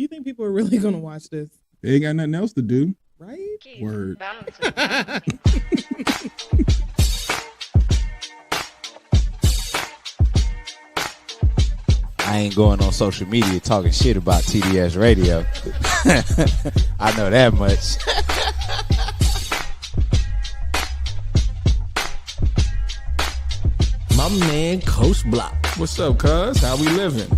You think people are really gonna watch this? They ain't got nothing else to do. Right? Word. I ain't going on social media talking shit about TDS Radio. I know that much. My man, Coach Block. What's up, cuz? How we living?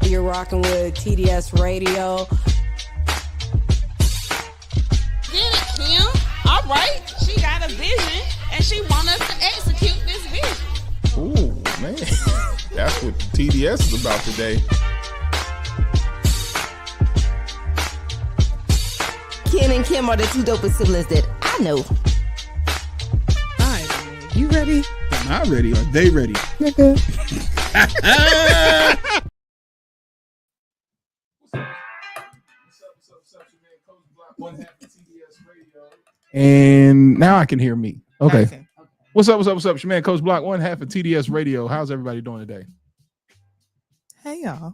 You're rocking with TDS Radio. Get it, Kim. All right. She got a vision, and she want us to execute this vision. Ooh, man. That's what TDS is about today. Ken and Kim are the two dopest siblings that I know. All right, you ready? Am I ready? Are they ready? Nigga. And now I can hear me. Okay. Okay. What's up? It's your man, Coach Block, one half of TDS Radio. How's everybody doing today? Hey y'all.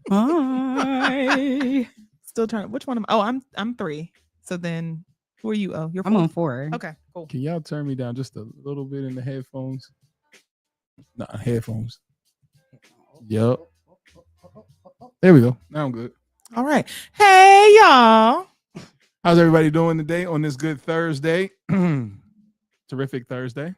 Hi. Still trying. Which one am I? Oh, I'm 3. So then, who are you? Oh, you're 4. I'm on 4. Okay, cool. Can y'all turn me down just a little bit in the headphones? Nah, headphones. Yup. There we go. Now I'm good. All right. Hey y'all. How's everybody doing today on this good Thursday? Terrific Thursday.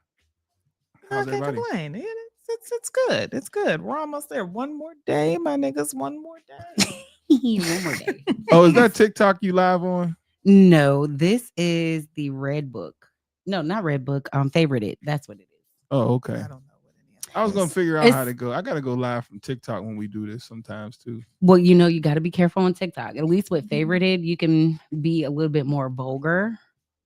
How's I can't everybody? complain. It's good. It's good. We're almost there. One more day, my niggas. One more day. One more day. Oh, is that TikTok you live on? No, this is the Red Book. No, not Red Book. Favorite it. That's what it is. Oh, okay. I don't know what any of that I was gonna is. figure out It's- how to go. I gotta go live from TikTok when we do this sometimes too. Well, you got to be careful on TikTok. At least with favorited, you can be a little bit more vulgar.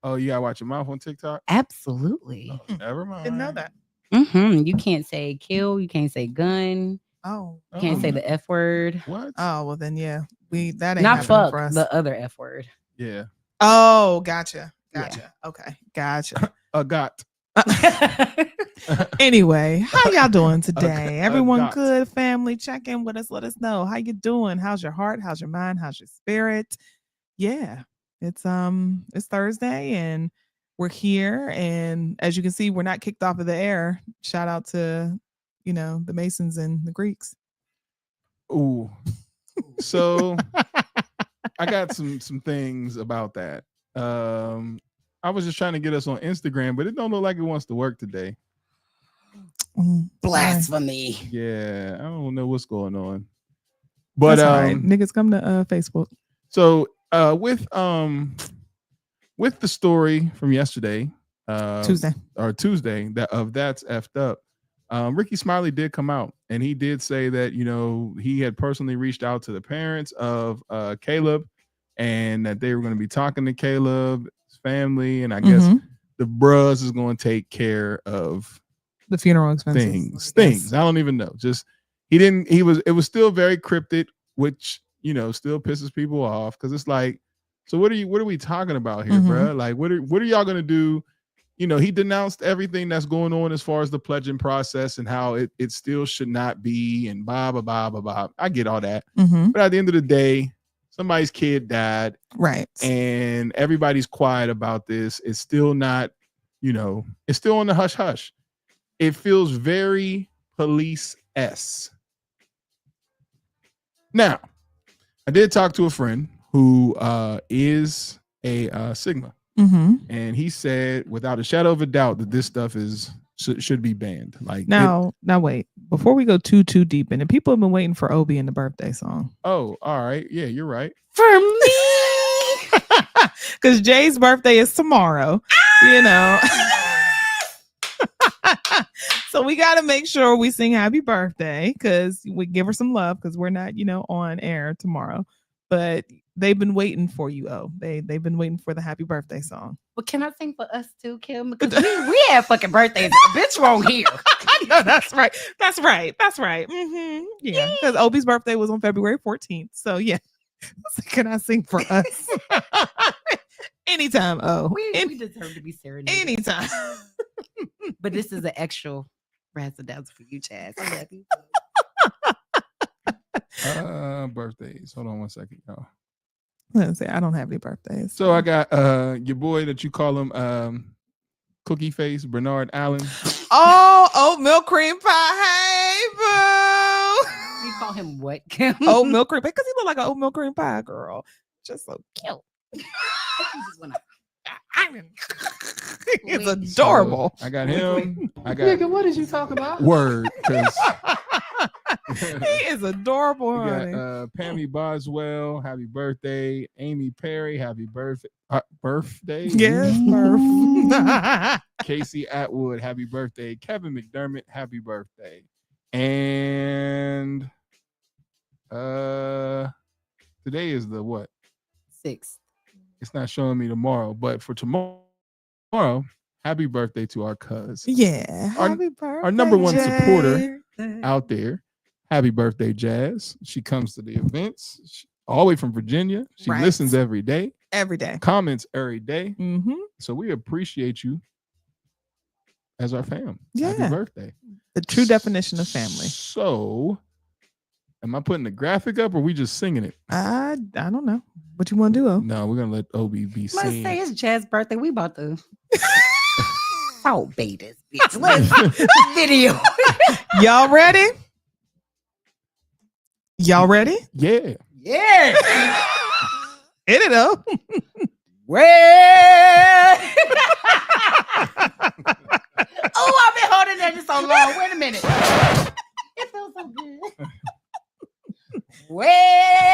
Oh, you gotta watch your mouth on TikTok? Absolutely. Oh, never mind. Didn't know that. You can't say kill. You can't say gun. Oh. You can't say the F word. What? Oh, well then, yeah. That ain't Not happening fuck, for us. the other F word. Yeah. Oh, gotcha. Yeah. Okay, gotcha. Got. Anyway, how y'all doing today? Everyone got. good? Family, check in with us. Let us know how you doing. How's your heart? How's your mind? How's your spirit? Yeah, it's Thursday and we're here. And as you can see, we're not kicked off of the air. Shout out to the Masons and the Greeks. Ooh. So I got some things about that. I was just trying to get us on Instagram, but it don't look like it wants to work today. Blasphemy. Yeah, I don't know what's going on. But That's all right. Niggas come to Facebook. So with the story from yesterday, Tuesday, that's effed up. Ricky Smiley did come out and he did say that he had personally reached out to the parents of Caleb and that they were going to be talking to Caleb's family, and I guess the bros is going to take care of the funeral expenses. Things. I don't even know. Just it was still very cryptic, which still pisses people off because it's like, so what are we talking about here, bro? Like what are y'all gonna do? He denounced everything that's going on as far as the pledging process and how it still should not be and blah blah blah blah blah. I get all that, but at the end of the day, somebody's kid died, right? And everybody's quiet about this. It's still not, it's still on the hush hush. It feels very police-esque. Now, I did talk to a friend who is a Sigma, and he said without a shadow of a doubt that this stuff should be banned. Like now wait, before we go too deep in it, people have been waiting for Obi and the birthday song. Oh, all right, yeah, you're right. For me, because Jay's birthday is tomorrow. So we got to make sure we sing happy birthday because we give her some love because we're not, on air tomorrow. But they've been waiting for you. Oh, they've been waiting for the happy birthday song. Well, can I sing for us too, Kim? Because we have fucking birthdays. The bitch won't hear. No, that's right. Yeah, because Obi's birthday was on February 14th. So yeah, can I sing for us? Anytime. Oh, we deserve to be serenaded. Anytime. But this is an extra razzle dazzle for you, Chaz. I love you. Birthdays. Hold on one second, y'all. Let's say I don't have any birthdays. So I got your boy that you call him Cookie Face, Bernard Allen. Oh, oatmeal cream pie. Hey, boo. You call him what, Kim? Oatmeal cream because he look like an oatmeal cream pie girl. Just so cute. It's adorable. So I got him. I got Nigga, what did you talk about? Word. 'Cause He is adorable, we honey. got Pammy Boswell, happy birthday. Amy Perry, happy birthday. Yes, Murph. Casey Atwood, happy birthday. Kevin McDermott, happy birthday. And today is the what? 6th. It's not showing me tomorrow, but for tomorrow, happy birthday to our cuz. Yeah. Our- Happy birthday, our number one Jay. supporter out there. Happy birthday, Jazz. She comes to the events all the way from Virginia. She Right. listens every day, Every day. comments every day. Mm-hmm. So we appreciate you as our fam. Yeah. Happy birthday. The true definition of family. So am I putting the graphic up or we just singing it? I don't know. What you want to do, O? No, we're gonna let Obi be Let's say seen. it's Jazz's birthday. We about to Salt bait this bitch. Let's video. Y'all ready? Y'all ready? Yeah. Yeah. Hit it up. Well. Oh, I've been holding that so long. Wait a minute. It feels so good.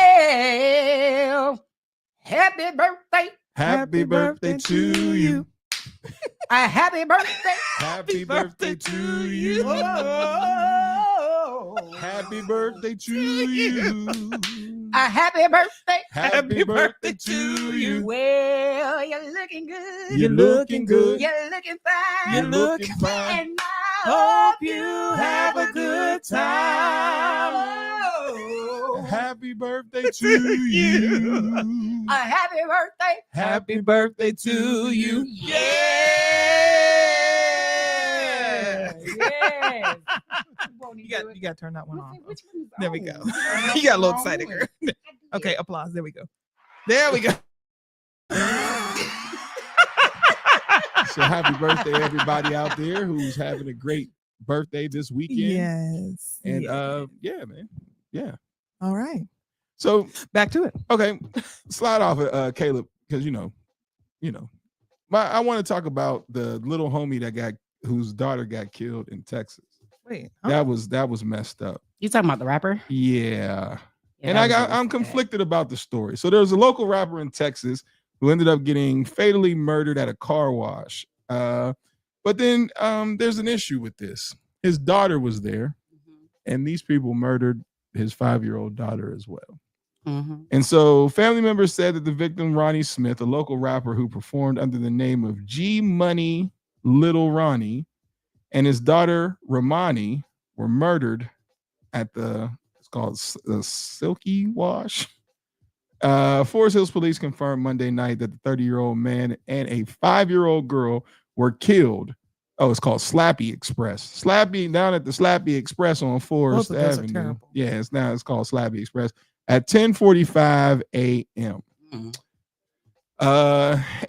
Well, happy birthday. Happy birthday to you. A happy birthday. Happy birthday to you. Oh, Happy birthday to you. a happy birthday. Happy birthday to you. Well, you're looking good. You're looking good. You're looking fine. You're looking fine. And I hope you have a good time. Oh, Happy birthday to you. a happy birthday. Happy birthday to you. Yeah. Yes. You got to turn that one off. Which one is There we on? go. You got a little excited, girl. Okay, applause. There we go. There we go. So happy birthday, everybody out there who's having a great birthday this weekend. Yes. And Yeah. yeah, man. Yeah. All right. So Back to it. okay, slide off Caleb, because I want to talk about the little homie whose daughter got killed in Texas. Wait. That was messed up. You talking about the rapper? Yeah. Yeah, And that was really I'm sad. conflicted about the story. So there was a local rapper in Texas who ended up getting fatally murdered at a car wash. But then there's an issue with this. His daughter was there, and these people murdered his 5-year-old daughter as well. Mhm. And so family members said that the victim, Ronnie Smith, a local rapper who performed under the name of G Money Little Ronnie, and his daughter, Romani, were murdered at it's called the Silky Wash. Forest Hills police confirmed Monday night that the 30-year-old man and a 5-year-old girl were killed. Oh, it's called Slappy Express. Slappy, down at the Slappy Express on Forest Both of those are Avenue. terrible. Yeah, it's called Slappy Express at 10:45 a.m. Mhm.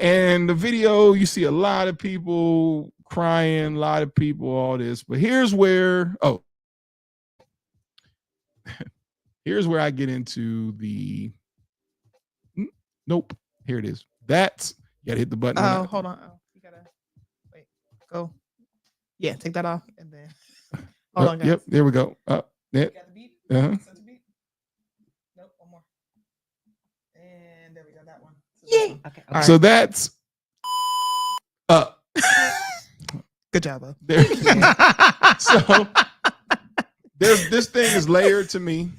And the video, you see a lot of people crying, a lot of people, all this. But here's where I get into the nope. Here it is. That's you gotta hit the button. Oh, hold on. Oh, you gotta wait. Go. Yeah, take that off and then hold on, guys. Yep, there we go. You Yeah. got the beat? Uh-huh. Set the beat? Nope, one more. And there we go. That one. Yeah. Okay. All right. So that's up. Good job, Bo. There. So this thing is layered to me,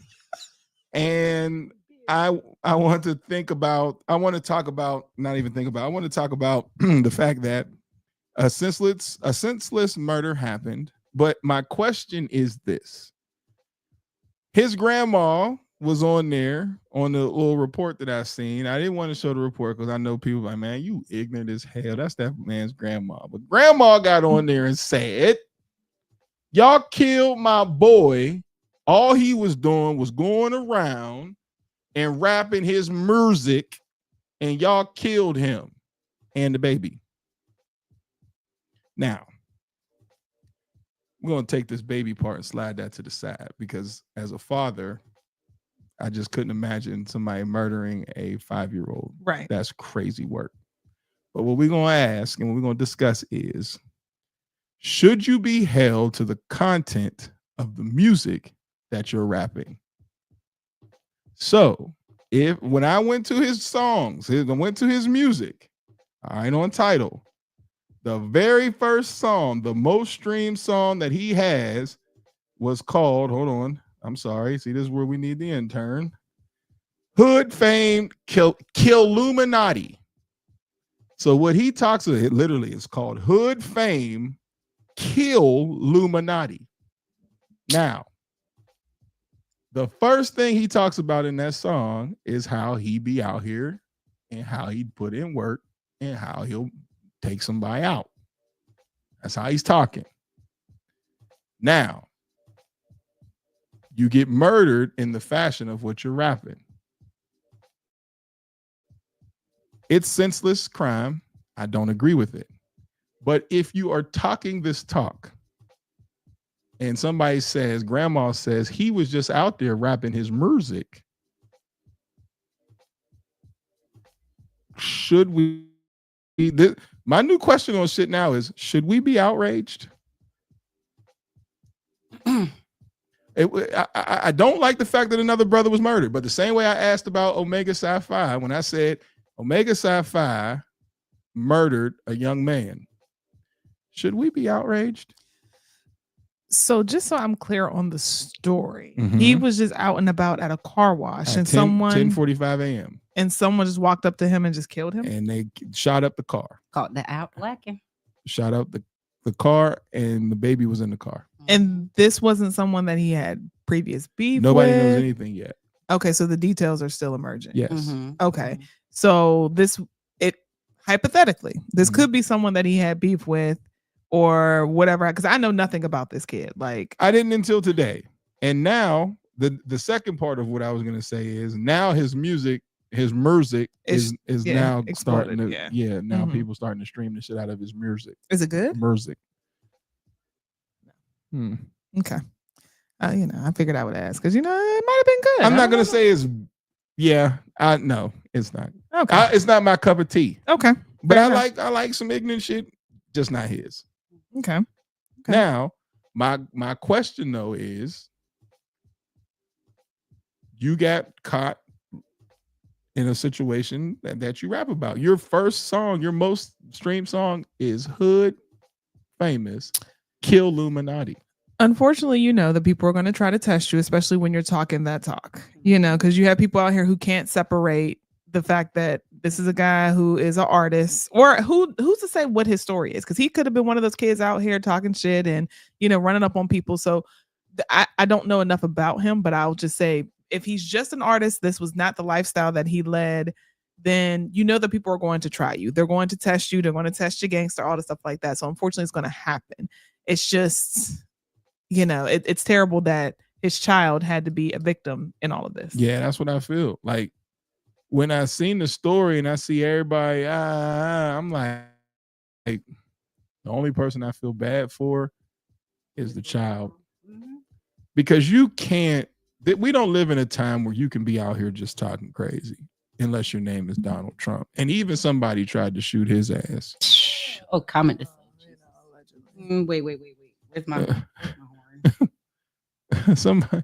and I want to talk about the fact that a senseless murder happened. But my question is this: his grandma was on there on the little report that I seen. I didn't want to show the report because I know people like, man, you ignorant as hell. That's that man's grandma. But grandma got on there and said, y'all killed my boy All he was doing was going around and rapping his music, and y'all killed him and the baby. Now, we're going to take this baby part and slide that to the side, because as a father, I just couldn't imagine somebody murdering a 5-year-old. Right. That's crazy work. But what we're going to ask and what we're going to discuss is, should you be held to the content of the music that you're rapping? So, when I went to his songs, I went to his music, all right, on Tidal, the very first song, the most streamed song that he has was called, hold on, I'm sorry, see, this is where we need the intern. Hood Fame Killuminati. So what he talks about, it literally is called Hood Fame Killuminati. Now, the first thing he talks about in that song is how he be out here and how he'd put in work and how he'll take somebody out. That's how he's talking. Now, you get murdered in the fashion of what you're rapping. It's senseless crime. I don't agree with it. But if you are talking this talk and somebody says, grandma says he was just out there rapping his music, should we? My new question on shit now is, should we be outraged? I don't like the fact that another brother was murdered, but the same way I asked about Omega Psi-Phi when I said Omega Psi-Phi murdered a young man, should we be outraged? So just so I'm clear on the story, he was just out and about at a car wash, At and 10:45 a.m. and someone just walked up to him and just killed him. and they shot up the car. Caught the out blacking. Shot up the car, and the baby was in the car. And this wasn't someone that he had previous beef Nobody with. knows anything yet. Okay, so the details are still emerging. Yes. Okay, so hypothetically, this could be someone that he had beef with or whatever, because I know nothing about this kid. Like, I didn't until today. And now the second part of what I was gonna say is, now his music is now exploded, starting to now people starting to stream the shit out of his music. Is it good? Music. Okay. I figured I would ask because it might have been good. I'm not gonna say it's no, it's not. Okay. It's not my cup of tea. Okay. But Fair I enough. like some ignorant shit, just not his. Okay. Now, my question though is, you got caught in a situation that you rap about. Your first song, your most streamed song is Hood Famous Killuminati. Unfortunately, that people are going to try to test you, especially when you're talking that talk, because you have people out here who can't separate the fact that this is a guy who is an artist, or who's to say what his story is, because he could have been one of those kids out here talking shit and, running up on people. So I don't know enough about him, but I'll just say, if he's just an artist, this was not the lifestyle that he led, then that people are going to try you. They're going to test you. They're going to test your gangster, all the stuff like that. So unfortunately, it's going to happen. It's just, it's terrible that his child had to be a victim in all of this. Yeah, that's what I feel. Like, when I seen the story and I see everybody, I'm like, the only person I feel bad for is the child. Because we don't live in a time where you can be out here just talking crazy unless your name is Donald Trump. And even somebody tried to shoot his ass. Oh, comment this. Wait. Where's my horn? Somebody.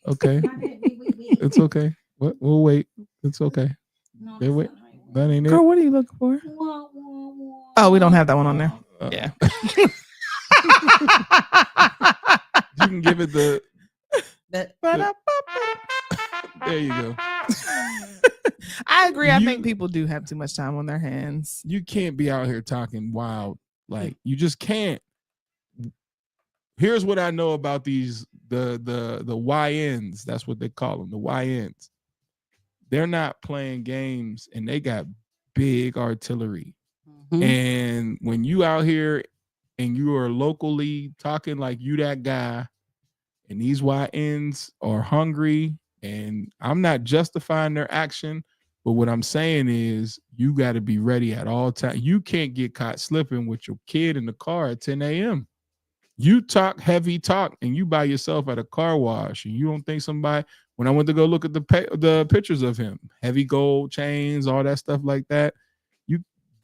Okay. Wait. It's okay. What? We'll wait. It's okay. No, They wait. not right. That ain't it. Girl, what are you looking for? Oh, we don't have that one on there. Yeah. You can give it the. That, There you go. I agree. I think people do have too much time on their hands. You can't be out here talking wild. Like, you just can't. Here's what I know about these the YNs. That's what they call them, the YNs. They're not playing games, and they got big artillery. And when you out here and you are locally talking like you that guy, and these YNs are hungry, and I'm not justifying their action, but what I'm saying is you got to be ready at all times. You can't get caught slipping with your kid in the car at 10 a.m. You talk heavy talk and you by yourself at a car wash, and you don't think somebody, when I went to go look at the pictures of him, heavy gold chains, all that stuff like that,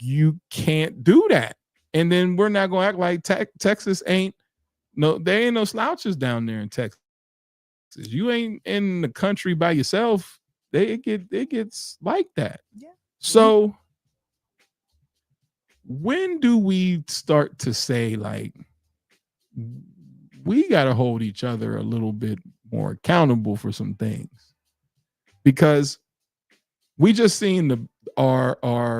you can't do that. And then we're not going to act like Texas ain't, no, there ain't no slouches down there in Texas. You ain't in the country by yourself. It gets like that. Yeah. So when do we start to say, like, we got to hold each other a little bit more accountable for some things? Because we just seen our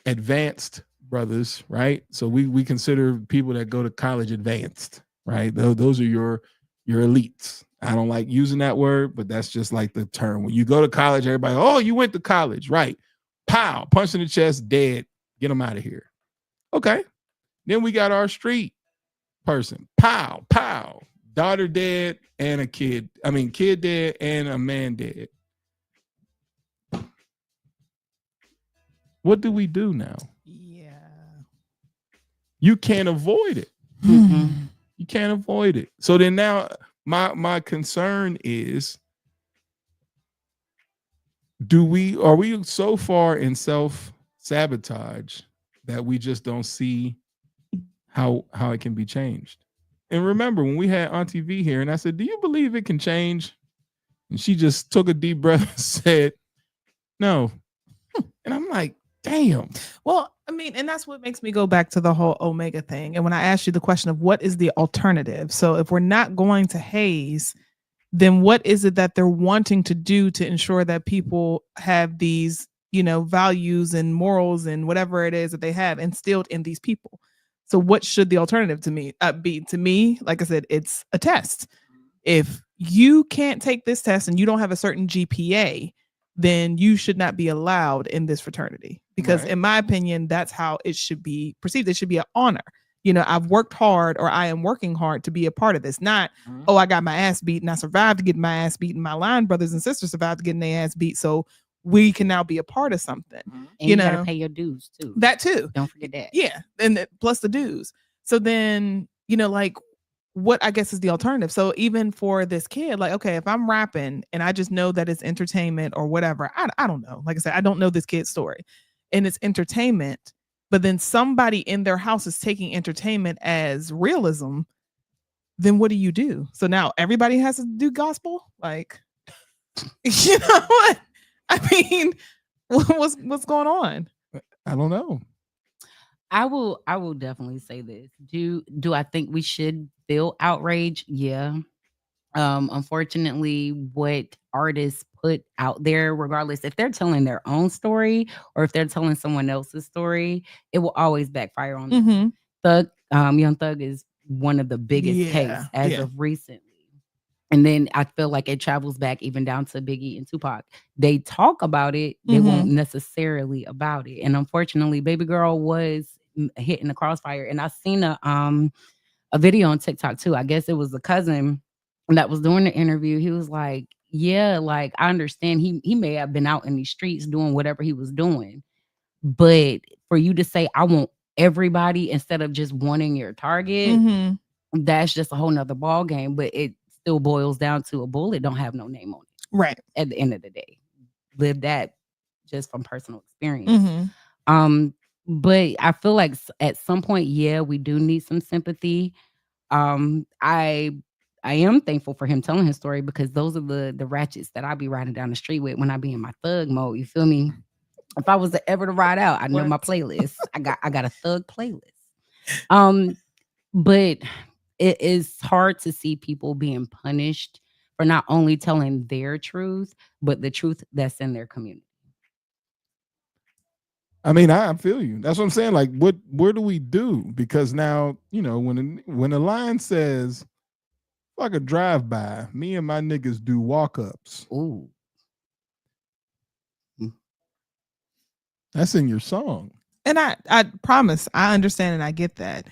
advanced brothers, right? So we consider people that go to college advanced, right? Those are your elites. I don't like using that word, but that's just like the term. When you go to college, everybody, oh, you went to college, right? Pow, punch in the chest, dead. Get them out of here. Okay. Then we got our street person. Pow, pow. Daughter dead and a kid. I mean, kid dead and a man dead. What do we do now? Yeah. You can't avoid it. Mm-hmm. You can't avoid it. So then now my concern is, are we so far in self-sabotage that we just don't see how it can be changed? And remember when we had Auntie V here and I said, do you believe it can change? And she just took a deep breath and said, no. And I'm like, damn. Well, I mean, and that's what makes me go back to the whole Omega thing. And when I asked you the question of what is the alternative? So if we're not going to haze, then what is it that they're wanting to do to ensure that people have these, values and morals and whatever it is that they have instilled in these people? So what should the alternative to me be? To me, like I said, it's a test. If you can't take this test and you don't have a certain GPA, then you should not be allowed in this fraternity. Because Right. in my opinion, that's how it should be perceived. It should be an honor. I've worked hard, or I am working hard to be a part of this. Not, oh, I got my ass beat and I survived to get my ass beat, and my line brothers and sisters survived to getting their ass beat. So we can now be a part of something. And you gotta pay your dues too. That too. Don't forget that. Yeah. And plus the dues. So then, like, what I guess is the alternative. So even for this kid, like, okay, if I'm rapping and I just know that it's entertainment or whatever, I don't know. Like I said, I don't know this kid's story, and it's entertainment, but then somebody in their house is taking entertainment as realism. Then what do you do? So now everybody has to do gospel? Like, you know what? I mean, what's going on? I don't know. I will definitely say this. Do I think we should feel outrage? Yeah. Unfortunately, what artists put out there, regardless if they're telling their own story or if they're telling someone else's story, it will always backfire on them. Mm-hmm. Thug, Young Thug is one of the biggest case as of recently. And then I feel like it travels back even down to Biggie and Tupac. They talk about it, they won't necessarily about it. And unfortunately, Baby Girl was hitting the crossfire. And I seen a video on TikTok too. I guess it was a cousin that was doing the interview. He was like, yeah, like I understand he may have been out in these streets doing whatever he was doing. But for you to say, I want everybody instead of just wanting your target, that's just a whole nother ball game. But it still boils down to a bullet don't have no name on it. Right. At the end of the day. Live that just from personal experience. But I feel like at some point, yeah, we do need some sympathy. I am thankful for him telling his story because those are the ratchets that I be riding down the street with when I be in my thug mode. You feel me? If I was ever to ride out, I know my playlist. I got a thug playlist. But it is hard to see people being punished for not only telling their truth, but the truth that's in their community. I mean, I feel you. That's what I'm saying. Like, what do we do? Because now, when the line says, like a drive-by, me and my niggas do walk-ups. Ooh. That's in your song. And I promise, I understand and I get that.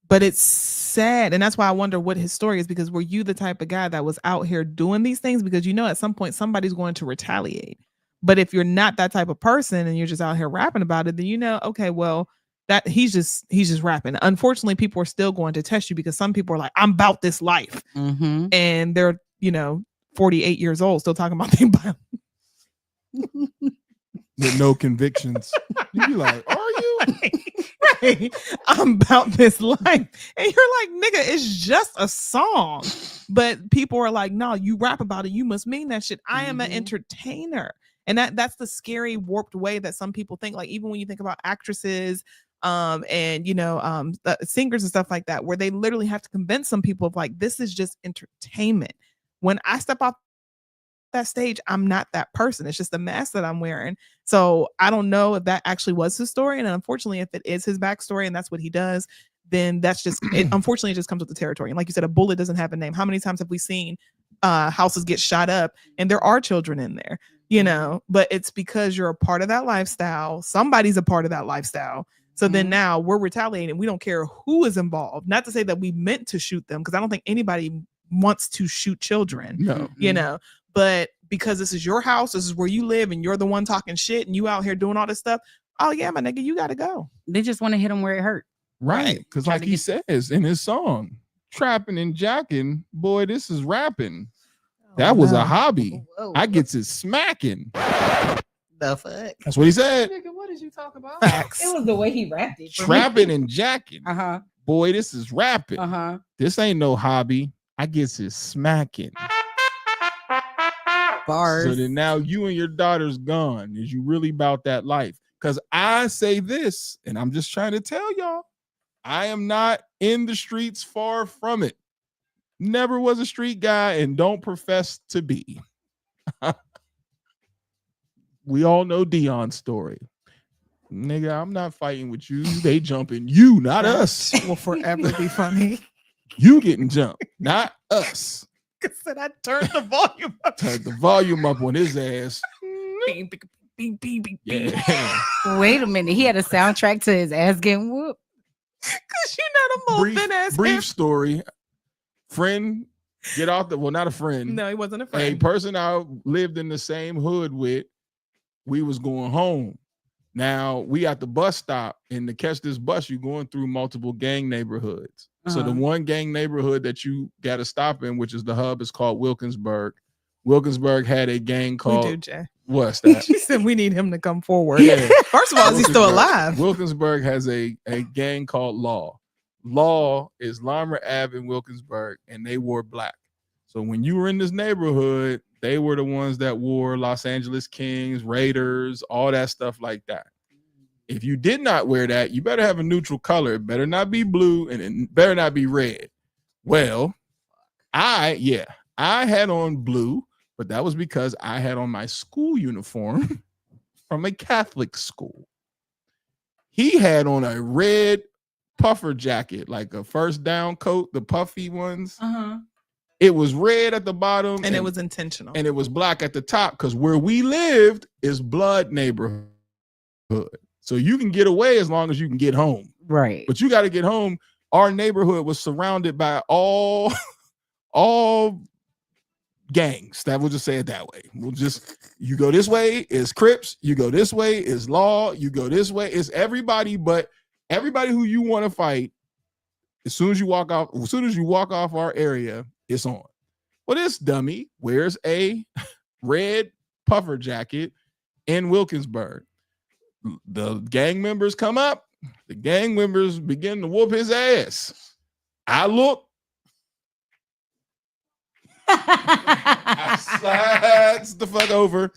But it's sad. And that's why I wonder what his story is, because were you the type of guy that was out here doing these things? Because at some point somebody's going to retaliate. But if you're not that type of person and you're just out here rapping about it, then okay, well, that he's just rapping. Unfortunately, people are still going to test you because some people are like, I'm about this life. Mm-hmm. And they're, 48 years old, still talking about being violent. With no convictions. You be like, are you? Right. I'm about this life. And you're like, nigga, it's just a song. But people are like, no, you rap about it. You must mean that shit. I am an entertainer. And that's the scary, warped way that some people think. Like, even when you think about actresses, and singers and stuff like that, where they literally have to convince some people of like, this is just entertainment. When I step off that stage, I'm not that person. It's just the mask that I'm wearing. So I don't know if that actually was his story. And unfortunately, if it is his backstory and that's what he does, then that's just it. Unfortunately, it just comes with the territory. And like you said, a bullet doesn't have a name. How many times have we seen houses get shot up and there are children in there? But it's because you're a part of that lifestyle. Somebody's a part of that lifestyle. So then now we're retaliating. We don't care who is involved. Not to say that we meant to shoot them, because I don't think anybody wants to shoot children. No. But because this is your house, this is where you live, and you're the one talking shit, and you out here doing all this stuff. Oh yeah, my nigga, you gotta go. They just want to hit him where it hurt. Right. Because like he says in his song, trapping and jacking, boy, this is rapping. That was a hobby. I gets it smacking. The fuck? That's what he said. Nigga, what did you talk about? Facts. It was the way he rapped it. Trapping and jacking. Uh-huh. Boy, this is rapping. Uh-huh. This ain't no hobby. I gets it smacking. Bars. So then now you and your daughter's gone. Is you really about that life? Because I say this, and I'm just trying to tell y'all, I am not in the streets, far from it. Never was a street guy and don't profess to be. We all know Dion's story. Nigga, I'm not fighting with you. They jumping you, not us. Will forever be funny. You getting jumped, not us. Because then I turned the volume up. Turned the volume up on his ass. Beep, beep, beep, beep, beep. Yeah. Wait a minute. He had a soundtrack to his ass getting whooped. Because you're not a little thin ass. Brief story. Friend, get off the, well, not a friend. No, he wasn't a friend. A person I lived in the same hood with, we was going home. Now we at the bus stop, and to catch this bus, you're going through multiple gang neighborhoods. So the one gang neighborhood that you got to stop in, which is the hub, is called Wilkinsburg. Wilkinsburg had a gang called. We do, Jay. What's that? She said we need him to come forward. Yeah. First of all, is he still alive? Wilkinsburg has a gang called Law. Law is Lamar Ave in Wilkinsburg, and they wore black. So when you were in this neighborhood, they were the ones that wore Los Angeles Kings, Raiders, all that stuff like that. If you did not wear that, you better have a neutral color. It better not be blue, and it better not be red. Well, I had on blue, but that was because I had on my school uniform from a Catholic school. He had on a red puffer jacket, like a first down coat, the puffy ones. Uh-huh. It was red at the bottom. And it was intentional. And it was black at the top, because where we lived is Blood neighborhood. So you can get away as long as you can get home. Right. But you got to get home. Our neighborhood was surrounded by all gangs. That we'll just say it that way. You go this way is Crips, you go this way is Law, you go this way is everybody, but everybody who you want to fight, as soon as you walk off our area, it's on. Well, this dummy wears a red puffer jacket in Wilkinsburg. The gang members come up, the gang members begin to whoop his ass. I look, I slides the fuck over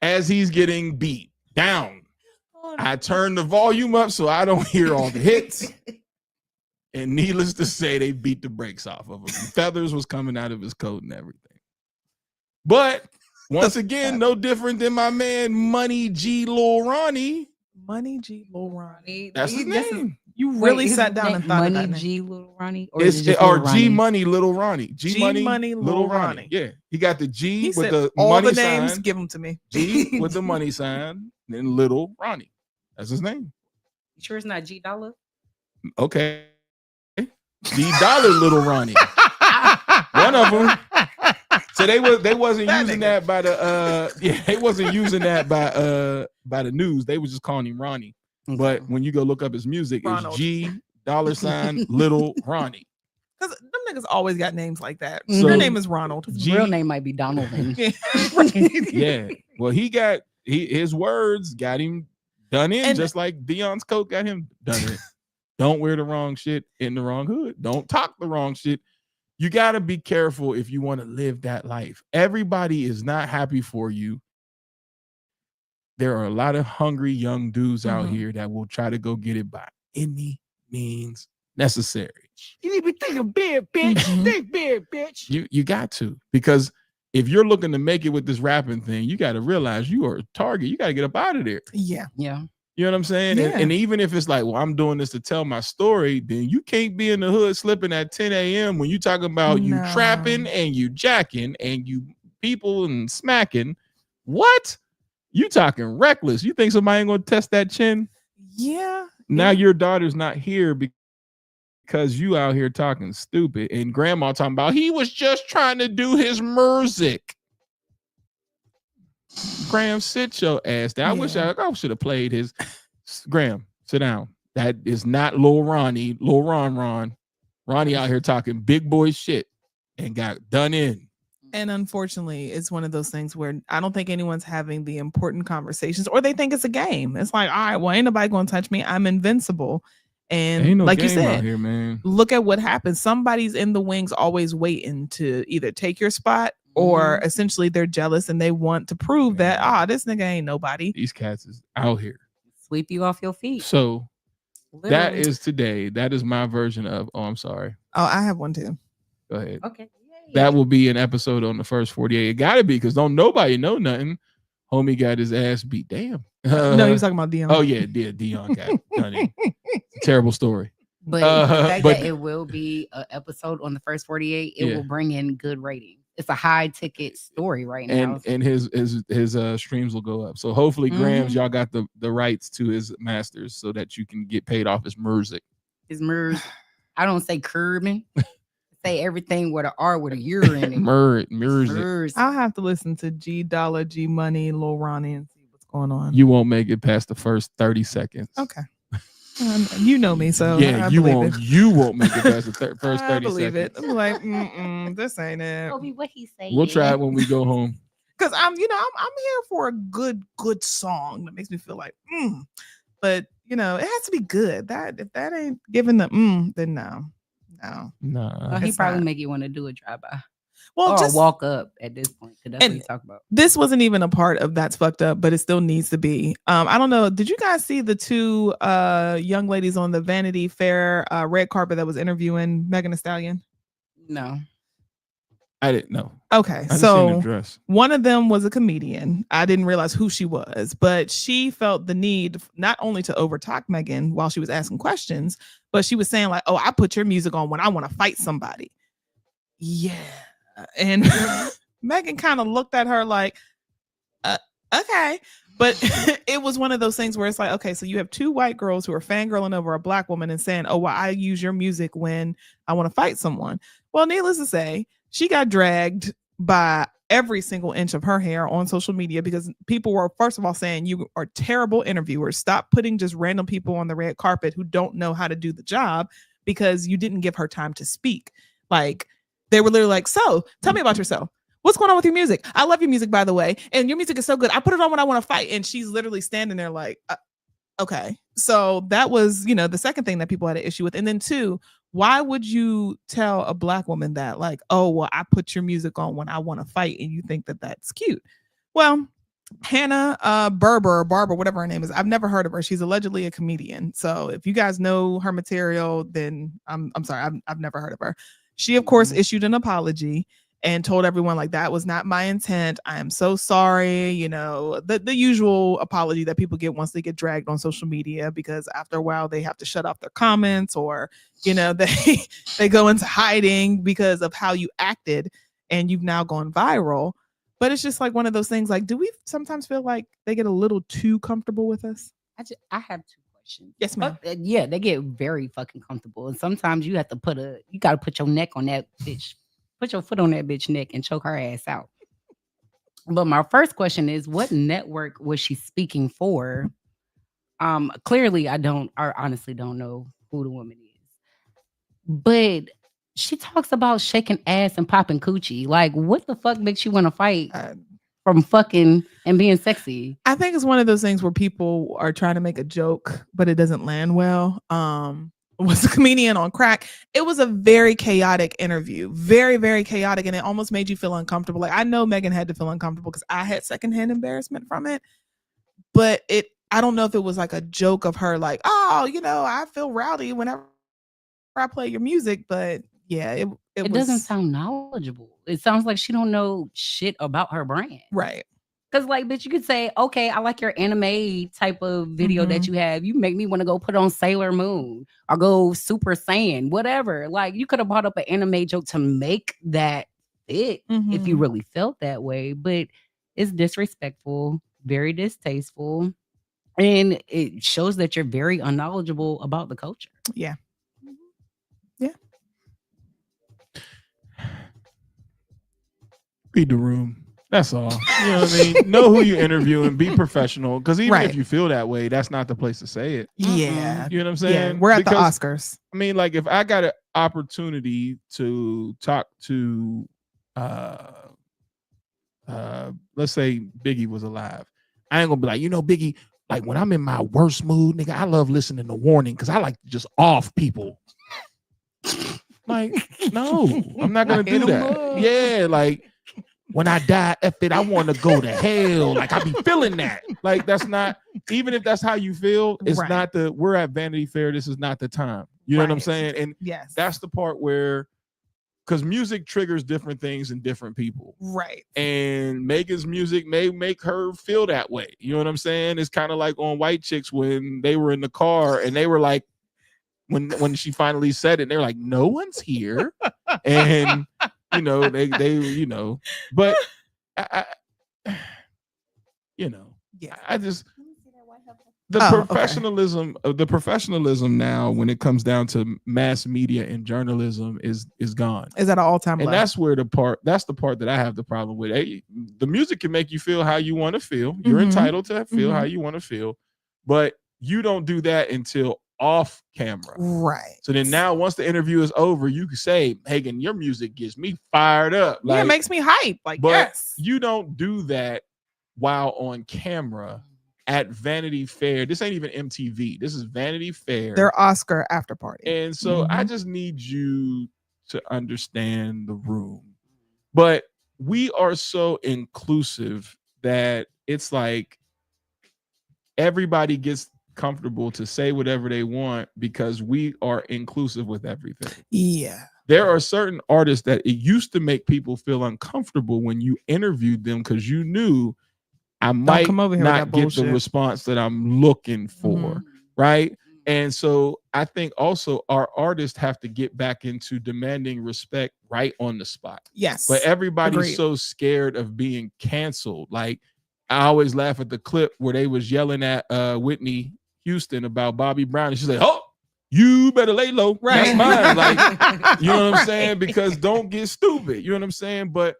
as he's getting beat down. I turn the volume up so I don't hear all the hits. And needless to say, they beat the brakes off of him. Feathers was coming out of his coat and everything. But once again, no different than my man Money G Lil Ronnie. Money G Lil Ronnie. That's his name. You really sat down and thought Money of that name. G Lil Ronnie, Or G Money Little Ronnie. G Money Lil Ronnie. Yeah, he got the G He with said, the all money the names, sign. give them to me. G with the money sign, then Little Ronnie. That's his name. You sure it's not G Dollar? Okay. D Dollar Little Ronnie. One of them. So they wasn't using that by the they wasn't using that by the news. They was just calling him Ronnie. But when you go look up his music, Ronald. it's G $ Little Ronnie. Because them niggas always got names like that. So, Their name is Ronald. His real name might be Donovan. Yeah. Well, his words got him done in, just like Dion's coat got him done in. Don't wear the wrong shit in the wrong hood. Don't talk the wrong shit. You got to be careful if you want to live that life. Everybody is not happy for you. There are a lot of hungry young dudes out here that will try to go get it by any means necessary. You need to be thinking big, bitch. Think big, bitch. You got to, because if you're looking to make it with this rapping thing, you got to realize you are a target. You got to get up out of there. Yeah. Yeah. You know what I'm saying? Yeah. And even if it's like, well, I'm doing this to tell my story, then you can't be in the hood slipping at 10 a.m. when you talking about you trapping and you jacking and you people and smacking. What? You talking reckless. You think somebody ain't gonna test that chin? Yeah. Now your daughter's not here because you out here talking stupid, and grandma talking about he was just trying to do his music. Graham, sit your ass down. I wish I should have played his. Graham, sit down. That is not Lil Ronnie, Lil Ron. Ronnie out here talking big boy shit and got done in. And unfortunately, it's one of those things where I don't think anyone's having the important conversations, or they think it's a game. It's like, all right, well, ain't nobody gonna touch me. I'm invincible. And ain't no like you game said, out here, man. Look at what happens. Somebody's in the wings always waiting to either take your spot, or essentially they're jealous and they want to prove that, this nigga ain't nobody. These cats is out here. Sweep you off your feet. So Literally. that is today. That is my version of, I'm sorry. Oh, I have one too. Go ahead. Okay. That will be an episode on the first 48. It gotta be, because don't nobody know nothing. Homie got his ass beat. Damn. No, he was talking about Dion. Oh yeah, Dion got done it. It's a terrible story. But the fact that it will be an episode on the first 48, it will bring in good ratings. It's a high ticket story right now. And his streams will go up. So hopefully, Grams, y'all got the rights to his masters so that you can get paid off his music. His MERS. I don't say curbing. Say everything with an R with a U in it. MERS. I'll have to listen to G Dollar, G Money, Lil Ronnie, and see what's going on. You won't make it past the first 30 seconds. Okay. You know me, so yeah, you won't make it past the first 30 I believe seconds. it. I'm like, this ain't it. Toby, what he say? We'll try it when we go home. Because I'm here for a good song that makes me feel like, but it has to be good. That if that ain't giving the then no. Nah. He probably make you want to do a drive-by. Well, or just walk up at this point. That's what you talk about. This wasn't even a part of That's Fucked Up, but it still needs to be. I don't know. Did you guys see the two young ladies on the Vanity Fair red carpet that was interviewing Megan Thee Stallion? No. I didn't know. Okay, so one of them was a comedian. I didn't realize who she was, but she felt the need not only to overtalk Megan while she was asking questions, but she was saying like, "Oh, I put your music on when I want to fight somebody." Yeah, and Megan kind of looked at her like, "Okay," but it was one of those things where it's like, okay, so you have two white girls who are fangirling over a black woman and saying, "Oh, well, I use your music when I want to fight someone." Well, needless to say, she got dragged by every single inch of her hair on social media because people were, first of all, saying you are terrible interviewers. Stop putting just random people on the red carpet who don't know how to do the job because you didn't give her time to speak. Like, they were literally like, "So tell me about yourself. What's going on with your music? I love your music, by the way. And your music is so good. I put it on when I want to fight." And she's literally standing there like, okay. So that was, the second thing that people had an issue with. And then two, why would you tell a black woman that, like, "Oh, well, I put your music on when I want to fight," and you think that that's cute? Well, Hannah Barbara, whatever her name is, I've never heard of her. She's allegedly a comedian. So if you guys know her material, then I'm sorry, I've never heard of her. She, of course, issued an apology and told everyone, like, "That was not my intent. I am so sorry." The usual apology that people get once they get dragged on social media, because after a while they have to shut off their comments, or, they go into hiding because of how you acted and you've now gone viral. But it's just like one of those things, like, do we sometimes feel like they get a little too comfortable with us? I have two questions. questions. Yes, ma'am. Yeah, they get very fucking comfortable. And sometimes you have to you gotta put your neck on that bitch. Put your foot on that bitch neck and choke her ass out. But my first question is, what network was she speaking for? Clearly I honestly don't know who the woman is. But she talks about shaking ass and popping coochie. Like, what the fuck makes you want to fight from fucking and being sexy? I think it's one of those things where people are trying to make a joke, but it doesn't land well. Was a comedian on crack. It was a very chaotic interview, very, very chaotic, and it almost made you feel uncomfortable. Like, I know Megan had to feel uncomfortable because I had secondhand embarrassment from it, but I don't know if it was like a joke of her, like, oh, I feel rowdy whenever I play your music, but yeah, it doesn't sound knowledgeable. It sounds like she don't know shit about her brand. Right. Because, like, bitch, you could say, okay, I like your anime type of video that you have. You make me want to go put on Sailor Moon or go Super Saiyan, whatever. Like, you could have brought up an anime joke to make that fit if you really felt that way. But it's disrespectful, very distasteful, and it shows that you're very unknowledgeable about the culture. Yeah. Yeah. Read the room. That's all. You know what I mean? Know who you interview and be professional. Because even if you feel that way, that's not the place to say it. Yeah. You know what I'm saying? Yeah. We're at the Oscars. I mean, like, if I got an opportunity to talk to let's say Biggie was alive, I ain't gonna be like, Biggie, like, when I'm in my worst mood, nigga, I love listening to Warning because I like to just off people. Like, no, I'm not gonna do that. Yeah, like, when I die, F it, I want to go to hell. Like, I be feeling that. Like, that's not, even if that's how you feel, it's not we're at Vanity Fair. This is not the time. You know what I'm saying? And that's the part where, because music triggers different things in different people. Right. And Megan's music may make her feel that way. You know what I'm saying? It's kind of like on White Chicks when they were in the car and they were like, when she finally said it, they were like, no one's here. And they but I just, the professionalism now when it comes down to mass media and journalism is gone. Is at an all-time and low. That's the part that I have the problem with. The music can make you feel how you want to feel. You're entitled to feel how you want to feel, but you don't do that until off camera. Right. So then now once the interview is over, you can say, Hagen, your music gets me fired up. Like, it makes me hype. Like, but you don't do that while on camera at Vanity Fair. This ain't even MTV. This is Vanity Fair. Their Oscar after party. And so I just need you to understand the room. But we are so inclusive that it's like everybody gets comfortable to say whatever they want because we are inclusive with everything. Yeah. There are certain artists that it used to make people feel uncomfortable when you interviewed them because you knew I might not get the response that I'm looking for, right? And so I think also our artists have to get back into demanding respect right on the spot. Yes. But everybody's so scared of being canceled. Like, I always laugh at the clip where they was yelling at Whitney Houston about Bobby Brown, and she's like, "Oh, you better lay low." Right. That's mine. Like, you know what I'm saying? Because don't get stupid. You know what I'm saying? But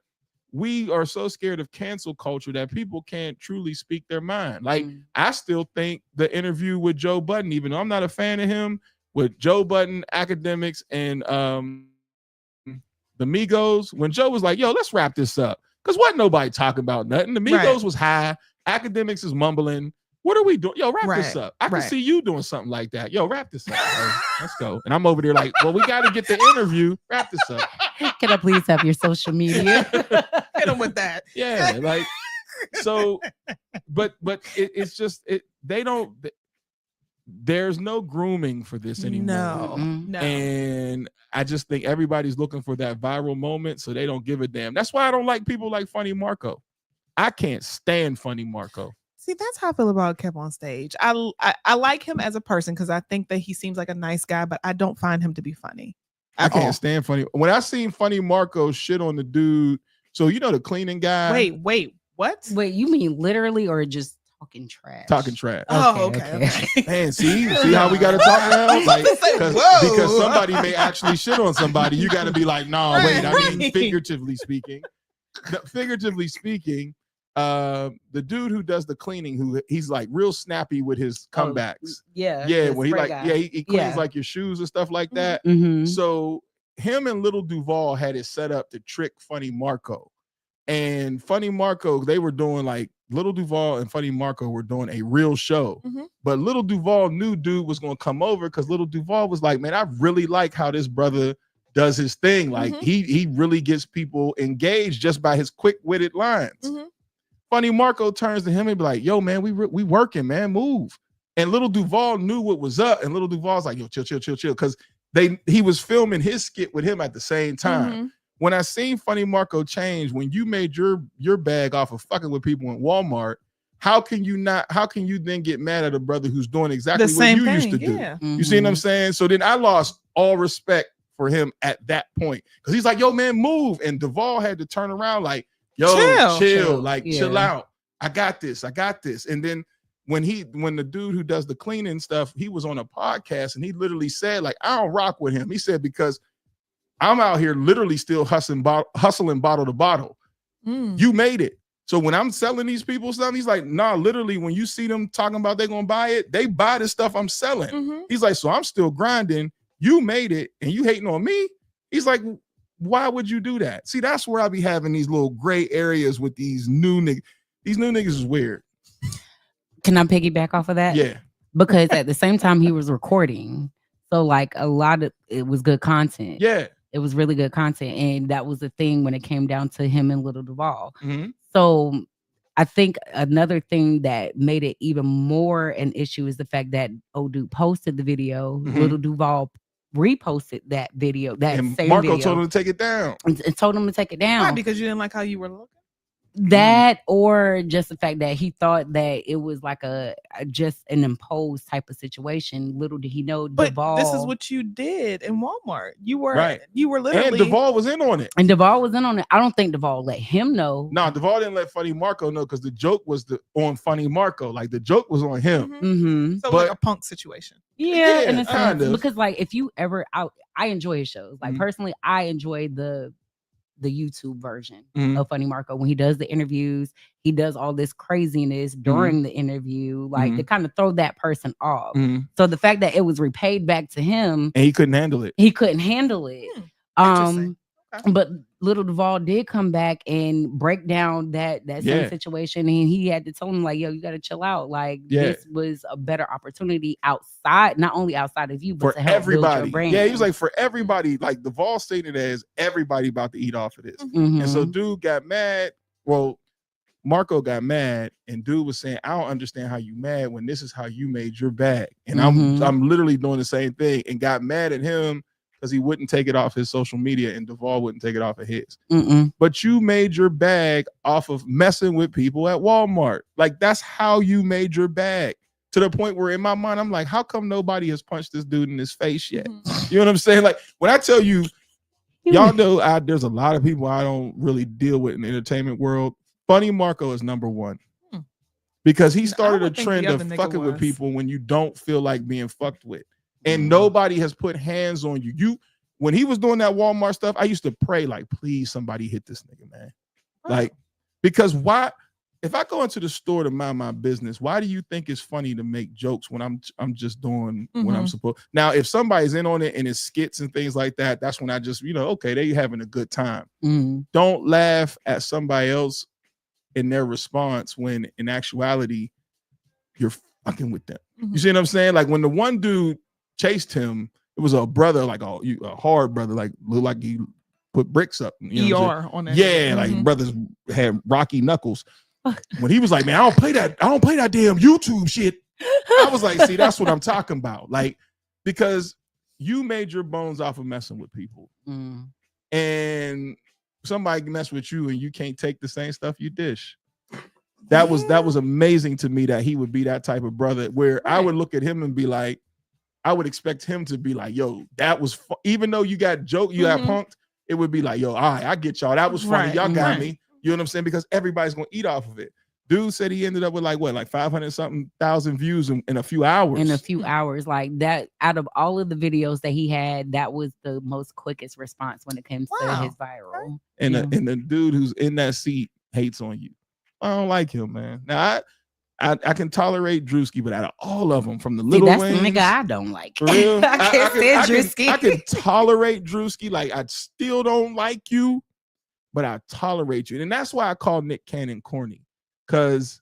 we are so scared of cancel culture that people can't truly speak their mind. Like, I still think the interview with Joe Budden, even though I'm not a fan of him, with Joe Budden, Academics, and the Migos, when Joe was like, "Yo, let's wrap this up," because wasn't nobody talking about nothing. The Migos was high. Academics is mumbling. What are we doing? Yo, wrap this up. I can see you doing something like that. Yo, wrap this up. Bro. Let's go. And I'm over there like, well, we got to get the interview. Wrap this up. Can I please have your social media? Hit them with that. Yeah, like, so, but it's just, they don't, there's no grooming for this anymore. No. And I just think everybody's looking for that viral moment, so they don't give a damn. That's why I don't like people like Funny Marco. I can't stand Funny Marco. See, that's how I feel about Kev on stage. I like him as a person because I think that he seems like a nice guy, but I don't find him to be funny. I can't stand Funny. When I seen Funny Marco shit on the dude, so the cleaning guy. Wait, what? Wait, you mean literally or just talking trash. Talking trash. Oh, okay. Man, see how we got to talk now? Like, because somebody may actually shit on somebody. You got to be like, no, wait. I mean, figuratively speaking. Figuratively speaking, the dude who does the cleaning, he's like real snappy with his comebacks. Yeah. When he cleans like your shoes and stuff like that. Mm-hmm. So him and Little Duval had it set up to trick Funny Marco. And Funny Marco, they were doing like Little Duval and Funny Marco were doing a real show. But Little Duval knew dude was going to come over because Little Duval was like, man, I really like how this brother does his thing. Like he really gets people engaged just by his quick-witted lines. Funny Marco turns to him and be like, yo, man, we working, man, move. And Little Duval knew what was up. And Little Duval's like, yo, chill. Because he was filming his skit with him at the same time. When I seen Funny Marco change, when you made your bag off of fucking with people in Walmart, how can you then get mad at a brother who's doing exactly what you used to do? You see what I'm saying? So then I lost all respect for him at that point. Because he's like, yo, man, move. And Duval had to turn around like, yo, chill, like chill out. I got this. And then when the dude who does the cleaning stuff, he was on a podcast and he literally said, like, I don't rock with him. He said, because I'm out here literally still hustling bottle to bottle. You made it. So when I'm selling these people stuff, he's like, nah, literally, when you see them talking about they're gonna buy it, they buy the stuff I'm selling. He's like, so I'm still grinding. You made it and you hating on me? He's like, why would you do that? See, that's where I be having these little gray areas with these new niggas. These new niggas is weird. Can I piggyback off of that? Yeah. Because at the same time he was recording, so like a lot of it was good content. Yeah. It was really good content. And that was the thing when it came down to him and Little Duval. So I think another thing that made it even more an issue is the fact that old dude posted the video. Little Duval reposted that video. And same Marco video, told him to take it down. and told him to take it down. Why? Because you didn't like how you were looking? That or just the fact that he thought that it was like just an imposed type of situation. Little did he know Duval. This is what you did in Walmart. You were literally, and Duval was in on it. And Duval was in on it. I don't think Duval let him know. No, Duval didn't let Funny Marco know because the joke was on Funny Marco. Like the joke was on him. So like a punk situation. Yeah, in a kind sense. of. Because like if you ever I enjoy his shows. Like personally, I enjoy the YouTube version of Funny Marco when he does the interviews. He does all this craziness during the interview, like to kind of throw that person off. So the fact that it was repaid back to him, and he couldn't handle it. But Little Duval did come back and break down that same situation, and he had to tell him like, yo, you got to chill out. Like this was a better opportunity outside, not only outside of you, but for to help everybody. Build your brand. Yeah, he was like, for everybody. Like Duval stated as everybody about to eat off of this. And so dude got mad. Well, Marco got mad, and dude was saying, I don't understand how you mad when this is how you made your bag. And I'm literally doing the same thing, and got mad at him because he wouldn't take it off his social media, and Duval wouldn't take it off of his. But you made your bag off of messing with people at Walmart. Like that's how you made your bag. To the point where in my mind, I'm like, how come nobody has punched this dude in his face yet? You know what I'm saying? Like when I tell you, y'all know there's a lot of people I don't really deal with in the entertainment world. Funny Marco is number one. Because he started a trend of fucking with people when you don't feel like being fucked with. And nobody has put hands on you. When he was doing that Walmart stuff, I used to pray like, please somebody hit this nigga, man. Like, because why? If I go into the store to mind my business, why do you think it's funny to make jokes when I'm just doing what I'm supposed? Now, if somebody's in on it and it's skits and things like that, that's when I just, okay, they having a good time. Don't laugh at somebody else in their response when in actuality you're fucking with them. You see what I'm saying? Like when the one dude chased him, it was a brother, like a hard brother, like looked like he put bricks up. You know on that. Yeah, like brothers had rocky knuckles. When he was like, man, I don't play that damn YouTube shit. I was like, see, that's what I'm talking about. Like, because you made your bones off of messing with people. And somebody mess with you and you can't take the same stuff you dish. That was amazing to me that he would be that type of brother where I would look at him and be like, I would expect him to be like, yo, that was even though you got joked, you got punked, it would be like, yo, all right, I get y'all. That was funny. Y'all got me. You know what I'm saying? Because everybody's gonna eat off of it. dude said he ended up with like 500 something thousand views in a few hours. In a few hours, like that. Out of all of the videos that he had, that was the most quickest response when it comes to his viral. And the dude who's in that seat hates on you. I don't like him, man. Now I can tolerate Drewski, but out of all of them, from the Little that's Waynes, the nigga I don't like. For real, I can't stand Drewski. I can tolerate Drewski. Like, I still don't like you, but I tolerate you. And that's why I call Nick Cannon corny, because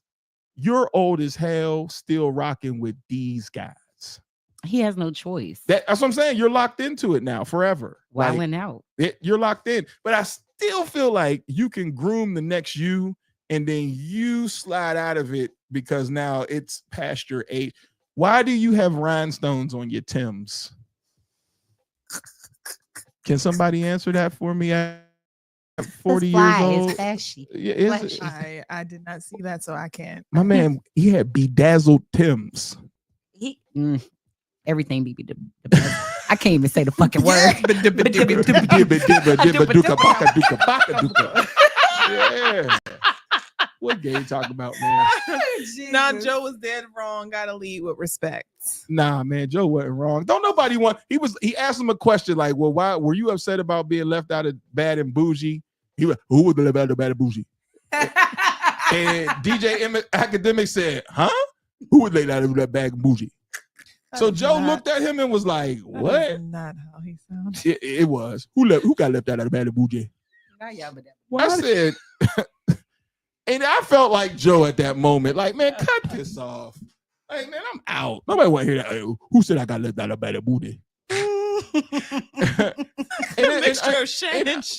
you're old as hell, still rocking with these guys. He has no choice. That's what I'm saying. You're locked into it now forever. Wilding out. You're locked in. But I still feel like you can groom the next you, and then you slide out of it because now it's past your age. Why do you have rhinestones on your Timbs? Can somebody answer that for me? At 40 years old. Yeah, I did not see that, so I can't. My man, he had bedazzled Timbs. Everything be I can't even say the fucking word. Yeah. What game talking about, man? Nah, Joe was dead wrong. Gotta lead with respect. Nah, man, Joe wasn't wrong. Don't nobody want. He asked him a question like, "Well, why were you upset about being left out of Bad and Bougie?" He was, "Who was left out of Bad and Bougie?" And DJ Academic said, "Huh? Who was laid out of that Bad and Bougie?" So Joe looked at him and was like, "What?" That is not how he sounded. It was. Who got left out of the Bad and Bougie? I said. And I felt like Joe at that moment, like, man, cut this off. Like, man, I'm out. Nobody want to hear that. Hey, who said I got left out of Bad and Bougie?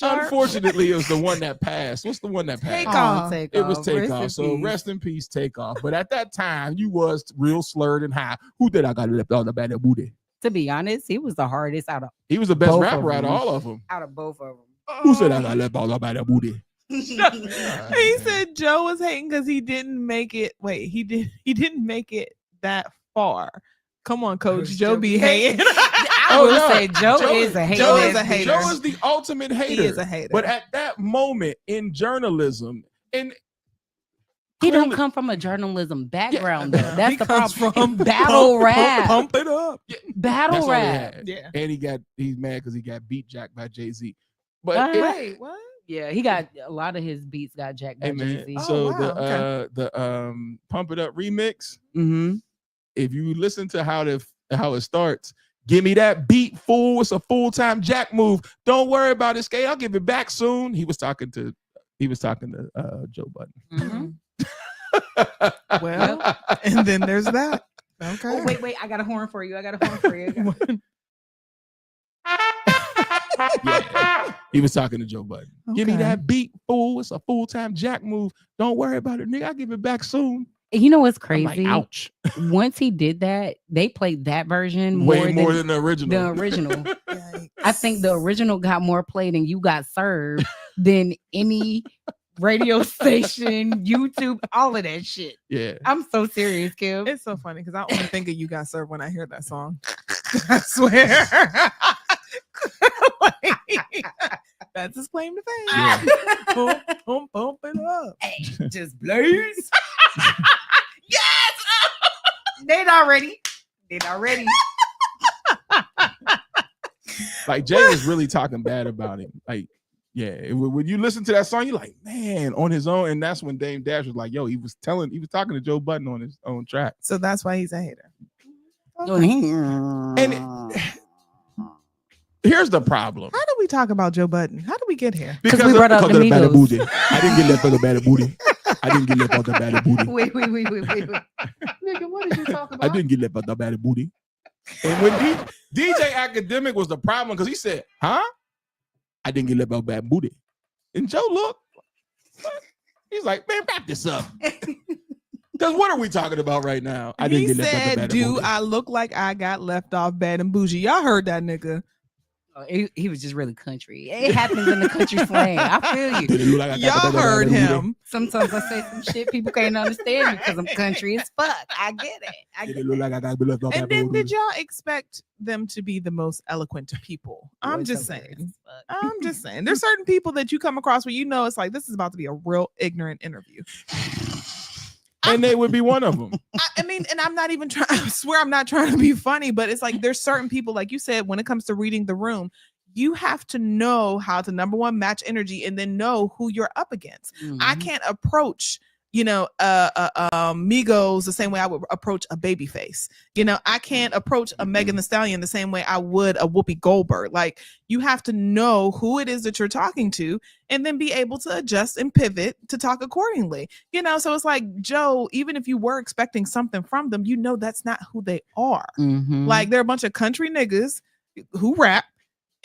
Unfortunately, it was the one that passed. What's the one that passed? It was Takeoff. So rest in peace, Takeoff. But at that time, you was real slurred and high. Who did I got left out of Bad and Bougie? To be honest, he was the hardest out of. He was the best rapper out of all of them. Out of both of them. Who said I got left out of Bad and Bougie? He said Joe was hating because he didn't make it. Wait, he didn't make it that far. Come on, Coach. Joe be hating. I will say Joe is a hater. Joe is a hater. Joe is the ultimate hater. He is a hater. But at that moment in journalism, and he don't come from a journalism background, though. That's the problem. From battle rap. Pump it up. Yeah, battle rap. Yeah. And he's mad because he got beat jacked by Jay-Z. But wait, what? Yeah, he got a lot of his beats got jacked by Jay-Z. So the Pump It Up remix. Mm-hmm. If you listen to how it starts, give me that beat, fool. It's a full-time jack move. Don't worry about it, Skate. I'll give it back soon. He was talking to Joe Budden. Mm-hmm. Well, and then there's that. Okay. Oh, wait. I got a horn for you. Yeah, he was talking to Joe Budden. Okay. Give me that beat, fool. It's a full-time jack move. Don't worry about it, nigga. I'll give it back soon. You know what's crazy? Like, ouch. Once he did that, they played that version way more than the original. I think the original got more played and you got served than any radio station, YouTube, all of that shit. Yeah. I'm so serious, Kim. It's so funny because I only think of You Got Served when I hear that song. I swear. That's his claim to fame. Yeah. Pump it up. Hey, just blaze. Yes. They already. Like, Jay was really talking bad about him. Like, yeah, when you listen to that song, you're like, man, on his own. And that's when Dame Dash was like, yo, he was talking to Joe Budden on his own track. So that's why he's a hater. Okay. And here's the problem. How do we talk about Joe Budden? How did we get here? Because we brought up the bad booty. I didn't get left on the bad booty. I didn't get left on the bad booty. Wait. Nigga, what did you talk about? I didn't get left on the bad booty. And when DJ Academic was the problem because he said, huh? I didn't get left on bad booty. And Joe looked. He's like, man, back this up. Because what are we talking about right now? I didn't get left off the bad do booty. I look like I got left off Bad and Bougie? Y'all heard that nigga. He was just really country. It happens in the country slang. I feel you. Did it look like I got Y'all the bad heard booty? him. Sometimes I say some shit people can't understand because I'm country as fuck. I get it. Did it look like I got left off And bad then booty? did y'all expect them to be the most eloquent people? I'm just saying. There's certain people that you come across where you know it's like this is about to be a real ignorant interview. and they would be one of them. I mean, and I'm not even trying. I swear I'm not trying to be funny, but it's like there's certain people, like you said, when it comes to reading the room, you have to know how to, number one, match energy, and then know who you're up against. I can't approach, Migos the same way I would approach a Babyface. I can't approach a Megan Thee Stallion the same way I would a Whoopi Goldberg. Like, you have to know who it is that you're talking to, and then be able to adjust and pivot to talk accordingly. So it's like, Joe, even if you were expecting something from them, that's not who they are. Like, they're a bunch of country niggas who rap,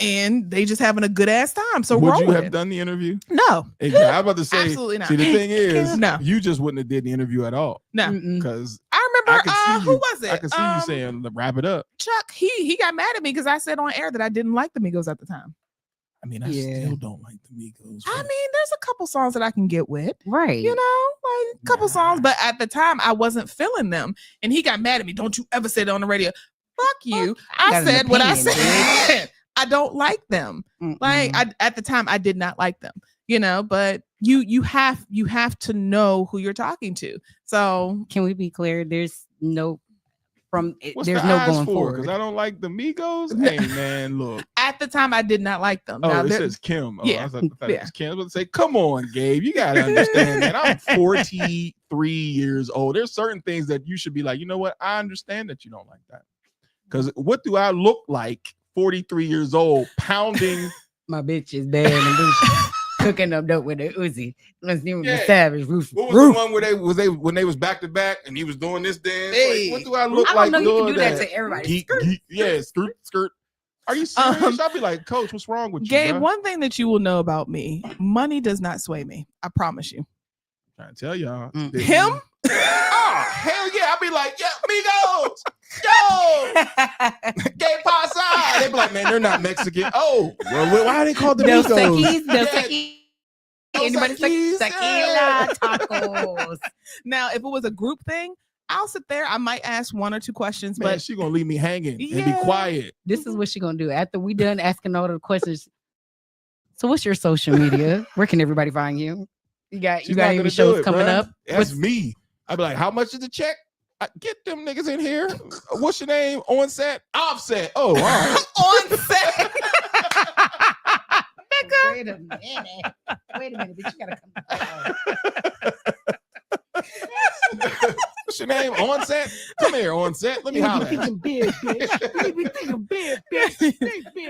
and they just having a good ass time. So would roll you with have it. done the interview? No. Exactly. I was about to say, absolutely not. See, the thing is, No. you just wouldn't have did the interview at all. No. Because I remember, who was it? I can see you saying, wrap it up. Chuck, he got mad at me because I said on air that I didn't like the Migos at the time. I mean, I still don't like the Migos. I mean, there's a couple songs that I can get with. Right. Like a couple songs, but at the time I wasn't feeling them. And he got mad at me. Don't you ever say that on the radio. Fuck you. I said what I said. I don't like them. Like, at the time I did not like them, but you have to know who you're talking to. So can we be clear? There's no going forward. forward. Because I don't like the Migos. Hey man, look. At the time I did not like them. Oh, now, it says Kim. Oh, yeah. I thought it was Kim. I was about to say, come on, Gabe. You gotta understand that I'm 43 years old. There's certain things that you should be like, you know what? I understand that you don't like that. Because what do I look like 43 years old pounding? My bitch is bad and loose, cooking up dope with the Uzi. Let's see what the savage roof. What was the one where when they was back to back and he was doing this dance? Hey. Like, what do I look I like? don't know, you can do that to everybody. Yeah, skirt. Are you serious? I'll be like, Coach, what's wrong with you? Gabe, bro? one thing that you will know about me, money does not sway me. I promise you. Trying to tell y'all. Him? Oh, hell yeah. I'll be like, yeah, Migos. Yo, Gabe Pasa. They be like, man, they're not Mexican. Oh, well, why are they called the Dos Migos? Tequis. Anybody tequila tacos. Now, if it was a group thing, I'll sit there. I might ask one or two questions, Man, but she gonna leave me hanging and be quiet. This is what she gonna do after we done asking all the questions. So, what's your social media? Where can everybody find you? You got any shows coming up? That's me. I'd be like, how much is the check? Get them niggas in here. What's your name? On set? Offset. Oh, all right. On set. Wait a minute, bitch, you gotta come. What's your name? On set? Come here, on set. Let me holler at you.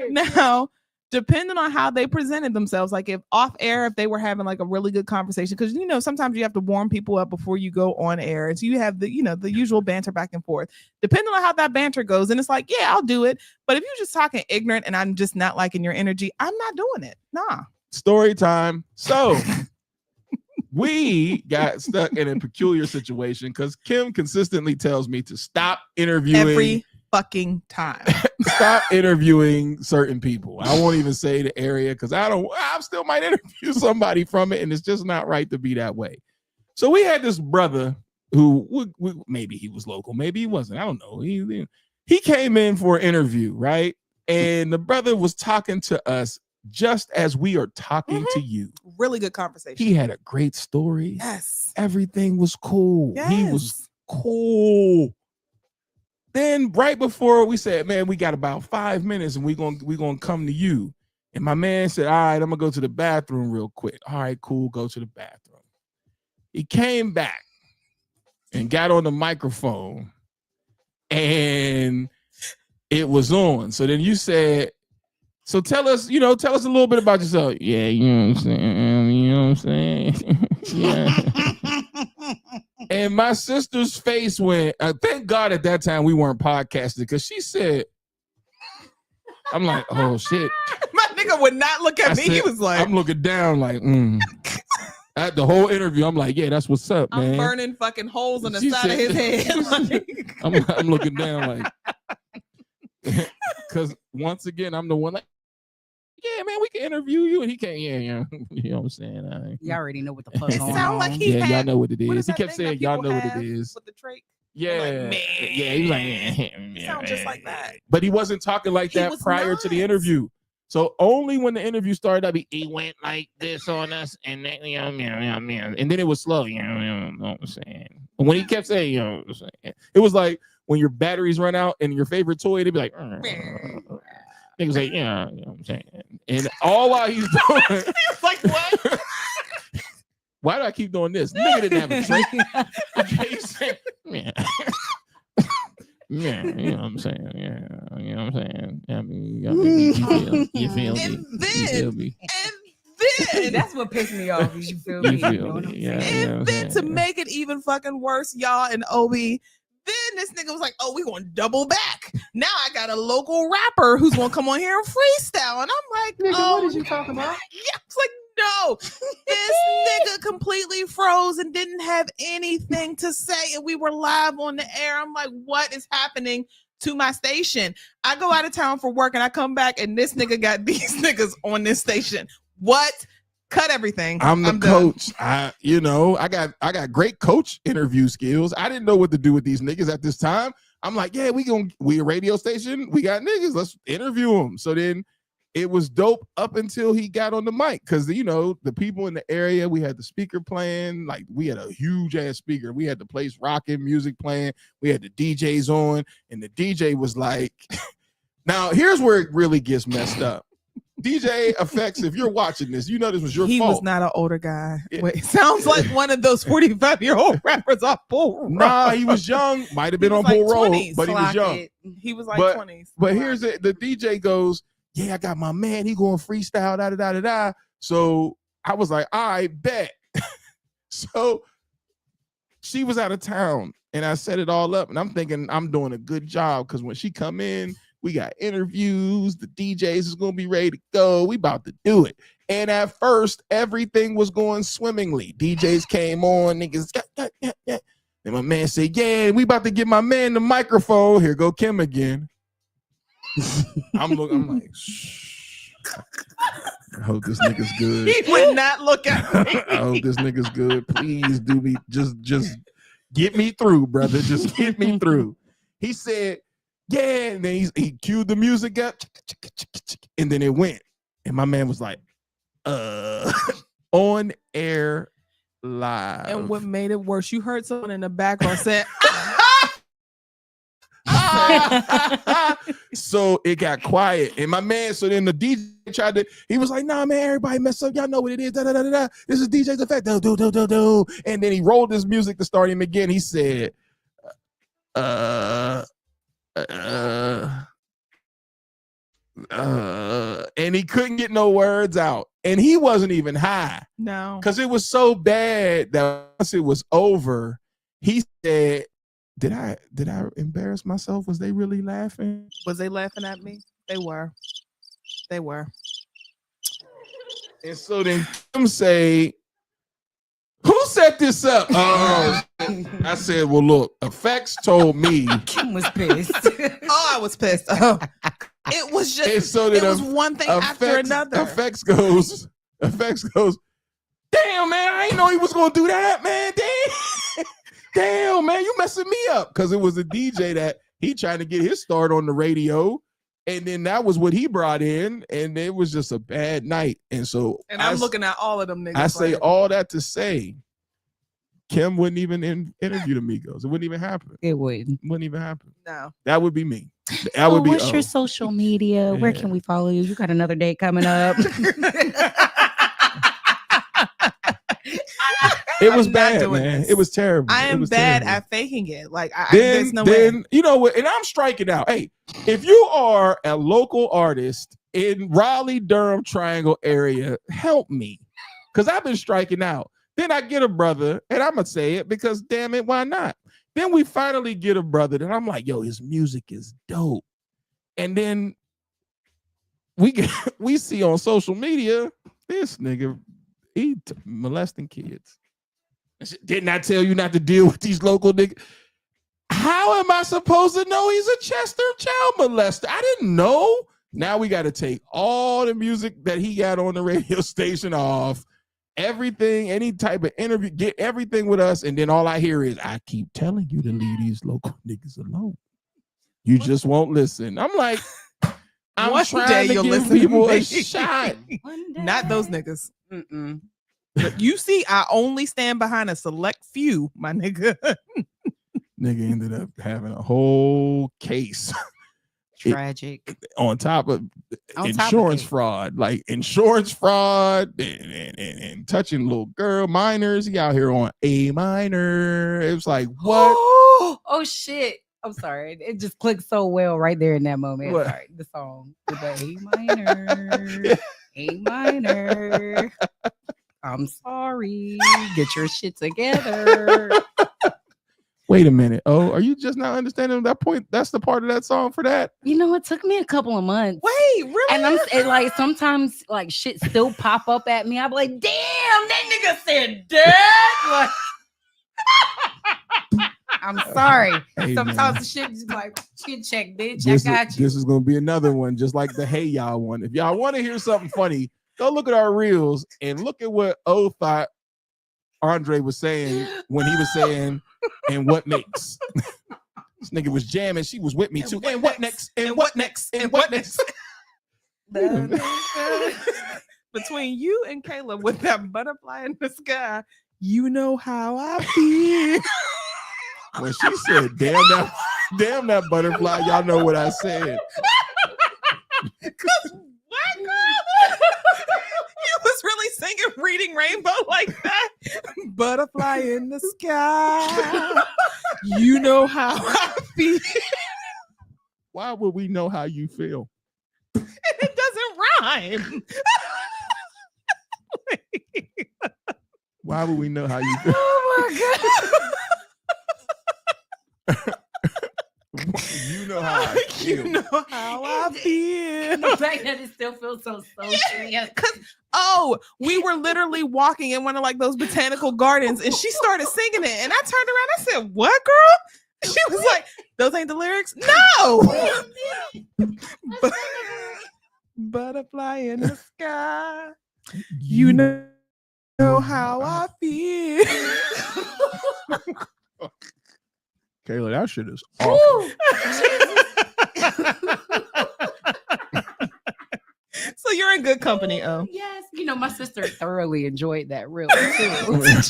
Now, depending on how they presented themselves, like if off air, if they were having like a really good conversation, because sometimes you have to warm people up before you go on air, and so you have the the usual banter back and forth. Depending on how that banter goes, and it's like, yeah, I'll do it. But if you're just talking ignorant and I'm just not liking your energy, I'm not doing it. Nah. Story time. So we got stuck in a peculiar situation because Kim consistently tells me to stop interviewing every fucking time. Stop interviewing certain people. I won't even say the area because I still might interview somebody from it, and it's just not right to be that way. So we had this brother who maybe he was local, maybe he wasn't. I don't know. He came in for an interview, right? And the brother was talking to us just as we are talking to you. Really good conversation. He had a great story. Yes. Everything was cool. Yes. He was cool. Then right before we said, man, we got about 5 minutes and we're gonna come to you. And my man said, all right, I'm gonna go to the bathroom real quick. All right, cool, go to the bathroom. He came back and got on the microphone and it was on. So then you said, so tell us a little bit about yourself. Yeah, you know what I'm saying? Yeah. And my sister's face went, thank God at that time we weren't podcasting, because she said, I'm like, oh shit. My nigga would not look at me. He was like, I'm looking down like, At the whole interview, I'm like, yeah, that's what's up, man. I'm burning fucking holes in the side of his head. I'm looking down like, because once again, I'm the one like, yeah, man, we can interview you, and he can't. Yeah, you know what I'm saying. You already know what the fuck. It sound like he had, y'all know what it is. What He kept saying, y'all know what it is. With the trach. Yeah, like, yeah, he was like, sound just like that. But he wasn't talking like that was prior to the interview. So only when the interview started, he went like this on us, and then, and then it was slow. You know what I'm saying? But when he kept saying, you know what I'm saying, it was like when your batteries run out and your favorite toy, they'd be like, he was like, yeah, you know what I'm saying? And all while he's doing, he was like, what? Why do I keep doing this? Nigga didn't have a drink. Okay, he said, yeah. Yeah, you know what I'm saying. Yeah, you know what I'm saying. I mean, you feel me. And then that's what pissed me off. You feel me? Yeah, and then to make it even fucking worse, y'all and Obi, then this nigga was like, "Oh, we gonna double back. Now I got a local rapper who's gonna come on here and freestyle." And I'm like, nigga, oh, what did you talk about? Yeah, I was like, no, this nigga completely froze and didn't have anything to say, and we were live on the air. I'm like, what is happening to my station? I go out of town for work and I come back and this nigga got these niggas on this station. What? Cut everything. I'm the coach. I got great coach interview skills. I didn't know what to do with these niggas at this time. I'm like, yeah, we a radio station. We got niggas. Let's interview them. So then it was dope up until he got on the mic, because the people in the area, we had the speaker playing, like we had a huge ass speaker. We had the place rocking, music playing. We had the DJs on, and the DJ was like, now here's where it really gets messed up. DJ Effects, if you're watching this, this was your fault. He was not an older guy. Yeah. Wait, sounds like one of those 45-year-old rappers off Bull Road. Nah, he was young. Might have been on Bull Road, but he was young. He was like 20s. But here's it. The DJ goes, yeah, I got my man. He going freestyle, da-da-da-da-da. So I was like, I bet. So she was out of town, and I set it all up, and I'm thinking I'm doing a good job, because when she come in, we got interviews. The DJs is going to be ready to go. We about to do it. And at first, everything was going swimmingly. DJs came on. Niggas. And my man said, yeah, we about to get my man the microphone. Here go Kim again. I'm like, shh. I hope this nigga's good. He would not look at me. I hope this nigga's good. Please do me. Just get me through, brother. Just get me through. He said, yeah, and then he cued the music up, and then it went. And my man was like, on air live. And what made it worse, you heard someone in the background say, so it got quiet. And my man, so then the DJ he was like, nah, man, everybody mess up. Y'all know what it is. Da, da, da, da, da. This is DJ's Effect. Do, do, do, do, do. And then he rolled his music to start him again. He said, and he couldn't get no words out, and he wasn't even high. No, because it was so bad that once it was over, he said, did I embarrass myself? Was they really laughing? Was they laughing at me? They were. And so then Kim say, who set this up? Oh, I said, well, look, Effects told me. Kim was pissed. Oh, I was pissed. Oh. It was just, so it was one thing after another. Effects goes, damn, man, I didn't know he was going to do that, man. Damn, man, you messing me up. Because it was a DJ that he tried to get his start on the radio. And then that was what he brought in, and it was just a bad night. And so, I'm looking at all of them niggas. I say all that to say, Kim wouldn't even interview the Migos. It wouldn't even happen. It wouldn't. Wouldn't even happen. No. That would be me. That would be. What's your social media? Yeah. Where can we follow you? You got another date coming up. It was bad, man. It was terrible. I am bad at faking it. Like, there's no way. You know what? And I'm striking out. Hey, if you are a local artist in Raleigh, Durham Triangle area, help me, because I've been striking out. Then I get a brother, and I'm gonna say it because, damn it, why not? Then we finally get a brother, and I'm like, yo, his music is dope. And then we see on social media this nigga molesting kids. Didn't I tell you not to deal with these local niggas? How am I supposed to know he's a Chester child molester? I didn't know. Now we got to take all the music that he got on the radio station off, everything, any type of interview, get everything with us. And then all I hear is, I keep telling you to leave these local niggas alone. You just won't listen. I'm like, I'm One trying day to you'll give listen to people a me. shot. Not those niggas. Mm-mm. But you see, I only stand behind a select few, my nigga. Nigga ended up having a whole case Tragic. on top of On top of insurance it. fraud, like insurance fraud and touching little girl minors. He out here on a minor. It was like, what? Oh shit. I'm sorry. It just clicked so well right there in that moment. What? Sorry. The song with the A minor. A minor. I'm sorry. Get your shit together. Wait a minute. Oh, are you just not understanding that point? That's the part of that song for that. You know, it took me a couple of months. Wait, really? And and like sometimes like shit still pop up at me. I'm like, damn, that nigga said that. Like, I'm sorry. Hey, Sometimes man. the shit just like chin check, bitch. This I got you. This is gonna be another one, just like the Hey Y'all one. If y'all want to hear something funny, go look at our reels and look at what O thought Andre was saying when he was saying, and what makes. This nigga was jamming. She was with me too. And what next? And what next? And what next? Between you and Caleb with that butterfly in the sky, you know how I feel. When she said, damn that butterfly, y'all know what I said. What, girl? You was really singing Reading Rainbow like that? Butterfly in the sky. You know how I feel. Why would we know how you feel? And it doesn't rhyme. Why would we know how you feel? Oh my god. You know how I feel. You know how I feel. The fact that it still feels so serious. Oh, we were literally walking in one of like those botanical gardens, and she started singing it, and I turned around. I said, "What, girl?" She was like, "Those ain't the lyrics." No. Butterfly in the sky. You know how I feel. Kayla, that shit is awful. So you're in good company, Oh. Yes, you know, my sister thoroughly enjoyed that reel too. I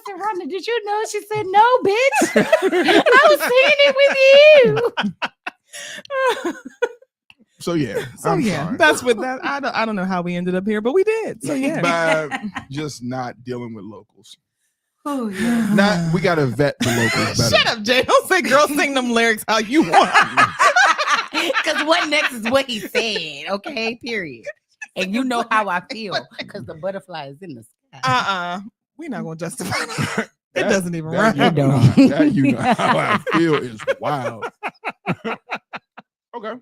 said, Rhonda, did you know? She said, no, bitch. I was singing it with you. So yeah. So I'm yeah, sorry. that's what that I don't know how we ended up here, but we did. So yeah. By just not dealing with locals. Oh yeah. Not we gotta vet the locals better. Shut up, Jay. Don't say girls sing them lyrics how you want. Because what next is what he said, okay? Period. And you know how I feel because the butterfly is in the sky. We're not gonna justify that. It doesn't even that rhyme. That you know how I feel is wild. Okay.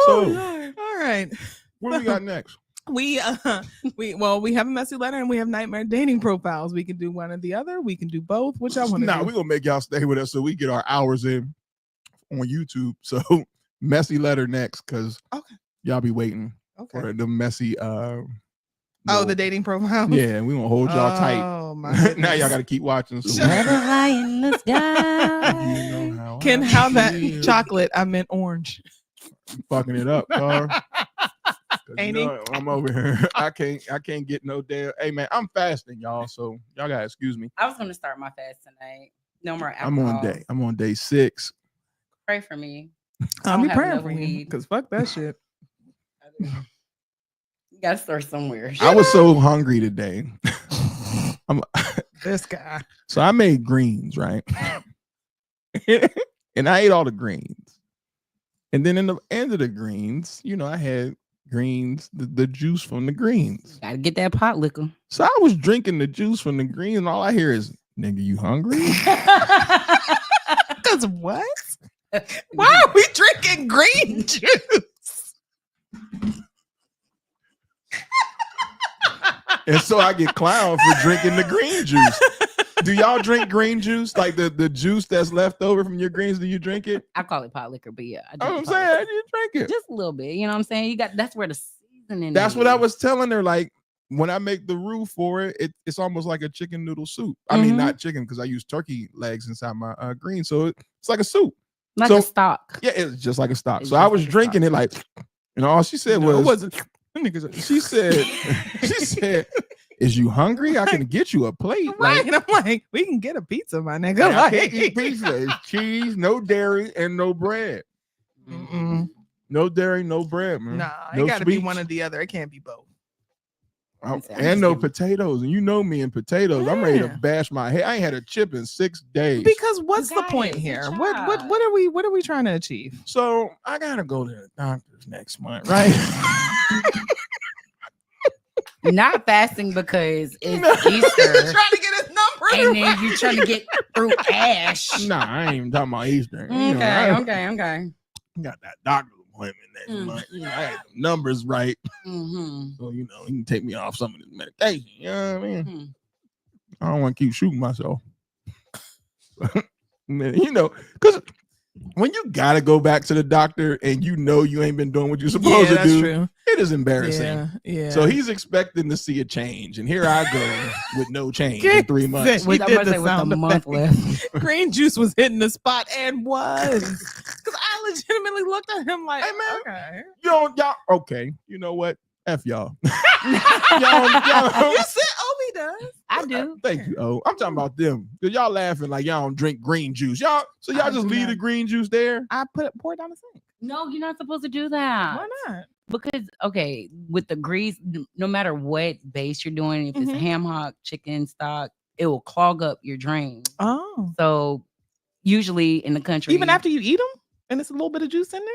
So All right. what do we got next? We have a messy letter and we have nightmare dating profiles. We can do one or the other. We can do both. Which I want to Nah, do. we're gonna make y'all stay with us so we get our hours in on YouTube. So messy letter next, because y'all be waiting for the messy the little- dating profile. Yeah, and we gonna hold y'all tight. Oh my Now goodness. y'all gotta keep watching. So Butterfly in the sky. you know how Ken, I how that feel. chocolate? I meant orange. Fucking it up, car. Ain't he? I'm over here. I can't get no damn. Hey man, I'm fasting, y'all. So y'all gotta excuse me. I was going to start my fast tonight. No more alcohol. I'm on day 6. Pray for me. I'll don't be have praying enough for you weed. because fuck that shit. You got to start somewhere. I was so hungry today. This guy. So I made greens, right? And I ate all the greens. And then in the end of the greens, you know, I had greens, the juice from the greens. Got to get that pot liquor. So I was drinking the juice from the greens, and all I hear is, nigga, you hungry? Because what? Why are we drinking green juice? And so I get clowned for drinking the green juice. Do y'all drink green juice? Like the juice that's left over from your greens, do you drink it? I call it pot liquor, but yeah. I I'm drink pot saying, liquor. you drink it. Just a little bit. You know what I'm saying? That's where the seasoning That's is. what I was telling her. Like, when I make the roux for it, it's almost like a chicken noodle soup. I mean, not chicken, because I use turkey legs inside my greens. So it's like a soup. Like a stock. Yeah, it's just like a stock. It's So I just was like a drinking stock. it like, and all she said No, it was, wasn't. she said, is you hungry? I can get you a plate. Right. Like, I'm like, we can get a pizza, my nigga. I Like, can't eat pizza. It's cheese, no dairy, and no bread. No dairy, no bread, man. Nah, no it got to be sweets. one or the other. It can't be both. And no potatoes. And you know me and potatoes. I'm ready to Yeah. bash my head. I ain't had a chip in 6 days. Because what's the guys, point good here? job. What are we trying to achieve? So I gotta go to the doctor's next month, right? Not fasting because it's Trying Easter. to get his number. And then you trying to get through ash. Nah, I ain't even talking about Easter. Okay. I got that doctor appointment next Mm. month. I had the numbers right. Mm-hmm. So, he can take me off some of this medication. You know what I mean? Hmm. I don't want to keep shooting myself. Because when you gotta go back to the doctor and you ain't been doing what you're supposed to do, true. it is embarrassing. Yeah. So he's expecting to see a change, and here I go with no change in 3 months. We I'm did about to the say with a sound month effect. left. Green juice was hitting the spot and was. Because I legitimately looked at him like, Hey, man. okay. Y'all, okay. You know what? F y'all. You said Obi does. I do. Thank you. Oh, I'm talking about them. Cause y'all laughing like y'all don't drink green juice. Y'all I just do leave not. the green juice there. I pour it down the sink. No, you're not supposed to do that. Why not? Because with the grease, no matter what base you're doing, if it's Mhm. ham hock, chicken stock, it will clog up your drain. Oh. So usually in the country, Even after you eat them and it's a little bit of juice in there?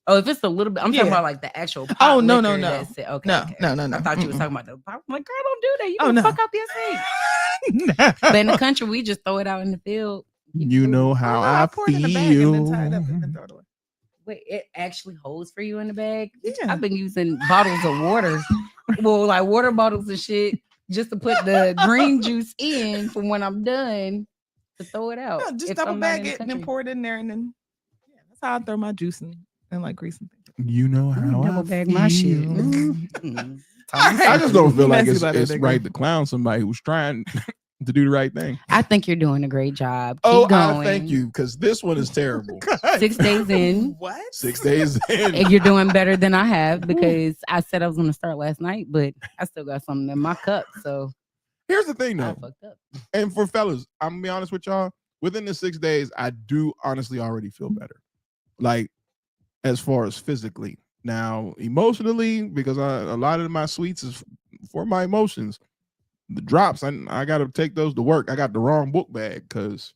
oh, if it's a little bit, I'm talking Yeah. about like the actual. Oh, pot no, liquor no. that's it. Okay, No, okay. no. I thought you was Mm-mm. talking about the pot. I'm like, girl, don't do that. You Oh, can no. fuck up your sink. But in the country, we just throw it out in the field. You know how I pour it in the bag and then tie it up feel. and then throw it away. Wait, it actually holds for you in the bag? Yeah. I've been using bottles of water, well, like water bottles and shit, just to put the green juice in from when I'm done to throw it out. No, just if double I'm not bag in the it and then country. pour it in there and then that's how I throw my juice and like grease and things. You know how I Double bag my shit. feel. Mhm. I just don't feel like Messy it's letter, nigga. right to clown somebody who's trying to do the right thing. I think you're doing a great job. Keep Oh, going. thank you, because this one is terrible. 6 days in, What? 6 days in. and you're doing better than I have because I said I was going to start last night, but I still got something in my cup. So Here's the thing, I though. fucked up. And for fellas, I'm gonna be honest with y'all. Within the 6 days, I do honestly already feel better. Like, as far as physically. Now, emotionally, because a lot of my sweets is for my emotions. The drops, I got to take those to work. I got the wrong book bag because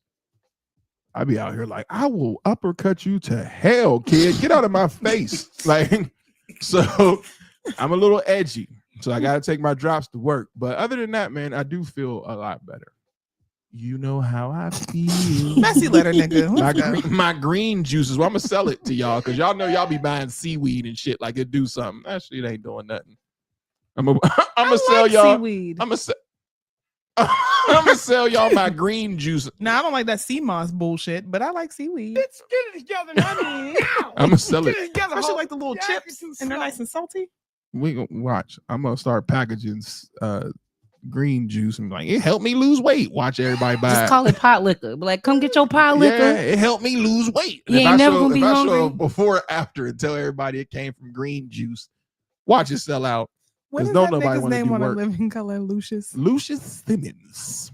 I be out here like, I will uppercut you to hell, kid. Get out of my face. Like, so I'm a little edgy. So I got to take my drops to work. But other than that, man, I do feel a lot better. You know how I feel. Messy letter, nigga. My green juices. Well, I'm gonna sell it to y'all because y'all know y'all be buying seaweed and shit like it do something. That shit ain't doing nothing. I'm gonna sell y'all. Seaweed. I'm gonna sell y'all my green juice. Now I don't like that sea moss bullshit, but I like seaweed. Let's get it together, honey. I'm gonna sell Get it. it together. Especially Ho. like the little Yeah, chips, it's and they're slow. nice and salty. We gonna watch. I'm gonna start packaging green juice and be like, it helped me lose weight. Watch everybody buy. Just call it pot liquor. Be like, come get your pot liquor. Yeah, it helped me lose weight. And You if ain't I never show, gonna be if I show hungry. before or after and tell everybody it came from green juice, watch it sell out. What 'Cause is don't that nobody nigga's wanna name do on work. a living color? Lucius. Lucius Simmons.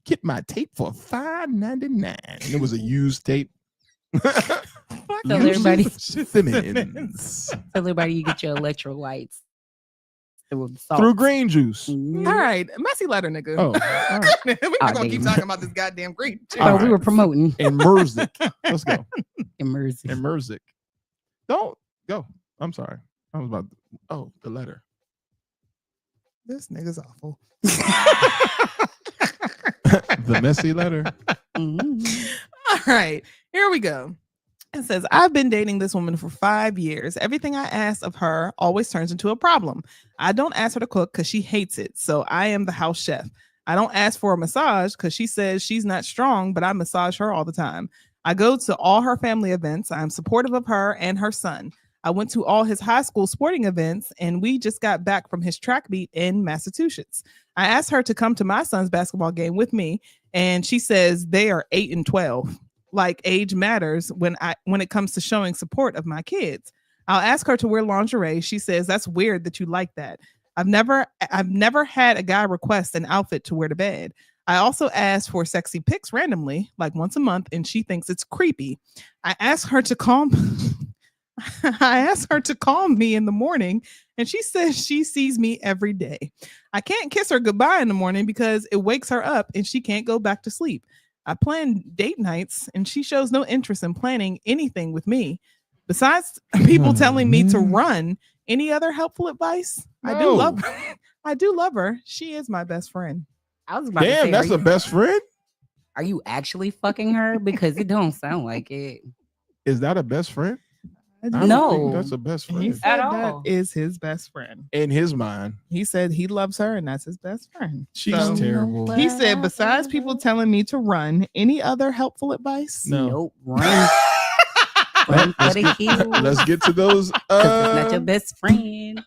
Get my tape for $5.99. And it was a used tape. Tell everybody. Simmons. Tell everybody you get your electrolytes through salt. Through green juice. Mhm. All right, messy letter, nigga. Oh, all right. We're Oh, not gonna keep damn. talking about this goddamn green. So All we right. were promoting And Merzik. Let's go. immersive. And Merzik. Don't go. I'm sorry. I was about the letter. This nigga's awful. The messy letter. Mhm. All right, here we go. It says, I've been dating this woman for 5 years. Everything I ask of her always turns into a problem. I don't ask her to cook because she hates it. So I am the house chef. I don't ask for a massage because she says she's not strong, but I massage her all the time. I go to all her family events. I'm supportive of her and her son. I went to all his high school sporting events, and we just got back from his track meet in Massachusetts. I asked her to come to my son's basketball game with me, and she says they are 8 and 12. like age matters when it comes to showing support of my kids. I'll ask her to wear lingerie. She says that's weird that you like that. I've never had a guy request an outfit to wear to bed. I also ask for sexy pics randomly, like once a month, and she thinks it's creepy. I ask her to call I ask her to call me in the morning, and she says she sees me every day. I can't kiss her goodbye in the morning because it wakes her up and she can't go back to sleep. I plan date nights, and she shows no interest in planning anything with me. Besides people telling me to run, any other helpful advice? No. I do love her. I do love her. She is my best friend. I was about to Damn, say, that's a best friend? Are you actually fucking her? Because it don't sound like it. Is that a best friend? I do. don't No. think that's a best He friend. said At that all. is his best friend. In his mind. He said he loves her and that's his best friend. She's So, terrible. he said, besides people telling me to run, any other helpful advice? No. Nope. Run. Run for the hills. Let's get to those. 'Cause it's not your best friend.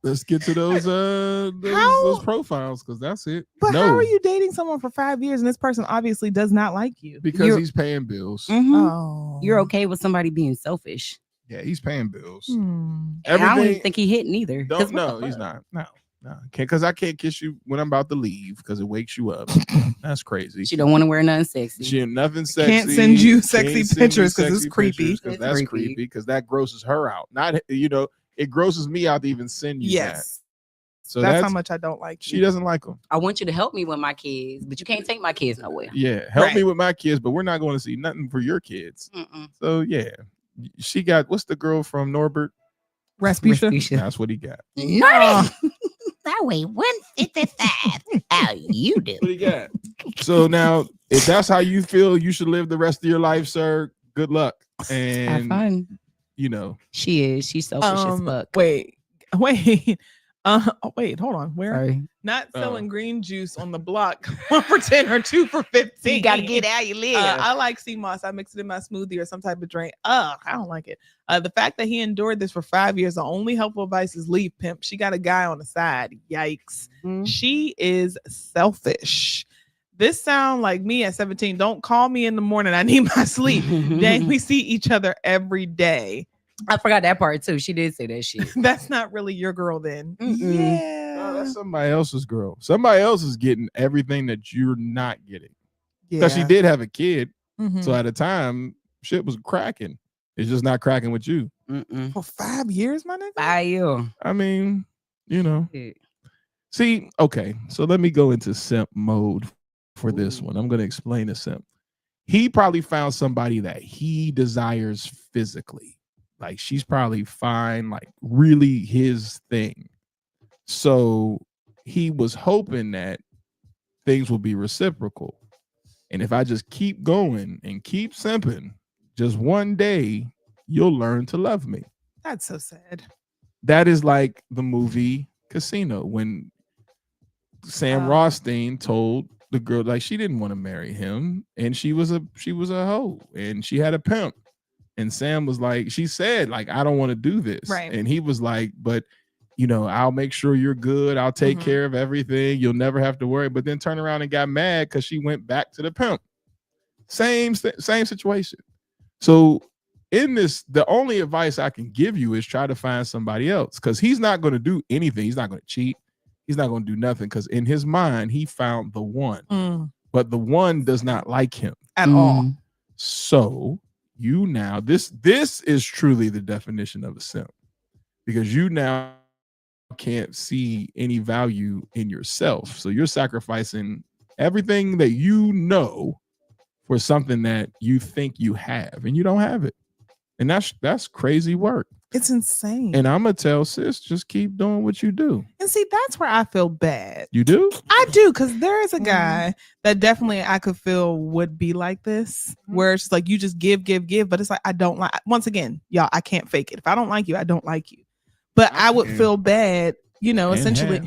Let's get to those profiles because that's it. But No, how are you dating someone for 5 years and this person obviously does not like you? because he's paying bills. Mhm. Oh. You're okay with somebody being selfish. Yeah, he's paying bills. Hmm. And I don't even Everything. think he hitting either. 'Cause Don't what the no, he's fuck? not. No, because I can't kiss you when I'm about to leave because it wakes you up. That's crazy. She don't want to wear nothing sexy. She ain't nothing sexy. Can't send you Can't sexy send me pictures 'cause it's sexy creepy. pictures 'cause It's that's creepy. creepy because that grosses her out. Not it grosses me out to even send you that. Yes. So That's how much I don't like she you. doesn't like them. I want you to help me with my kids, but you can't take my kids nowhere. Yeah, help me Right. with my kids, but we're not going to see nothing for your kids. Mm-mm. So yeah, she got what's the girl from Norbert? Rasputia. That's what he got. Naughty. That way 155. How you do? What he got? So now, if that's how you feel, you should live the rest of your life, sir. Good luck. Have And fun. She's She's selfish as fuck. Wait. Wait, hold on. Where? Sorry. Not selling green juice on the block. 1 for 10 or 2 for 15. You gotta get out you live. I like sea moss. I mix it in my smoothie or some type of drink. I don't like it. The fact that he endured this for 5 years, the only helpful advice is leave, pimp. She got a guy on the side. Yikes. Mhm. She is selfish. This sound like me at 17. Don't call me in the morning. I need my sleep. Dang, we see each other every day. I forgot that part too. She did say that shit. That's not really your girl then. Mm-mm. Yeah. no, that's somebody else's girl. Somebody else is getting everything that you're not getting. Because she did have a kid. Mhm. So at the time, shit was cracking. It's just not cracking with you. Mm-mm. For 5 years, my nigga. Bye you. I mean, See, okay. So let me go into simp mode for this one. I'm going to explain the simp. He probably found somebody that he desires physically. Like she's probably fine, like really his thing. So he was hoping that things will be reciprocal. And if I just keep going and keep simping, just one day you'll learn to love me. That's so sad. That is like the movie Casino when Sam Rothstein told the girl like she didn't want to marry him and she was a hoe and she had a pimp. And Sam was like, she said, like, I don't want to do this. Right. And he was like, but, I'll make sure you're good. I'll take care of everything. You'll never have to worry. But then turned around and got mad because she went back to the pimp. Same situation. So in this, the only advice I can give you is try to find somebody else because he's not going to do anything. He's not going to cheat. He's not going to do nothing because in his mind, he found the one. But the one does not like him at all. So you now, this is truly the definition of a simp because you now can't see any value in yourself. So you're sacrificing everything that you know for something that you think you have and you don't have it. And that's crazy work. It's insane. And I'm going to tell sis, just keep doing what you do. And see, that's where I feel bad. You do? I do, because there is a guy that definitely I could feel would be like this, where it's just like you just give, but it's like I don't like. Once again, y'all, I can't fake it. If I don't like you, I don't like you. But I would feel bad, essentially.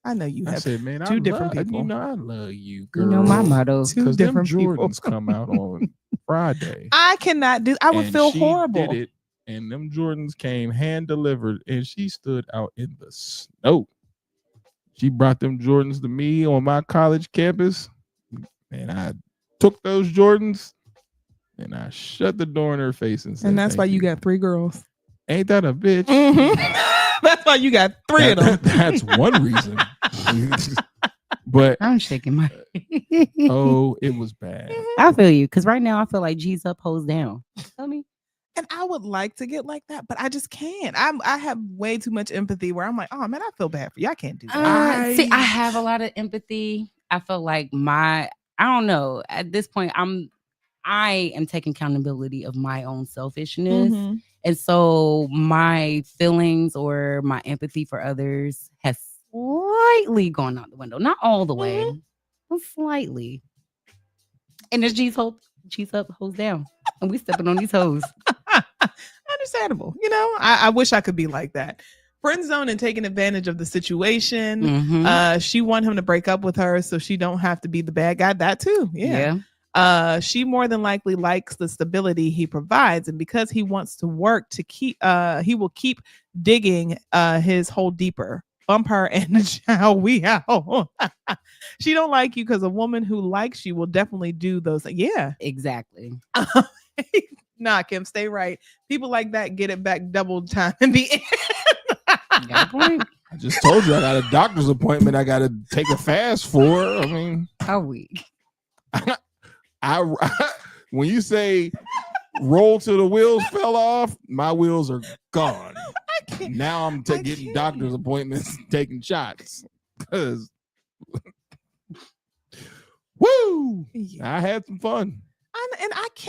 I know you have said, man, two different people. I love you, girl. My motto. Because them different people. Jordans come out on Friday. I cannot do. I would And feel she horrible. did it, and them Jordans came hand delivered, and she stood out in the snow. She brought them Jordans to me on my college campus, and I took those Jordans And I shut the door in her face and said, And that's why "Thank you got 3 girls. Ain't that a bitch?" That's why you got 3 of them. That's one reason. But I'm shaking my oh, it was bad. I feel you. Because right now I feel like G's up, hoes down. Tell me. And I would like to get like that, but I just can't. I have way too much empathy where I'm like, oh man, I feel bad for you. I can't do that. See, I have a lot of empathy. I feel like I don't know. At this point, I am taking accountability of my own selfishness. Mhm. And so my feelings or my empathy for others has slightly gone out the window. Not all the way, but slightly. And there's G's up, hoes down. And we stepping on these hoes. Understandable. You know, I wish I could be like that. Friend zone and taking advantage of the situation. Mhm. She want him to break up with her so she don't have to be the bad guy. That too. Yeah. She more than likely likes the stability he provides, and because he wants to work to keep, he will keep digging his hole deeper. Bump her and the child we out. She don't like you because a woman who likes you will definitely do those. Yeah, Exactly. Nah, Kim, stay right. People like that get it back double time in the end. You got a point. I just told you I got a doctor's appointment I got to take a fast for. I mean, How weak. when you say roll till the wheels fell off, my wheels are gone. Now I'm getting doctor's appointments, taking shots. Because, woo! I had some fun.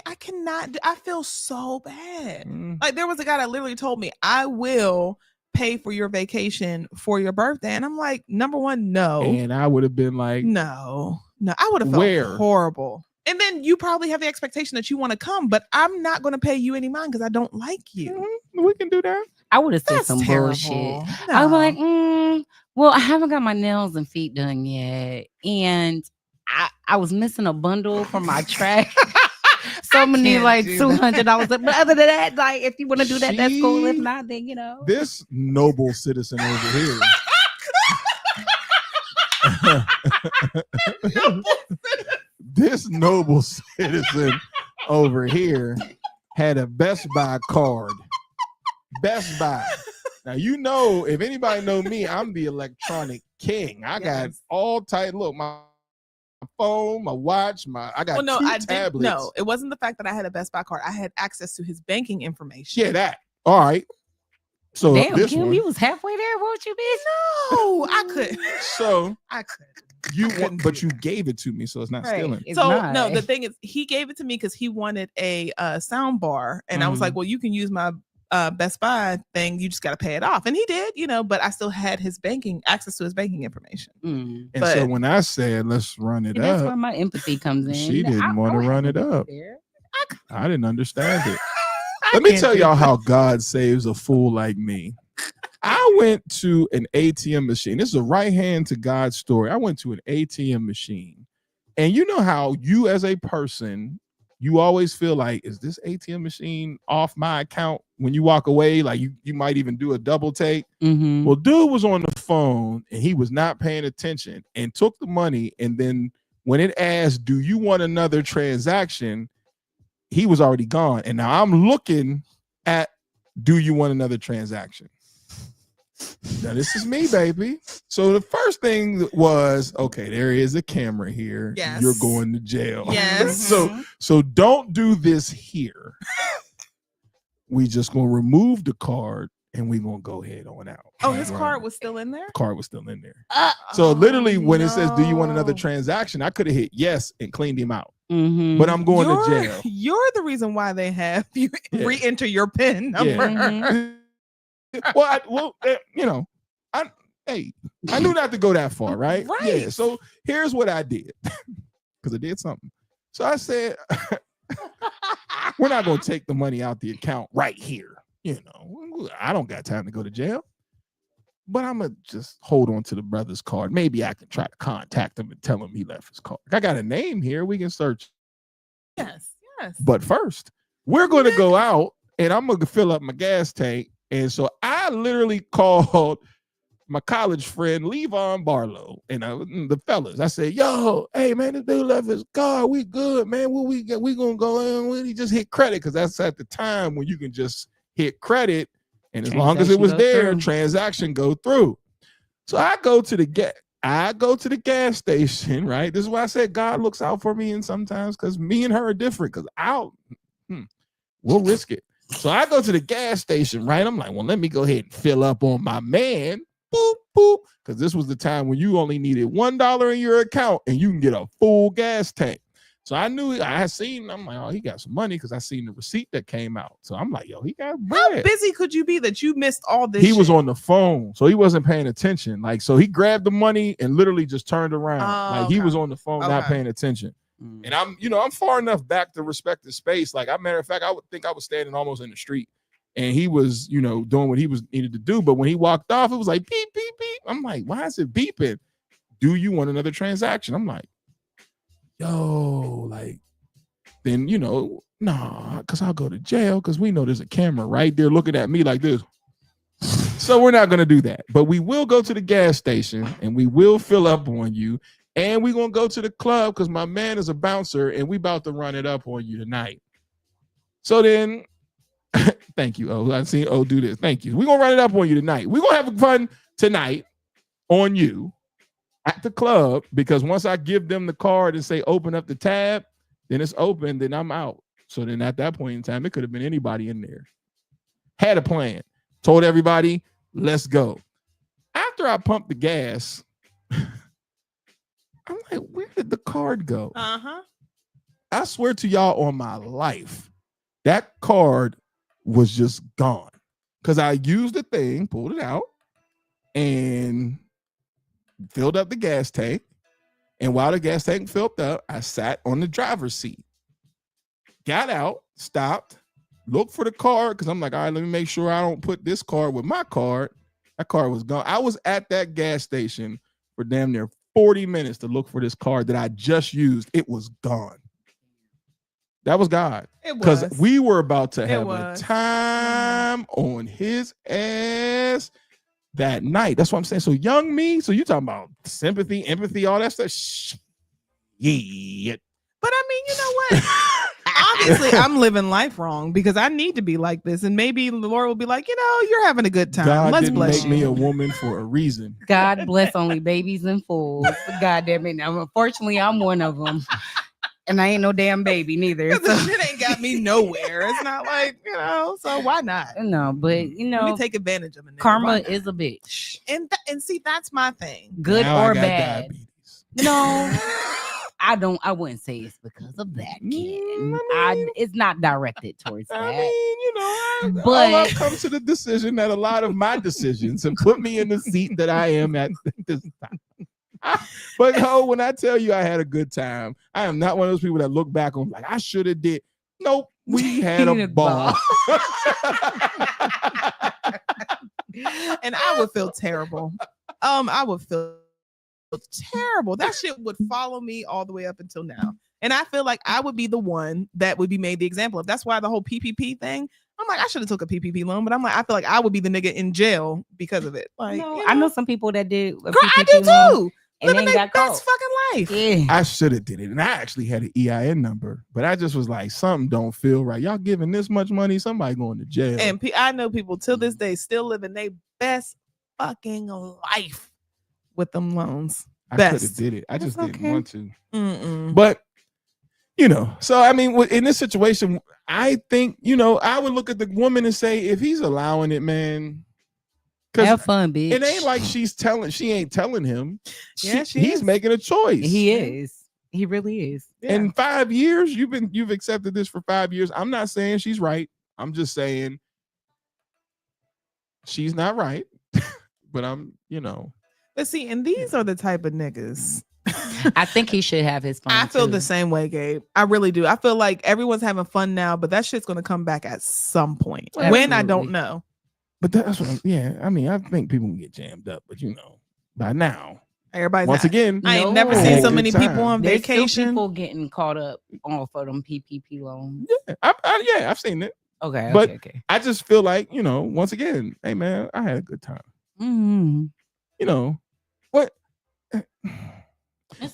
I cannot. I feel so bad. Like there was a guy that literally told me, "I will pay for your vacation for your birthday," and I'm like, number one, no. And I would have been like, no. I would have felt horrible. And then you probably have the expectation that you want to come, but I'm not going to pay you any mind because I don't like you. We can do that. I would have said That's some terrible. bullshit. No. I was like, well, I haven't got my nails and feet done yet. And I was missing a bundle for my track. So I'm gonna need like $200. But other than that, like if you want to do that, that's cool. If not, then you know. This noble citizen over here. This noble citizen over here had a Best Buy card. Best Buy. Now you know, if anybody know me, I'm the electronic king. I got all tight. Look, my phone, my watch, I got two tablets. No, it wasn't the fact that I had a Best Buy card. I had access to his banking information. Yeah, that. All right. So damn, this Kim, one, you was halfway there, won't you, bitch? No, I couldn't. So I could. But you gave it to me, so it's not stealing. No, the thing is, he gave it to me because he wanted a sound bar, and I was like, well, you can use my Best Buy thing. You just got to pay it off, and he did, but I still had his access to his banking information. And so when I said let's run it up, that's where my empathy comes in. She didn't want to run it up. I didn't understand it. Let me tell y'all how God saves a fool like me. I went to an ATM machine. This is a right hand to God story. I went to an ATM machine, and you know how you as a person, you always feel like, is this ATM machine off my account? When you walk away, like you might even do a double take. Well, dude was on the phone and he was not paying attention and took the money. And then when it asked, do you want another transaction? He was already gone. And now I'm looking at, do you want another transaction? Now this is me, baby. So the first thing was, okay, there is a camera here. Yes. You're going to jail. Yes. So don't do this here. We just gonna remove the card and we gonna go ahead on out. Oh, his card was still in there? The card was still in there. So literally when it says, do you want another transaction? I could have hit yes and cleaned him out. But I'm going to jail. You're the reason why they have you re-enter your PIN number. Yeah. I knew not to go that far, right? Right. Yeah. So here's what I did, because I did something. So I said, we're not going to take the money out the account right here. I don't got time to go to jail, but I'm going to just hold on to the brother's card. Maybe I can try to contact him and tell him he left his card. I got a name here. We can search. Yes. But first, we're going to go out and I'm going to fill up my gas tank. And so I literally called my college friend Levon Barlow and the fellas. I said, yo, hey man, this dude left his car. We good, man. What we get? We gonna go in when he just hit credit, because that's at the time when you can just hit credit, and as long as it was there, transaction go through. So I go to the gas station, right? This is why I said God looks out for me, and sometimes because me and her are different, because we'll risk it. So I go to the gas station, right? I'm like, well, let me go ahead and fill up on my man. Boop, boop. Because this was the time when you only needed $1 in your account and you can get a full gas tank. So I knew, I had seen, I'm like, oh, he got some money, because I seen the receipt that came out. So I'm like, yo, he got bread. How busy could you be that you missed all this? He was on the phone, so he wasn't paying attention. Like, so he grabbed the money and literally just turned around. He was on the phone, not paying attention. And I'm far enough back to respect the space. Like, matter of fact, I would think I was standing almost in the street, and he was, doing what he was needed to do. But when he walked off, it was like beep, beep, beep. I'm like, why is it beeping? Do you want another transaction? I'm like, yo, like, then, nah, because I'll go to jail, because we know there's a camera right there looking at me like this. So we're not going to do that. But we will go to the gas station, and we will fill up on you, and we're going to go to the club, because my man is a bouncer, and we about to run it up on you tonight. So then, thank you, O. I've seen O do this. Thank you. We're going to run it up on you tonight. We're going to have fun tonight on you at the club, because once I give them the card and say open up the tab, then it's open, then I'm out. So then at that point in time, it could have been anybody in there. Had a plan. Told everybody, let's go. After I pumped the gas, I'm like, where did the card go? I swear to y'all on my life, that card was just gone. Because I used the thing, pulled it out, and filled up the gas tank. And while the gas tank filled up, I sat on the driver's seat. Got out, stopped, looked for the card, because I'm like, all right, let me make sure I don't put this card with my card. That card was gone. I was at that gas station for damn near 40 minutes to look for this card that I just used. It was gone. That was God. Because we were about to have a time on his ass that night. That's what I'm saying. So young me, so you talking about sympathy, empathy, all that stuff. Shit. But I mean, you know what? Obviously, I'm living life wrong, because I need to be like this, and maybe the Lord will be like, you're having a good time. God Let's didn't bless make me a woman for a reason. God bless only babies and fools. God damn it. Now, unfortunately, I'm one of them. And I ain't no damn baby neither. So. This shit ain't got me nowhere. It's not like, so why not? No, but let me take advantage of it. Karma is a bitch. And see, that's my thing. Good now or bad. Diabetes. No, I wouldn't say it's because of that, kid. It's not directed towards that. I mean, but I've come to the decision that a lot of my decisions have put me in the seat that I am at this time. But when I tell you I had a good time, I am not one of those people that look back on like I should have did. Nope, we had a ball. And I would feel terrible. I would feel terrible. That shit would follow me all the way up until now. And I feel like I would be the one that would be made the example of. That's why the whole PPP thing, I'm like, I should have took a PPP loan, but I'm like, I feel like I would be the nigga in jail because of it. Like, I know some people that did. Girl, I do too. And living their best fucking life. Yeah. I should have did it. And I actually had an EIN number, but I just was like, something don't feel right. Y'all giving this much money, somebody going to jail. And I know people till this day still living their best fucking life with them loans. I could have did it. I just didn't want to. But, so I mean, in this situation, I think, I would look at the woman and say, if he's allowing it, man, have fun, bitch. It ain't like she ain't telling him. Yeah, he's making a choice. He is. He really is. Yeah. In 5 years, you've accepted this for 5 years. I'm not saying she's right. I'm just saying she's not right. But But see, and these are the type of niggas. I think he should have his fun. I feel the same way, Gabe. I really do. I feel like everyone's having fun now, but that shit's gonna come back at some point. Absolutely. When I don't know. But that's what I mean, I think people can get jammed up, but by now. Everybody's once again. I ain't never seen so many people on There's vacation. still people getting caught up off of them PPP loans. Yeah, I've seen it. Okay. I just feel like, once again, hey man, I had a good time. Mm-hmm. you know, what?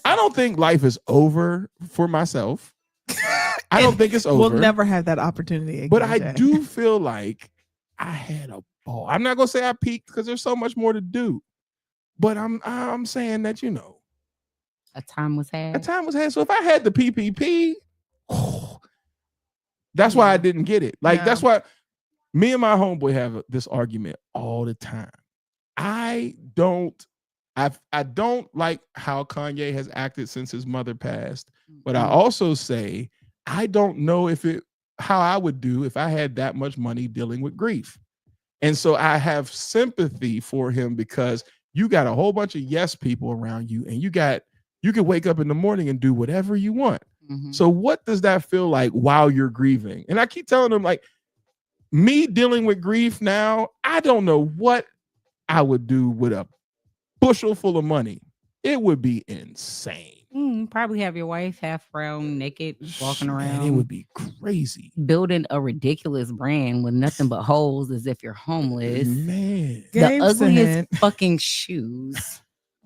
I don't think life is over for myself. I don't think it's over. We'll never have that opportunity again. But I Jay. do feel like I had a ball. I'm not gonna say I peaked because there's so much more to do. But I'm saying that, you know, A time was had. a time was had. So if I had the PPP, that's why I didn't get it. Like, that's why me and my homeboy have this argument all the time. I don't like how Kanye has acted since his mother passed, but I also say I don't know how I would do if I had that much money dealing with grief. And so I have sympathy for him because you got a whole bunch of yes people around you, and you can wake up in the morning and do whatever you want. So what does that feel like while you're grieving? And I keep telling them, like, me dealing with grief now, I don't know what I would do with a bushel full of money. It would be insane. Probably have your wife half round, naked, walking around. Man, it would be crazy. Building a ridiculous brand with nothing but holes as if you're homeless. Man. The Gabe ugliest said- fucking shoes.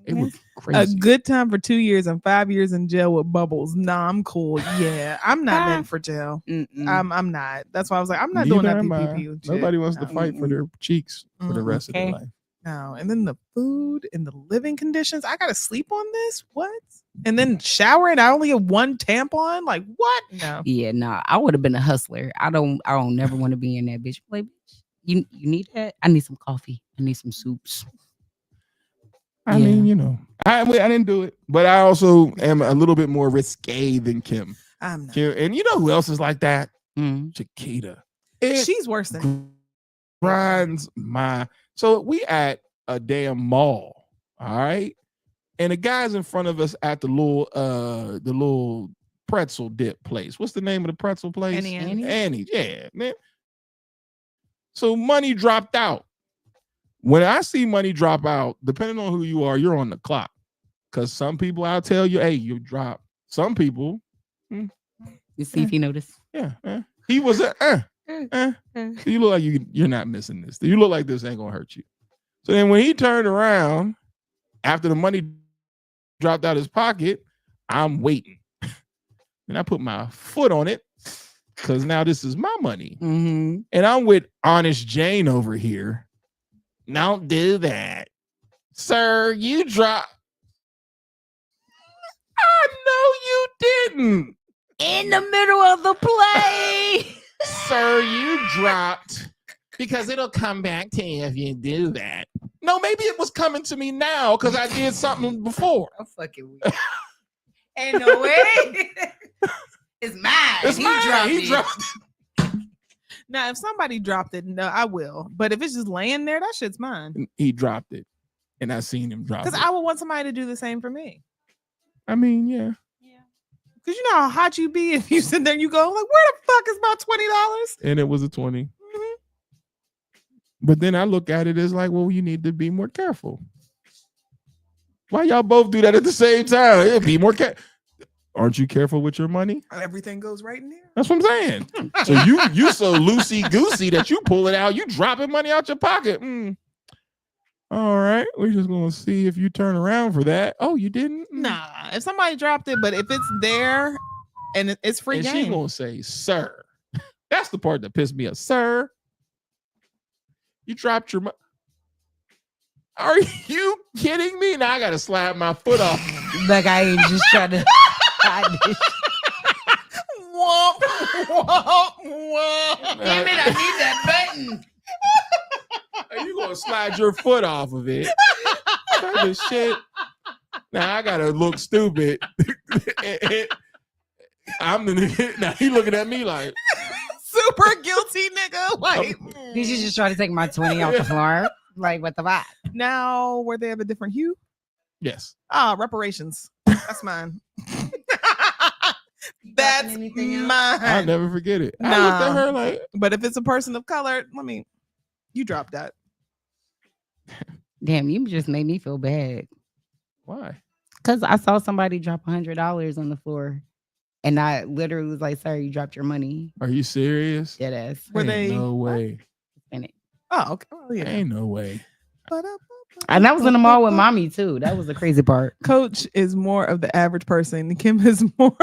It was A crazy. good time for 2 years and 5 years in jail with bubbles. Nah, I'm cool. Yeah, I'm not meant for jail. I'm not. That's why I was like, I'm not doing that Neither am I. PPP shit. Nobody wants to fight for their cheeks for the rest of their life. No, and then the food and the living conditions. I gotta sleep on this. What? And then shower and I only get one tampon. Like what? No. Yeah, nah. I would have been a hustler. I don't never want to be in that bitch. Like, bitch, you need that? I need some coffee. I need some soups. I mean, you know, I didn't do it, but I also am a little bit more risque than Kim. I'm not. Kim, and you know who else is like that? Chiquita. She's worse than grinds my. So we at a damn mall, all right, and the guy's in front of us at the little pretzel dip place. What's the name of the pretzel place? Annie's. Yeah, man. So money dropped out. When I see money drop out, depending on who you are, you're on the clock. Because some people, I'll tell you, hey, you drop. Some people, you see if you notice. Yeah, he was You look like you're not missing this. You look like this ain't gonna hurt you. So then when he turned around after the money dropped out his pocket, I'm waiting. And I put my foot on it because now this is my money. And I'm with Honest Jane over here. Don't do that. Sir, you dropped. I know you didn't. In the middle of the play. Sir, you dropped because it'll come back to you if you do that. No, maybe it was coming to me now because I did something before. I'm fucking weird. Ain't no way. It's mine. It's mine. He dropped it. Now, if somebody dropped it, no, I will. But if it's just laying there, that shit's mine. He dropped it, and I seen him drop it. Because I would want somebody to do the same for me. I mean, yeah. Because you know how hot you be if you sit there and you go, like, where the fuck is my $20? And it was a 20. But then I look at it as like, well, you need to be more careful. Why y'all both do that at the same time? Yeah, be more careful. Aren't you careful with your money? Everything goes right in there. That's what I'm saying. So you so loosey goosey that you pull it out, you dropping money out your pocket. All right, we're just gonna see if you turn around for that. Oh, you didn't? Nah, if somebody dropped it, but if it's there and it's free and game, she gonna say, "Sir," that's the part that pissed me off. Sir, you dropped your money. Are you kidding me? Now I gotta slap my foot off. Like I ain't just trying to. Womp, womp, womp. Damn it! I need that button. Are you gonna slide your foot off of it? Type of shit. Now I gotta look stupid. I'm the nigga. Now he looking at me like super guilty, nigga. Like, did you just try to take my 20 off the floor? Like, what the fuck? Now, where they have a different hue? Yes. Reparations. That's mine. That's mine. I'll never forget it. Nah. I looked at her like, but if it's a person of color, you drop that. Damn, you just made me feel bad. Why? Because I saw somebody drop $100 on the floor, and I literally was like, "Sir, you dropped your money." Are you serious? Dead ass. Were they? No way. In it. Oh, okay. Oh, yeah. Ain't no way. And I was in the mall with mommy too. That was the crazy part. Coach is more of the average person. Kim is more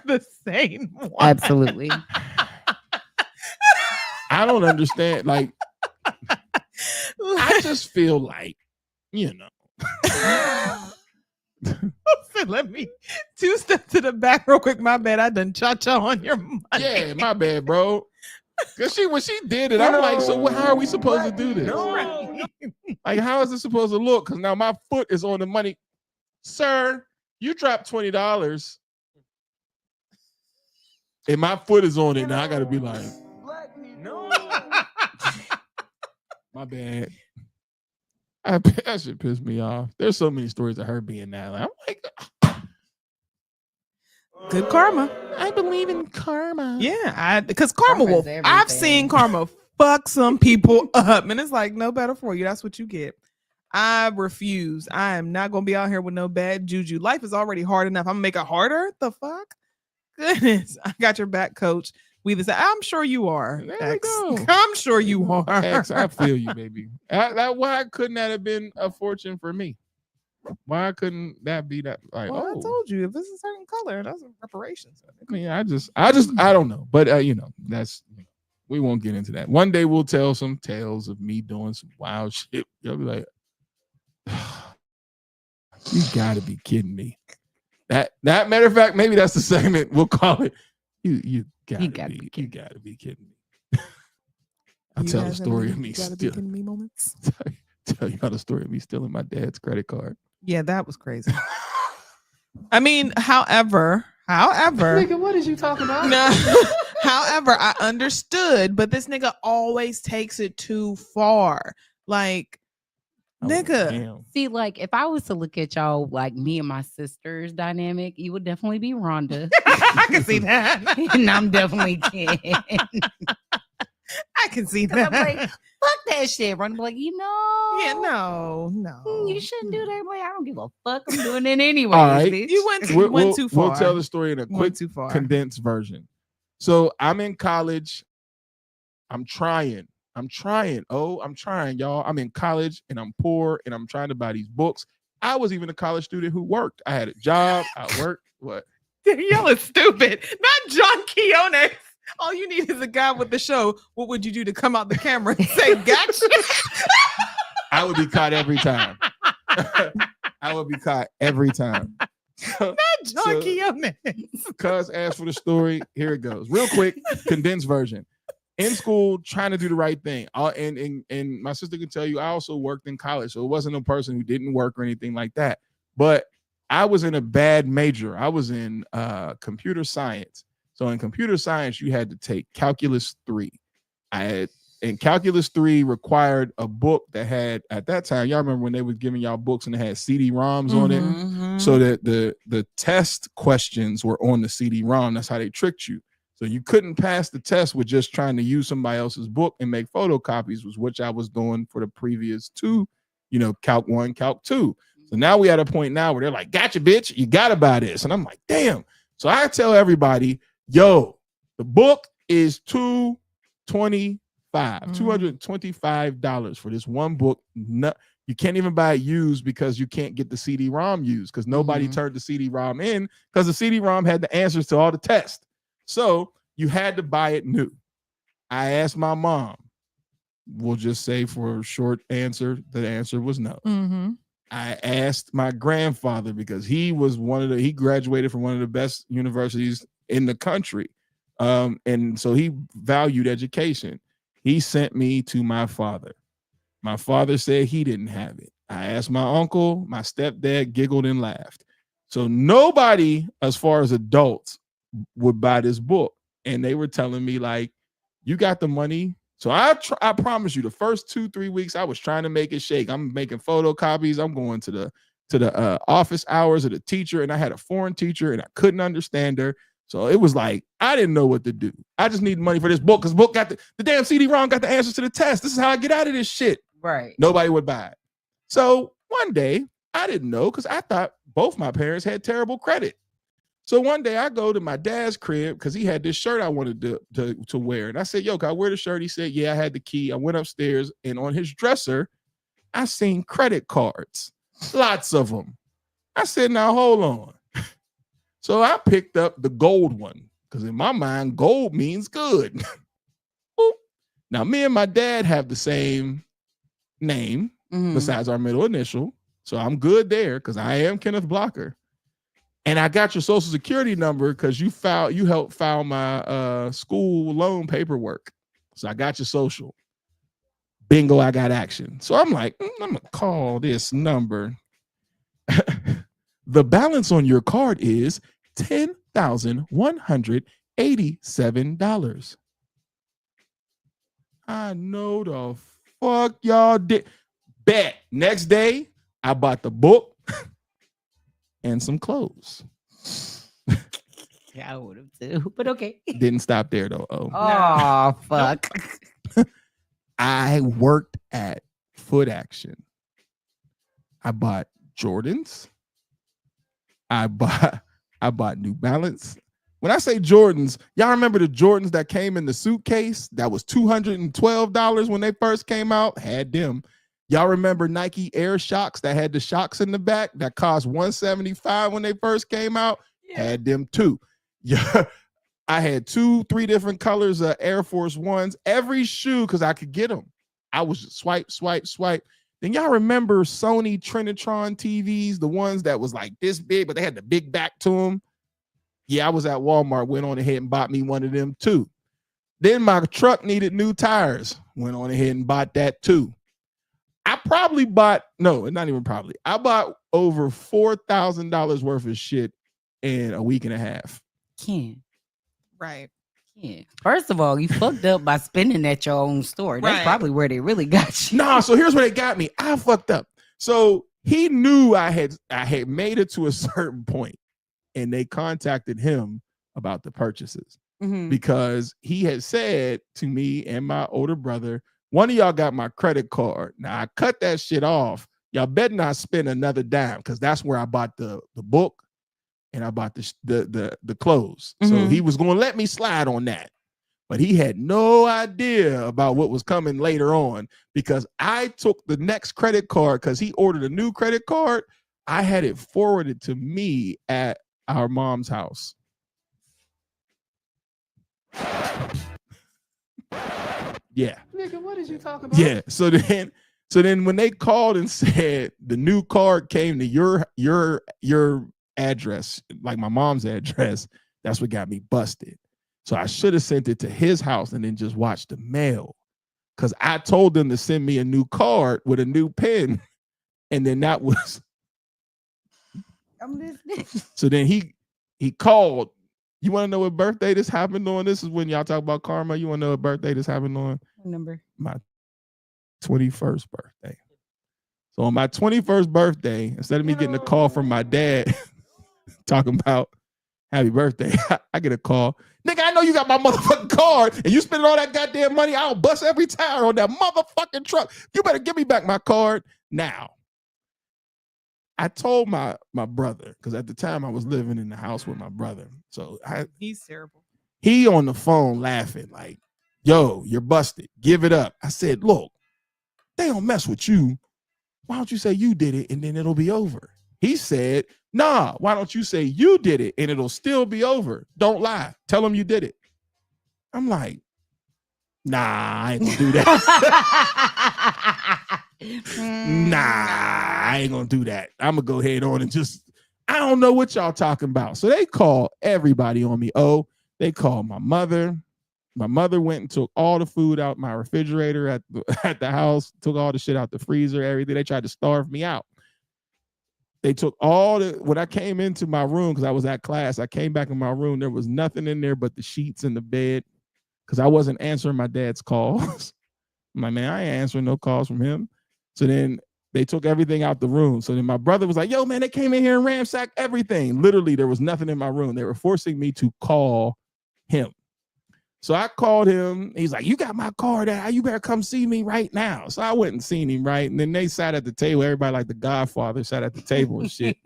the sane one. Absolutely. I don't understand. Like, I just feel like, you know. Let me 2 steps to the back real quick. My bad. I done cha-cha on your money. Yeah, my bad, bro. Cause when she did it, I'm like, so how are we supposed to do this? Like, how is this supposed to look? Because now my foot is on the money. Sir, you dropped $20 and my foot is on it. Now I gotta be like, no. My bad. That should piss me off. There's so many stories of her being that. Like, I'm like, good karma. I believe in karma. Yeah, because karma will. Karma's I've everything. seen karma fuck some people up, and it's like no better for you. That's what you get. I refuse. I am not gonna be out here with no bad juju. Life is already hard enough. I'm gonna make it harder. The fuck? Goodness, I got your back, coach. We the I'm sure you are. There we go. I'm sure you are. X, I feel you, baby. Why couldn't that have been a fortune for me? Why couldn't that be that? Like, Well, oh, I told you if it's a certain color, that's reparations. I mean, I don't know, but you know, that's we won't get into that. One day we'll tell some tales of me doing some wild shit. You'll be like, you got to be kidding me. That matter of fact, maybe that's the segment we'll call it. You gotta be kidding me. I'll tell the story of me stealing me moments. Tell you how the story of me stealing my dad's credit card. Yeah, that was crazy. I mean, however, Nigga, what is you talking about? no, however, I understood, but this nigga always takes it too far. Like, nigga. Damn. See, like if I was to look at y'all like me and my sister's dynamic, you would definitely be Rhonda. I can see that. And I'm definitely Ken. I can see 'Cause I'm that. like, fuck that shit. Rhonda be like, Yeah, no. you shouldn't do that. I'm like, I don't give a fuck. I'm doing it anyway. All right. Bitch. You went too far. We'll tell the story in a quick, Went too far. condensed version. So I'm in college. I'm trying. Oh, I'm trying, y'all. I'm in college and I'm poor and I'm trying to buy these books. I was even a college student who worked. I had a job. I worked. What? Y'all is stupid. Not John Keone. All you need is a guy with the show. What would you do to come out the camera and say, gotcha? I would be caught every time. I would be caught every time. Not John Keone. Cuz asked for the story. Here it goes. Real quick, condensed version. In school, trying to do the right thing. And my sister can tell you, I also worked in college. So it wasn't a person who didn't work or anything like that. But I was in a bad major. I was in computer science. So in computer science, you had to take Calculus 3. And Calculus 3 required a book that had, at that time, y'all remember when they were giving y'all books and they had CD-ROMs on it? So that the test questions were on the CD-ROM. That's how they tricked you. So you couldn't pass the test with just trying to use somebody else's book and make photocopies, was which I was doing for the previous two, Calc 1, Calc 2. So now we at a point now where they're like, gotcha, bitch, you got to buy this. And I'm like, damn. So I tell everybody, yo, the book is $225 for this one book. No, you can't even buy it used because you can't get the CD-ROM used because nobody turned the CD-ROM in because the CD-ROM had the answers to all the tests. So you had to buy it new. I asked my mom. We'll just say for a short answer, the answer was no. I asked my grandfather because he was he graduated from one of the best universities in the country. And so he valued education. He sent me to my father. My father said he didn't have it. I asked my uncle, my stepdad giggled and laughed. So nobody, as far as adults, would buy this book. And they were telling me, like, you got the money. So I promise you, the first 2-3 weeks, I was trying to make it shake. I'm making photocopies. I'm going to the office hours of the teacher. And I had a foreign teacher and I couldn't understand her. So it was like, I didn't know what to do. I just need money for this book because book got the damn CD-ROM got the answers to the test. This is how I get out of this shit. Right. Nobody would buy it. So one day, I didn't know because I thought both my parents had terrible credit. So one day I go to my dad's crib because he had this shirt I wanted to wear. And I said, yo, can I wear the shirt? He said, yeah, I had the key. I went upstairs and on his dresser, I seen credit cards, lots of them. I said, now hold on. So I picked up the gold one because in my mind, gold means good. Now, me and my dad have the same name besides our middle initial. So I'm good there because I am Kenneth Blocker. And I got your social security number because you helped file my school loan paperwork. So I got your social. Bingo, I got action. So I'm like, I'm going to call this number. The balance on your card is $10,187. I know the fuck y'all did. Bet. Next day, I bought the book and some clothes. Yeah, I would have too, but okay. Didn't stop there though. Oh, fuck. I worked at Foot Action. I bought Jordans. I bought New Balance. When I say Jordans, y'all remember the Jordans that came in the suitcase that was $212 when they first came out? Had them. Y'all remember Nike Air Shocks that had the shocks in the back that cost $175 when they first came out? Yeah. Had them too. Yeah. I had 2-3 different colors of Air Force Ones, every shoe because I could get them. I was just swipe. Then y'all remember Sony Trinitron TVs, the ones that was like this big, but they had the big back to them? Yeah, I was at Walmart, went on ahead and bought me one of them too. Then my truck needed new tires, went on ahead and bought that too. I probably bought, no, not even probably. I bought over $4,000 worth of shit in a week and a half. Ken. Right. Yeah. First of all, you fucked up by spending at your own store. That's probably where they really got you. No, so here's where they got me. I fucked up. So he knew I had made it to a certain point, and they contacted him about the purchases because he had said to me and my older brother, one of y'all got my credit card. Now I cut that shit off. Y'all better not spend another dime because that's where I bought the book. And I bought the clothes. So he was going to let me slide on that. But he had no idea about what was coming later on because I took the next credit card because he ordered a new credit card. I had it forwarded to me at our mom's house. Yeah. Nigga, what did you talk about? Yeah. So then when they called and said the new card came to your address, like my mom's address, that's what got me busted. So I should have sent it to his house and then just watched the mail because I told them to send me a new card with a new pen, and then that was I'm listening. so then he called. You want to know what birthday this happened on? This is when y'all talk about karma. You want to know what birthday this happened on? Number. My 21st birthday. So on my 21st birthday, instead of me getting a call from my dad talking about happy birthday, I get a call. Nigga, I know you got my motherfucking card and you spending all that goddamn money. I'll bust every tire on that motherfucking truck. You better give me back my card now. I told my brother, because at the time I was living in the house with my brother. So he's terrible. He on the phone laughing like, yo, you're busted. Give it up. I said, look, they don't mess with you. Why don't you say you did it and then it'll be over? He said, nah, why don't you say you did it and it'll still be over? Don't lie. Tell them you did it. I'm like, nah, I ain't gonna do that. Nah, I ain't gonna do that. I'm gonna go ahead on and just, I don't know what y'all talking about. So they call everybody on me. Oh, they called my mother. My mother went and took all the food out my refrigerator at the house, took all the shit out the freezer, everything. They tried to starve me out. They took when I came into my room, because I was at class, I came back in my room, there was nothing in there but the sheets and the bed, because I wasn't answering my dad's calls. I'm like, man, I ain't answering no calls from him. So then they took everything out the room. So then my brother was like, yo, man, they came in here and ransacked everything. Literally, there was nothing in my room. They were forcing me to call him. So I called him. He's like, you got my card. You better come see me right now. So I went and seen him, right? And then they sat at the table. Everybody like the Godfather sat at the table and shit.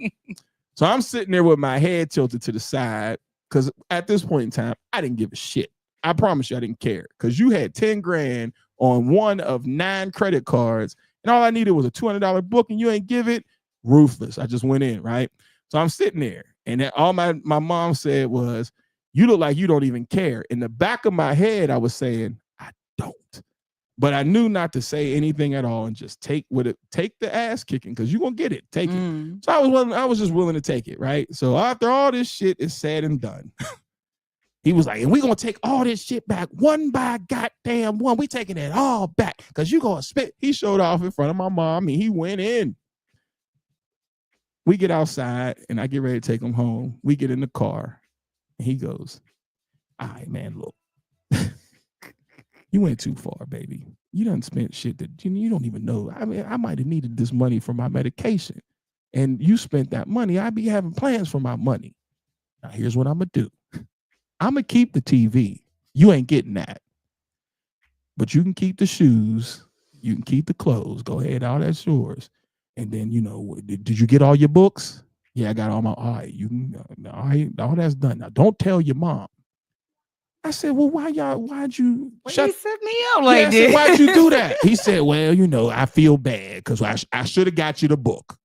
So I'm sitting there with my head tilted to the side because at this point in time, I didn't give a shit. I promise you I didn't care because you had 10 grand on one of 9 credit cards. And all I needed was a $200 book and you ain't give it. Ruthless. I just went in, right? So I'm sitting there and then all my mom said was, you look like you don't even care. In the back of my head, I was saying, I don't. But I knew not to say anything at all and just take the ass kicking because you're going to get it. Take it. So I was just willing to take it, right? So after all this shit is said and done, he was like, and we're going to take all this shit back one by goddamn one. We taking it all back because you're going to spit. He showed off in front of my mom and he went in. We get outside and I get ready to take him home. We get in the car and he goes, all right, man, look. You went too far, baby. You done spent shit that you don't even know. I mean, I might have needed this money for my medication. And you spent that money. I be having plans for my money. Now, here's what I'm going to do. I'm going to keep the TV. You ain't getting that. But you can keep the shoes. You can keep the clothes. Go ahead. All that's yours. And then, did you get all your books? Yeah, I got all my, all right. You can, all right, all that's done. Now, don't tell your mom. I said, well, why'd you set me up like this? Why'd you do that? He said, well, I feel bad because I should have got you the book.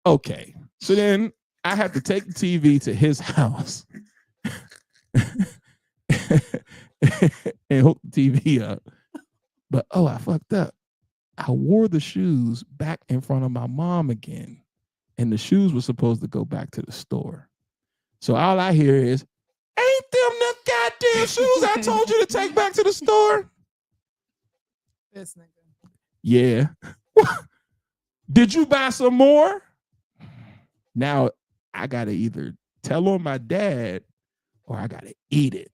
Okay. So then I had to take the TV to his house and hook the TV up. But, I fucked up. I wore the shoes back in front of my mom again. And the shoes were supposed to go back to the store. So all I hear is, ain't them the goddamn shoes I told you to take back to the store? This nigga. Yeah. Did you buy some more? Now I gotta either tell on my dad or I gotta eat it.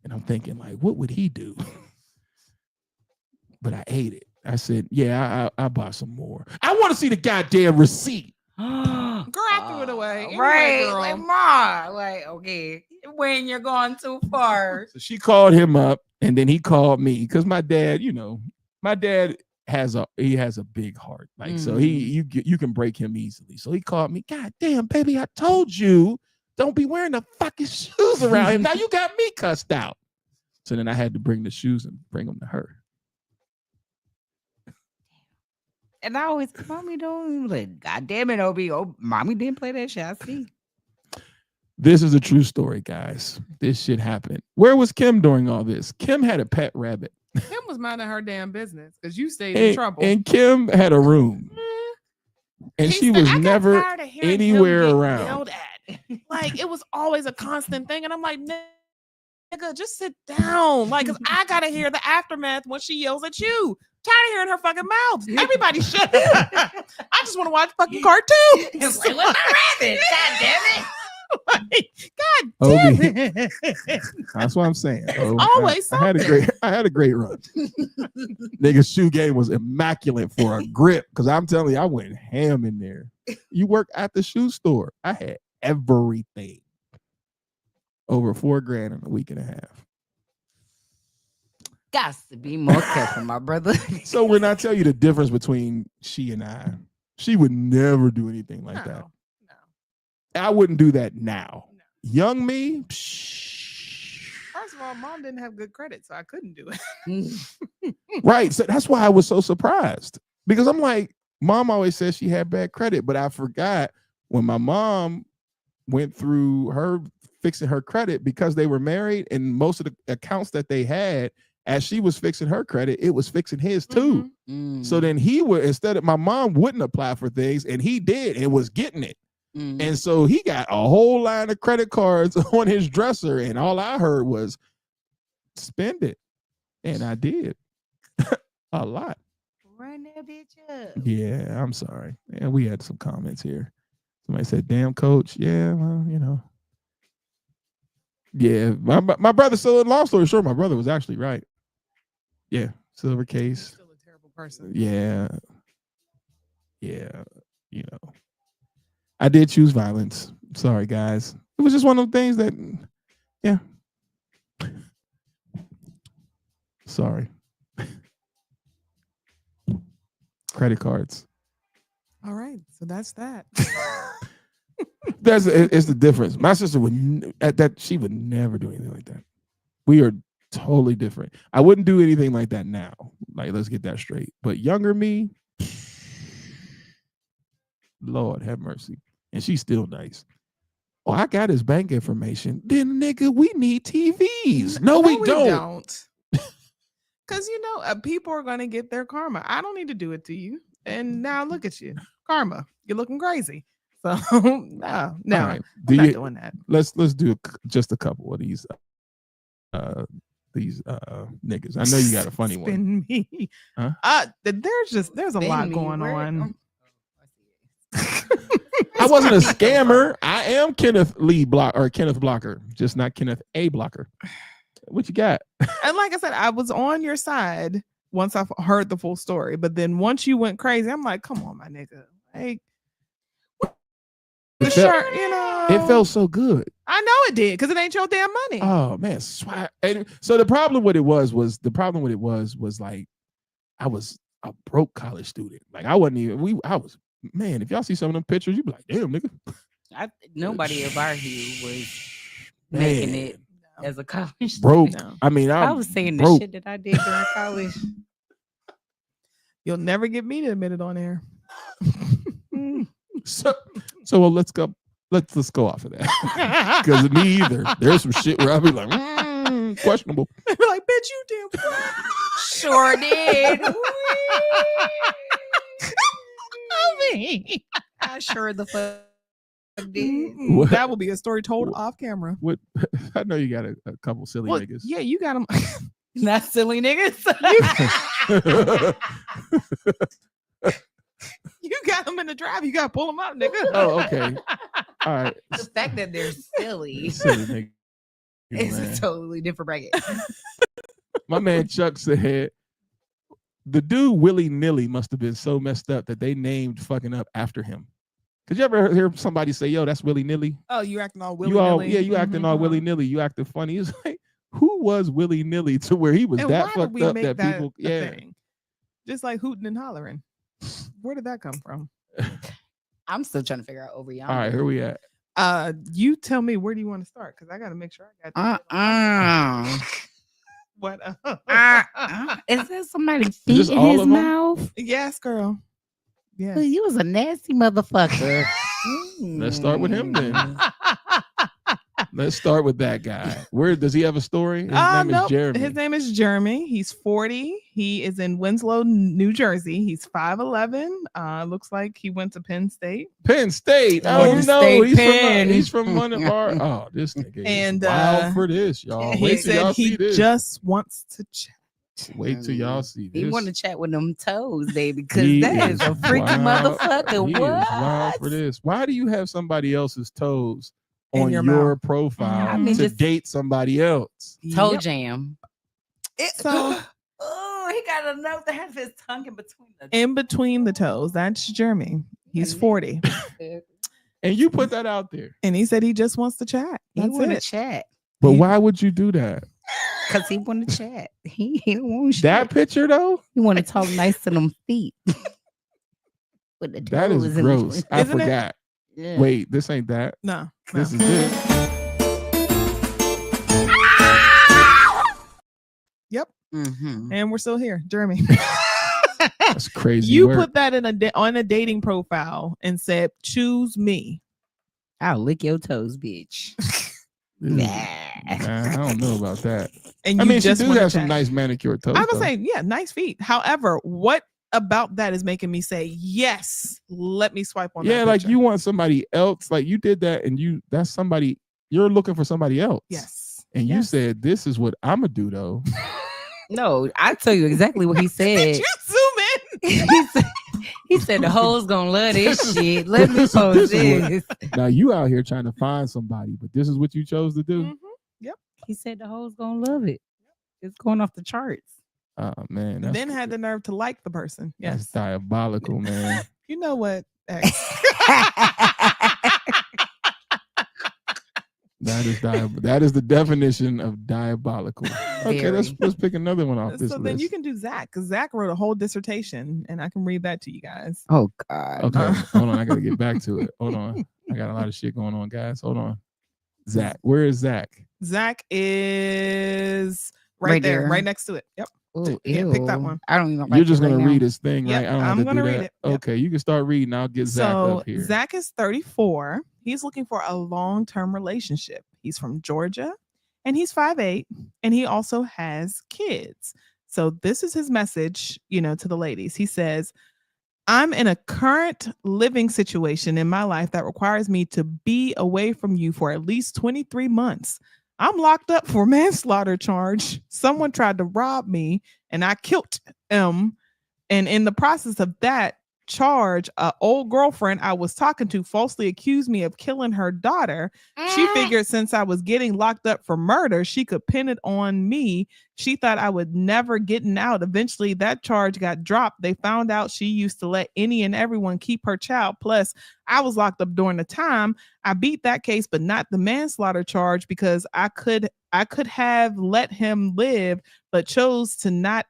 And I'm thinking, like, what would he do? But I ate it. I said, yeah, I bought some more. I want to see the goddamn receipt. Girl, I threw it away. Right. Anyway, like, Ma, like, okay, when you're going too far. So she called him up and then he called me because my dad, my dad has a big heart. Like, so you can break him easily. So he called me, God damn, baby, I told you, don't be wearing the fucking shoes around him. Now you got me cussed out. So then I had to bring the shoes and bring them to her. And I always, mommy don't, like, God damn it, Obi. Oh, mommy didn't play that shit. I see. This is a true story, guys. This shit happened. Where was Kim during all this? Kim had a pet rabbit. Kim was minding her damn business because you stayed in trouble. And Kim had a room. And she was never anywhere around. Like, it was always a constant thing. And I'm like, nigga, just sit down. Like, because I got to hear the aftermath when she yells at you. Tired of hearing her fucking mouth. Everybody shut up. I just want to watch fucking cartoons. It's like, where's my rabbit? God damn it. Like, God damn it. That's what I'm saying. Always I had a great run. Nigga's shoe game was immaculate for a grip. Cause I'm telling you, I went ham in there. You work at the shoe store. I had everything. Over $4,000 in a week and a half. Got to be more careful, my brother. So when I tell you the difference between she and I, she would never do anything like that. No. I wouldn't do that now. No. Young me, First of all, mom didn't have good credit, so I couldn't do it. Right. So that's why I was so surprised. Because I'm like, mom always says she had bad credit, but I forgot when my mom went through her fixing her credit because they were married and most of the accounts that they had, as she was fixing her credit, it was fixing his too. So then he would, instead of, my mom wouldn't apply for things and he did and was getting it. And so he got a whole line of credit cards on his dresser and all I heard was spend it. And I did a lot. Run that bitch up. Yeah, I'm sorry. And we had some comments here. Somebody said, damn, coach. Yeah, well, Yeah, my brother, so long story short, my brother was actually right. Yeah, silver case. Still a terrible person. Yeah. I did choose violence. Sorry, guys. It was just one of those things that, yeah. Sorry. Credit cards. All right, so that's that. It's the difference. My sister she would never do anything like that. We are totally different. I wouldn't do anything like that now. Like, let's get that straight. But younger me, Lord have mercy. And she's still nice. Oh, I got his bank information. Then, nigga, we need TVs. No, we don't. Because, people are going to get their karma. I don't need to do it to you. And now look at you. Karma. You're looking crazy. So, no, right. I'm not doing that. Let's do just a couple of these niggas. I know you got a funny one. Me. Huh? There's a lot going on. I wasn't a scammer. I am Kenneth Blocker, just not Kenneth A. Blocker. What you got? And like I said, I was on your side once I heard the full story, but then once you went crazy, I'm like, come on, my nigga. Like, it felt so good. I know it did, because it ain't your damn money. Oh man, and so the problem with it was like, I was a broke college student. Like, I wasn't even. I was. Man, if y'all see some of them pictures, you'd be like, damn, nigga. Nobody of our hue was making it as a college broke. Student. I mean, I was saying the shit that I did during college. You'll never get me to admit it on air. So well, let's go off of that. Because me either. There's some shit where I'll be like, questionable. Like, bitch, you did. Sure did. I sure the fuck did. That will be a story told off camera. What? I know you got a couple silly niggas. Yeah, you got them. Not silly niggas. You got them in the drive. You got to pull them out, nigga. Oh, okay. All right. The fact that they're silly nigga, is a totally different bracket. My man Chuck said, the dude willy-nilly must have been so messed up that they named fucking up after him. Could you ever hear somebody say, yo, that's willy-nilly? Oh, you acting all willy-nilly? You acting all willy-nilly. You acting funny. It's like, who was willy-nilly to where he was and that fucked up that people... Yeah. Thing? Just like hooting and hollering. Where did that come from? I'm still trying to figure out over yonder. All right, here we at. You tell me, where do you want to start? Because I got to make sure I got What? Is there somebody feet in his mouth? Yes, girl. Yeah. Well, you was a nasty motherfucker. Let's start with him then. Let's start with that guy. Where does he have a story? His name is Jeremy. His name is Jeremy. He's 40. He is in Winslow, New Jersey. He's 5'11". Looks like he went to Penn State. Penn State. Oh no, he's from one of our. Oh, this nigga is wild for this, y'all. He said he just wants to chat. Wait till y'all see this. He want to chat with them toes, baby, because that is a freaky motherfucker. He what? Is wild for this. Why do you have somebody else's toes on your profile to date somebody else? Toe jam. So, he got a note that has his tongue in between the toes. That's Jeremy. He's 40. And you put that out there. And he said he just wants to chat. He want to chat. But why would you do that? Because he want to chat. He don't want shit. That picture though? He want to talk nice to them feet. With the that is gross. I forgot. Yeah. Wait, this ain't that. No. This is it. Yep. Mm-hmm. And we're still here, Jeremy. That's crazy. You put that in on a dating profile and said, "Choose me. I'll lick your toes, bitch." Nah, I don't know about that. And I mean, she do have some nice manicured toes. I was saying, yeah, nice feet. However, what about that is making me say, yes, let me swipe on that. Yeah, like you want somebody else. Like you did that, and that's somebody. You're looking for somebody else. Yes. And you said, "This is what I'm gonna do, though." No, I tell you exactly what he said. Did you zoom in? He said the hoes gonna love this shit. Let me post this. Now you out here trying to find somebody, but this is what you chose to do. Mm-hmm. Yep. He said the hoes gonna love it. It's going off the charts. Oh man. Then had the nerve to like the person. Yes. That's diabolical, man. You know what? X. That is the definition of diabolical. Okay, let's pick another one off this list. So then you can do Zach, because Zach wrote a whole dissertation, and I can read that to you guys. Oh God. Okay, hold on. I gotta get back to it. Hold on. I got a lot of shit going on, guys. Hold on. Zach, where is Zach? Zach is Right there, there. right next to it. Yep. Oh, Yeah, pick that one. I don't even. You're like just it right gonna now. read his thing, Yep, right? I don't have I'm to gonna do read that. it. Yep. Okay, you can start reading. I'll get Zach So up here. Zach is 34. He's looking for a long-term relationship. He's from Georgia and he's 5'8", and he also has kids. So this is his message, to the ladies. He says, I'm in a current living situation in my life that requires me to be away from you for at least 23 months. I'm locked up for manslaughter charge. Someone tried to rob me and I killed him. And in the process of that charge, a old girlfriend I was talking to falsely accused me of killing her daughter. She figured since I was getting locked up for murder, she could pin it on me. She thought I would never getting out. Eventually, that charge got dropped. They found out she used to let any and everyone keep her child. Plus, I was locked up during the time. I beat that case, but not the manslaughter charge because I could have let him live, but chose to not.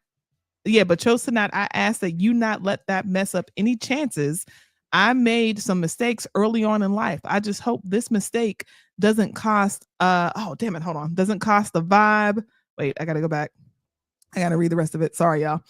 I ask that you not let that mess up any chances. I made some mistakes early on in life. I just hope this mistake doesn't cost doesn't cost the vibe. Wait, I gotta go back. I gotta read the rest of it. Sorry, y'all.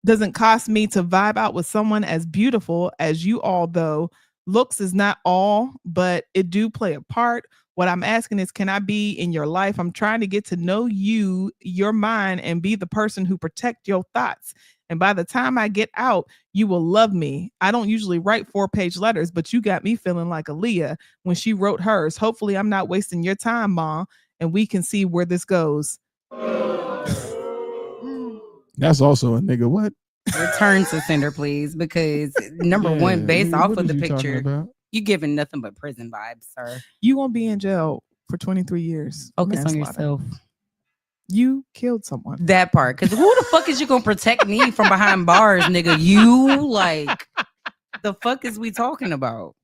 Doesn't cost me to vibe out with someone as beautiful as you all, though. Looks is not all, but it do play a part. What I'm asking is, can I be in your life? I'm trying to get to know you, your mind, and be the person who protect your thoughts. And by the time I get out, you will love me. I don't usually write 4-page letters, but you got me feeling like Aaliyah when she wrote hers. Hopefully I'm not wasting your time, Ma, and we can see where this goes. That's also a nigga. What? Return to sender, please, because number one, based off of the picture, you giving nothing but prison vibes, sir. You won't be in jail for 23 years. Focus on yourself. You killed someone. That part, because who the fuck is you gonna protect me from behind bars, nigga? You like the fuck is we talking about?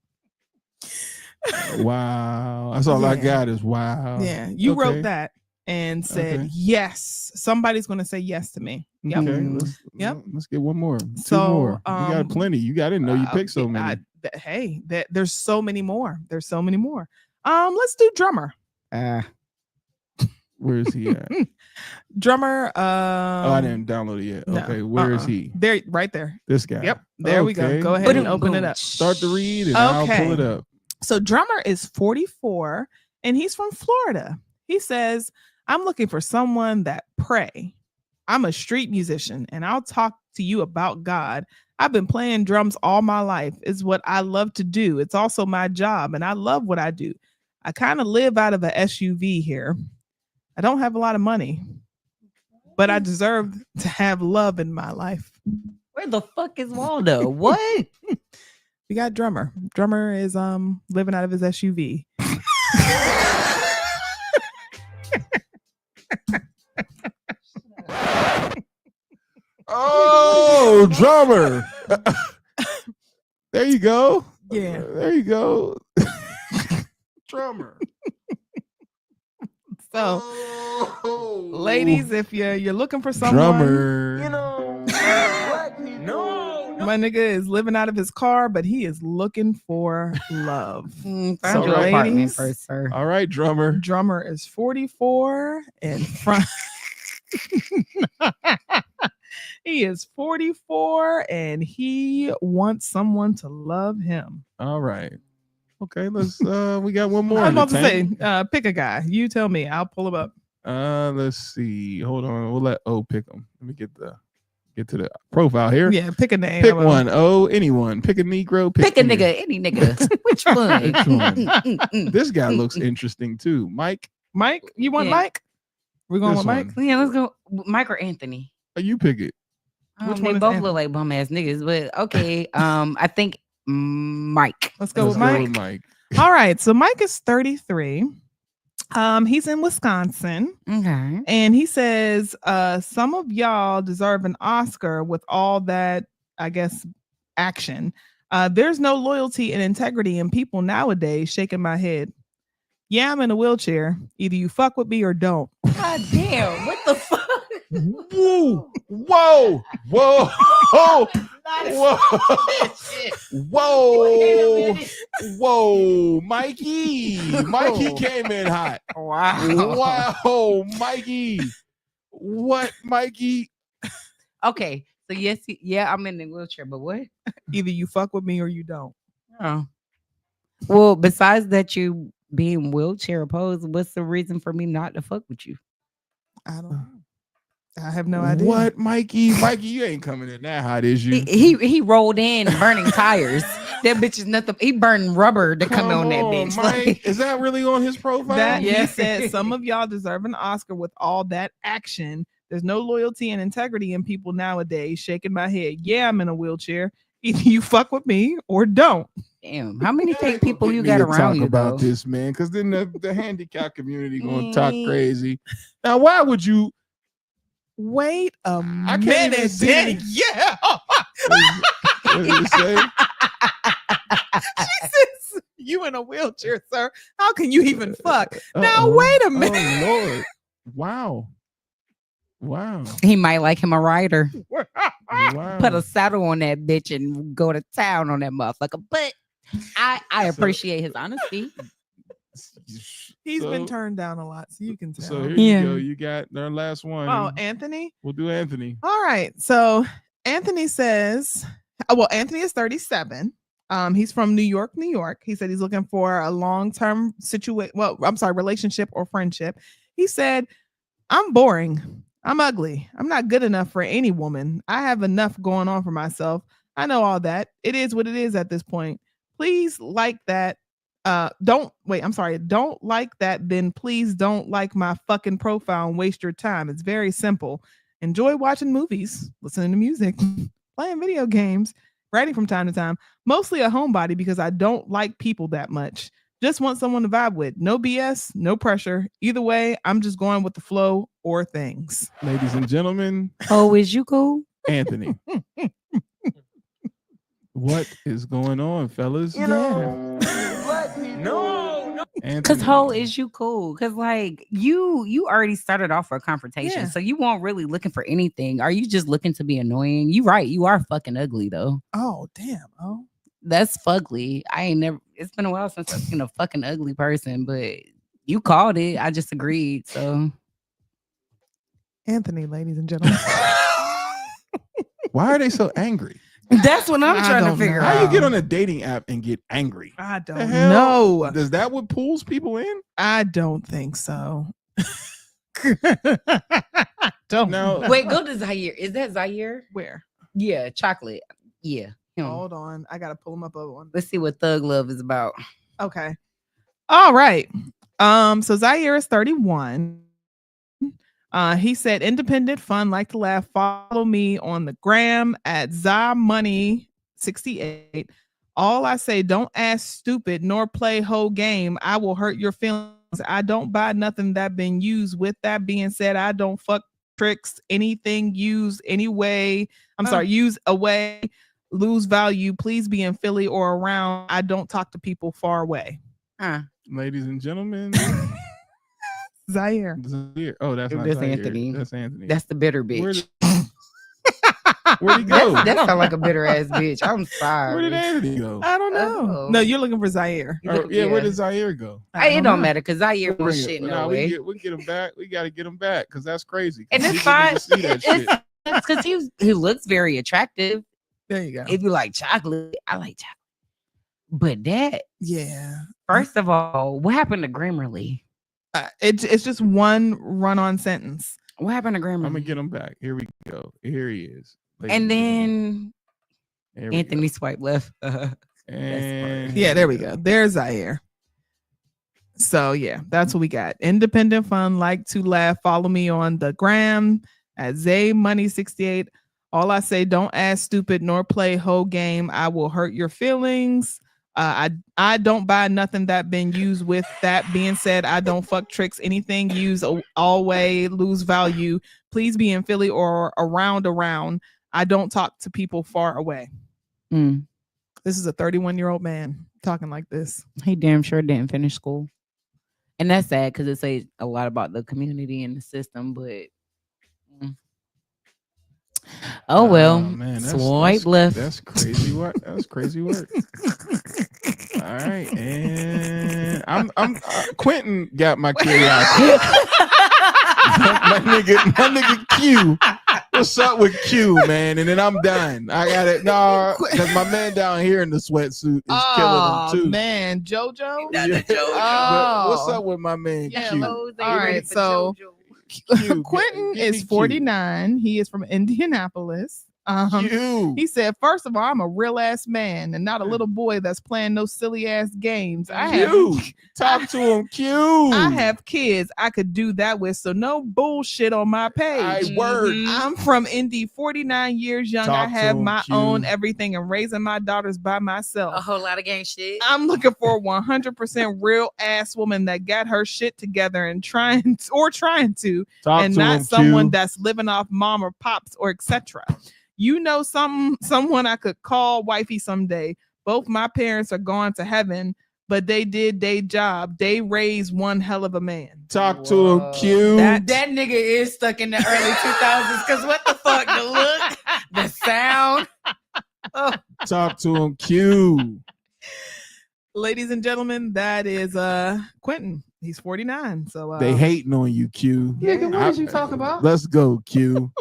Wow, that's all I got is wow. Yeah, you wrote that and said yes. Somebody's gonna say yes to me. Yep. Okay, let's get one more. So, two more. You got plenty. You got to know you picked so many. There's so many more. Let's do drummer. Where is he at? Drummer. I didn't download it yet. No, okay, where is he? There, right there. This guy. Yep. There we go. Go ahead and open it up. Start to read and I'll pull it up. So drummer is 44 and he's from Florida. He says, I'm looking for someone that pray. I'm a street musician and I'll talk to you about God. I've been playing drums all my life. It's what I love to do. It's also my job and I love what I do. I kind of live out of a SUV here. I don't have a lot of money, but I deserve to have love in my life. Where the fuck is Waldo? What? We got drummer. Drummer is living out of his SUV. Oh, drummer. There you go. Yeah. There you go. Drummer. So, ladies, if you're looking for someone, drummer, my nigga is living out of his car, but he is looking for love. Find your apartment first, sir. All right, drummer. Drummer is 44 and front. He is 44 and he wants someone to love him. All right. Okay, let's we got one more. I was about to say, pick a guy. You tell me. I'll pull him up. Let's see. Hold on. We'll let O pick him. Let me get to the profile here. Yeah, pick a name. Pick one. O, anyone. Pick a Negro. Pick a nigga, any nigga. Which one? Which one? This guy looks interesting too. Mike. Mike? You want Mike? We're going with Mike? Yeah, let's go. Mike or Anthony. Oh, you pick it. Which They one is both Anthony? look like bum ass niggas, but okay. I think Mike. Let's go with Mike. Mike. All right. So Mike is 33. He's in Wisconsin. Okay. And he says, some of y'all deserve an Oscar with all that, I guess, action. There's no loyalty and integrity in people nowadays. Shaking my head. Yeah, I'm in a wheelchair. Either you fuck with me or don't. God damn. What the fuck? Whoa, whoa, whoa, whoa, whoa, Mikey. Mikey came in hot. Wow, Mikey. What, Mikey? Okay, so yes, yeah, I'm in the wheelchair, but what? Either you fuck with me or you don't. Oh, well, besides that, you being wheelchair opposed, what's the reason for me not to fuck with you? I don't know. I have no idea. What, Mikey? Mikey, you ain't coming in that hot, is you? He rolled in burning tires. That bitch is nothing. He burned rubber to come on that bitch. Mike. Like, Is that really on his profile? That Yeah. he said some of y'all deserve an Oscar with all that action. There's no loyalty and integrity in people nowadays. Shaking my head. Yeah, I'm in a wheelchair. Either you fuck with me or don't. damn, how many fake people Get you me got to around talk you about though? this, man, because then the handicap community gonna talk crazy. Now, why would you? Wait a I can't even minute. see Dang, it. yeah. What did it say? She says, you in a wheelchair, sir. How can you even fuck? Now, Uh-oh. wait a minute. Oh Lord! Wow! Wow! He might like him a rider. Wow! Put a saddle on that bitch and go to town on that motherfucker. But I appreciate his honesty. He's been So- turned down a lot, so you can tell. So here Yeah. you go. You got our last one. Oh, Anthony? We'll do Anthony. All right. So Anthony says, Anthony is 37. He's from New York, New York. He said he's looking for a long-term relationship or friendship. He said, I'm boring. I'm ugly. I'm not good enough for any woman. I have enough going on for myself. I know all that. It is what it is at this point. Please like that. Don't like that. Then please don't like my fucking profile and waste your time. It's very simple. Enjoy watching movies, listening to music, playing video games, writing from time to time. Mostly a homebody because I don't like people that much. Just want someone to vibe with. No BS, no pressure. Either way, I'm just going with the flow or things. Ladies and gentlemen, Oh, is you cool? Anthony. What is going on, fellas? No. Cause ho, is you cool? Cause like you already started off for a confrontation, Yeah. so you weren't really looking for anything. Are you just looking to be annoying? You right, you are fucking ugly though. Oh, damn. Oh. That's fugly. I ain't never. It's been a while since I've seen a fucking ugly person, but you called it. I just agreed. So Anthony, ladies and gentlemen. Why are they so angry? that's what I'm I trying to don't figure know. out. How you get on a dating app and get angry? I The don't hell? know. Does that what pulls people in? I don't think so. don't Now- know. Wait, go to Zaire. Is that Zaire? Where? Yeah, chocolate. Yeah. him. Hold on. I gotta pull him up on. Let's see what thug love is about. Okay. All right. So Zaire is 31. He said, independent, fun, like to laugh. Follow me on the gram at ZaMoney68. All I say, don't ask stupid nor play whole game. I will hurt your feelings. I don't buy nothing that been used. With that being said, I don't fuck tricks, anything used anyway. Use away, lose value. Please be in Philly or around. I don't talk to people far away. Ladies and gentlemen, Zaire. Zaire. Oh, that's not That's Zaire. Anthony. That's Anthony. That's the bitter bitch. Where'd he go? That sounds like a bitter ass bitch. I'm Where sorry. did Anthony go? I don't know. Oh. No, you're looking for Zaire. You Or, look- yeah, where yeah. did Zaire go? It don't matter because Zaire Bring was it. shit Nah, no we way. can get him back. We got to get him back because that's crazy. 'Cause And it's people need fine. to see that shit. It's because he looks very attractive. There you go. If you like chocolate, I like chocolate. But that, Yeah. first of all, what happened to Grammarly? It's just one run-on sentence. What happened to Grammarly? I'm gonna get him back. Here we go. Here he is. And then Here we Anthony go. swipe left. And Yeah, there we go. There's Zaire. So yeah, that's what we got. Independent, fun, like to laugh. Follow me on the gram at ZayMoney68. All I say, don't ask stupid nor play whole game. I will hurt your feelings. I don't buy nothing that been used. With that being said, I don't fuck tricks. Anything used always lose value. Please be in Philly or around. I don't talk to people far away. Mm. This is a 31-year-old man talking like this. He damn sure didn't finish school. And that's sad because it says a lot about the community and the system, but Oh well, man, swipe left. That's crazy work. That's crazy work. All right, and I'm Quentin got my curiosity. my nigga Q. What's up with Q, man? And then I'm done. I got it. No, because my man down here in the sweatsuit is killing him too. Man, JoJo. Yeah. But what's up with my man Q? All right, so Q, Quentin give me is Q. 49. He is from Indianapolis. Q. He said, first of all, I'm a real ass man and not a little boy that's playing no silly ass games. Talk to him, Q. I have kids I could do that with, so no bullshit on my page. Word. I'm from Indy, 49 years young. Talk I to have him, my Q. own everything and raising my daughters by myself. A whole lot of gang shit. I'm looking for a 100% real ass woman that got her shit together and trying to, Talk and to not him, someone Q. that's living off mom or pops or etc. You know, someone I could call wifey someday. Both my parents are gone to heaven, but they did their job. They raised one hell of a man. Talk to him, Q. That nigga is stuck in the early 2000s. Because what the fuck? The look, the sound. Oh. Talk to him, Q. Ladies and gentlemen, that is Quentin. He's 49. So They hating on you, Q. Nigga, what did you talk about? Let's go, Q.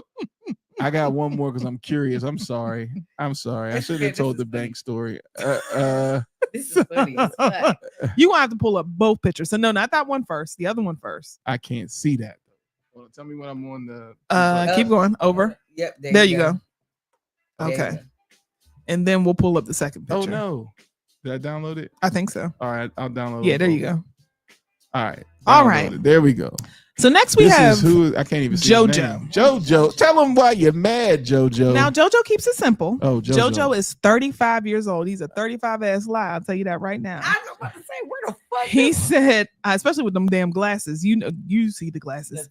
I got one more because I'm curious. I'm sorry. I should have told the bank story. This is funny as fuck. You gonna have to pull up both pictures. So no, not that one first. The other one first. I can't see that. Well, tell me when I'm on the. Keep going over. Yep. There you go. There you Okay. go. And then we'll pull up the second picture. Oh no! Did I download it? I think so. All right, I'll download. Yeah, it. there you go. All right. All download right. it. There we go. So next we This have is who I can't even see. his JoJo. name. JoJo. Tell him why you're mad, JoJo. Now JoJo keeps it simple. Oh, JoJo. JoJo is 35 years old. He's a 35 ass lie. I'll tell you that right now. I was about to say, where the fuck? He said, especially with them damn glasses. You know, you see the glasses.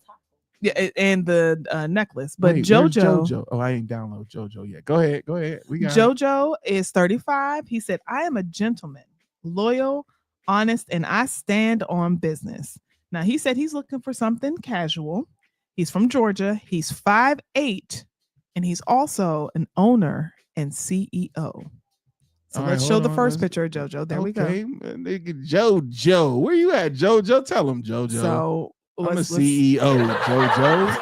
Yeah, and the necklace. But Wait, where's JoJo. JoJo. Oh, I ain't download JoJo yet. Go ahead. We got it. JoJo is 35. He said, I am a gentleman, loyal, honest, and I stand on business. Now, he said he's looking for something casual. He's from Georgia. He's 5'8", and he's also an owner and CEO. So All right, let's show the hold on. first picture of JoJo. There we go. Nigga, JoJo. Where you at, JoJo? Tell him, JoJo. So I'm a let's CEO, JoJo.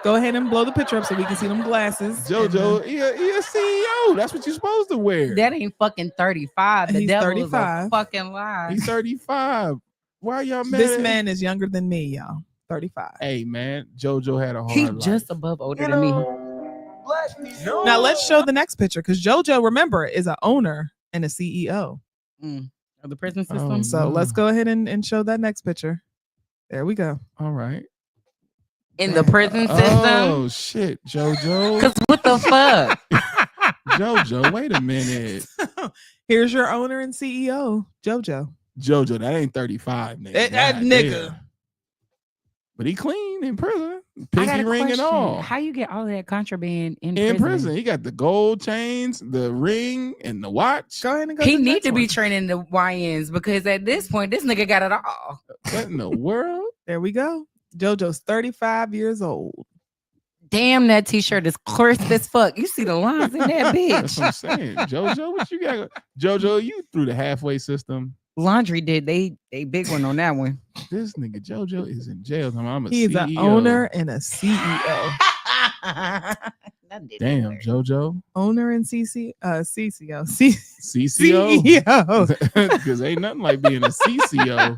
go ahead and blow the picture up so we can see them glasses. JoJo, he a CEO. That's what you're supposed to wear. That ain't fucking 35. The He's devil 35. is a fucking lie. He's 35. Why y'all mad? This man is younger than me, y'all. 35. Hey man, JoJo had a hard He life. just above older than me. Now let's show the next picture because JoJo, remember, is an owner and a CEO. Of the prison Oh, system. So let's go ahead and show that next picture. There we go. All right. In the prison system. Oh shit, JoJo. Cause what the fuck? JoJo, wait a minute. Here's your owner and CEO, JoJo. JoJo, that ain't 35, nigga. That God nigga. damn. But he clean in prison. I got Pinky a ring and question. all. How you get all of that contraband in In prison? prison. He got the gold chains, the ring, and the watch. Go ahead and go. He to the need next to be one. training the YNs because at this point, this nigga got it all. What in the world? There we go. JoJo's 35 years old. Damn, that t-shirt is crisp as fuck. You see the lines in that That's bitch. what I'm saying. JoJo, what you got? JoJo, you through the halfway system. Laundry did they big one on that one. This nigga JoJo is in jail. I'm a He's CEO. an owner and a CEO. Damn, JoJo. Owner and CCO. CCO. CCO. CEO. Because ain't nothing like being a CCO.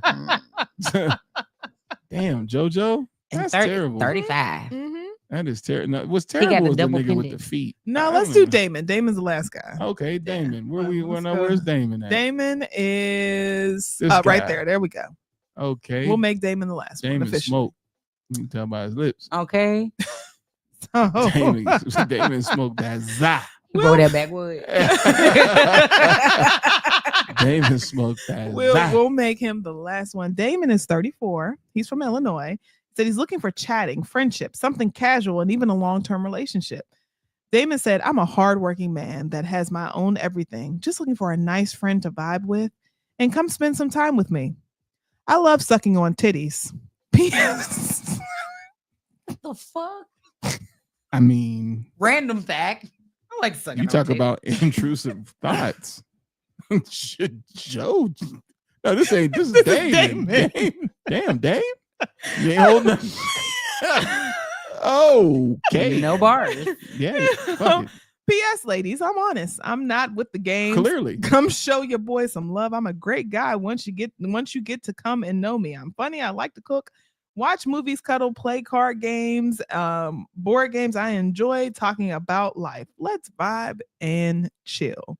Damn, JoJo. That's terrible. 35. Mhm. That is terrible. What's got terrible the is the double nigga with the pendant. feet. No, I let's don't do know. Damon. Damon's the last guy. Okay, Damon. Let's go. Where's Damon at? Damon is This right guy. there. There we go. Okay. We'll make Damon the last one Damon officially. smoked. You can tell by his lips. Okay. So- Damon smoked that za. Roll that backwood. Damon smoked that We'll za. make him the last one. Damon is 34. He's from Illinois. Said he's looking for chatting, friendship, something casual, and even a long-term relationship. Damon said, I'm a hardworking man that has my own everything, just looking for a nice friend to vibe with and come spend some time with me. I love sucking on titties. P.S. What the fuck? I mean, Random fact. I like sucking. you talk on about intrusive thoughts. Shit, Joe. No, this is Damon. Damn, Dame. You ain't holding nothing. Okay. No bars. Yeah. Fuck it. P.S. ladies, I'm honest. I'm not with the games. Clearly. Come show your boy some love. I'm a great guy once you get to come and know me. I'm funny. I like to cook, watch movies, cuddle, play card games, board games. I enjoy talking about life. Let's vibe and chill.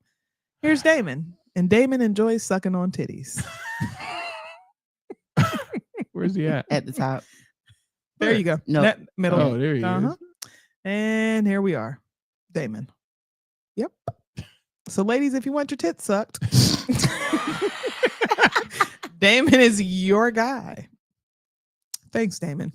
Here's Damon. And Damon enjoys sucking on titties. Where's he at? At the top. There you go. No. That middle. Oh, there he is. And here we are. Damon. Yep. So, ladies, if you want your tits sucked, Damon is your guy. Thanks, Damon.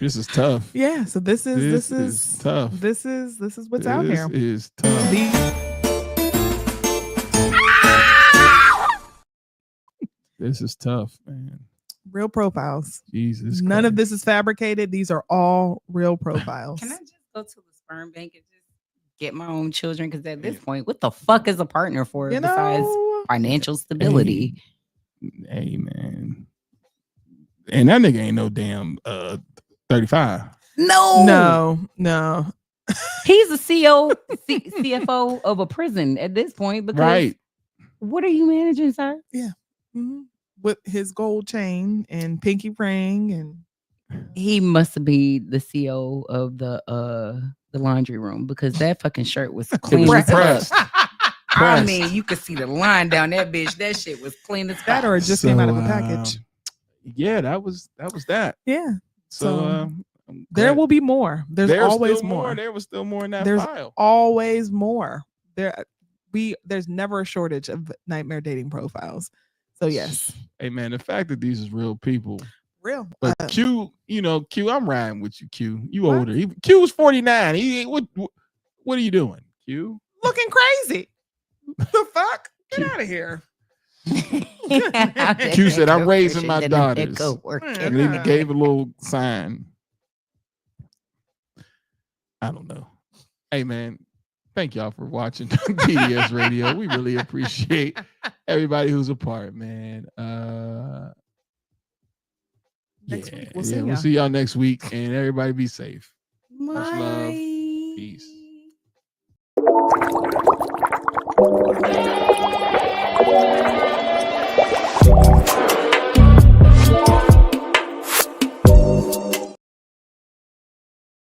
This is tough. Yeah. So this is tough. This is what's out here. This is tough. This is tough, man. Real profiles. Jesus. None of Christ. this is fabricated. These are all real profiles. Can I just go to the sperm bank and just get my own children? Because at this point, what the fuck is a partner for besides financial stability? Hey, man. And that nigga ain't no damn 35. No. He's a CFO of a prison at this point. Because Right. What are you managing, sir? Yeah. Mm-hmm. With his gold chain and pinky ring, and he must be the CEO of the laundry room, because that fucking shirt was clean as pressed. fuck. I mean, you could see the line down that bitch. That shit was clean as fuck. That or it just came out of a package. Yeah, that was that. Yeah. So there will be more. There's always more. There was still more in that There's file. always more. There's never a shortage of nightmare dating profiles. So yes. Hey man, the fact that these is real people. Real. But Q, Q, I'm riding with you, Q. You older. Q was 49. What are you doing, Q? Looking crazy. The fuck? Get out of here. Q said, I'm raising my daughters. And then he gave a little sign. I don't know. Hey man, thank y'all for watching TDS Radio. We really appreciate everybody who's a part, man. Next week. We'll see y'all next week, and everybody be safe. Much love. Peace.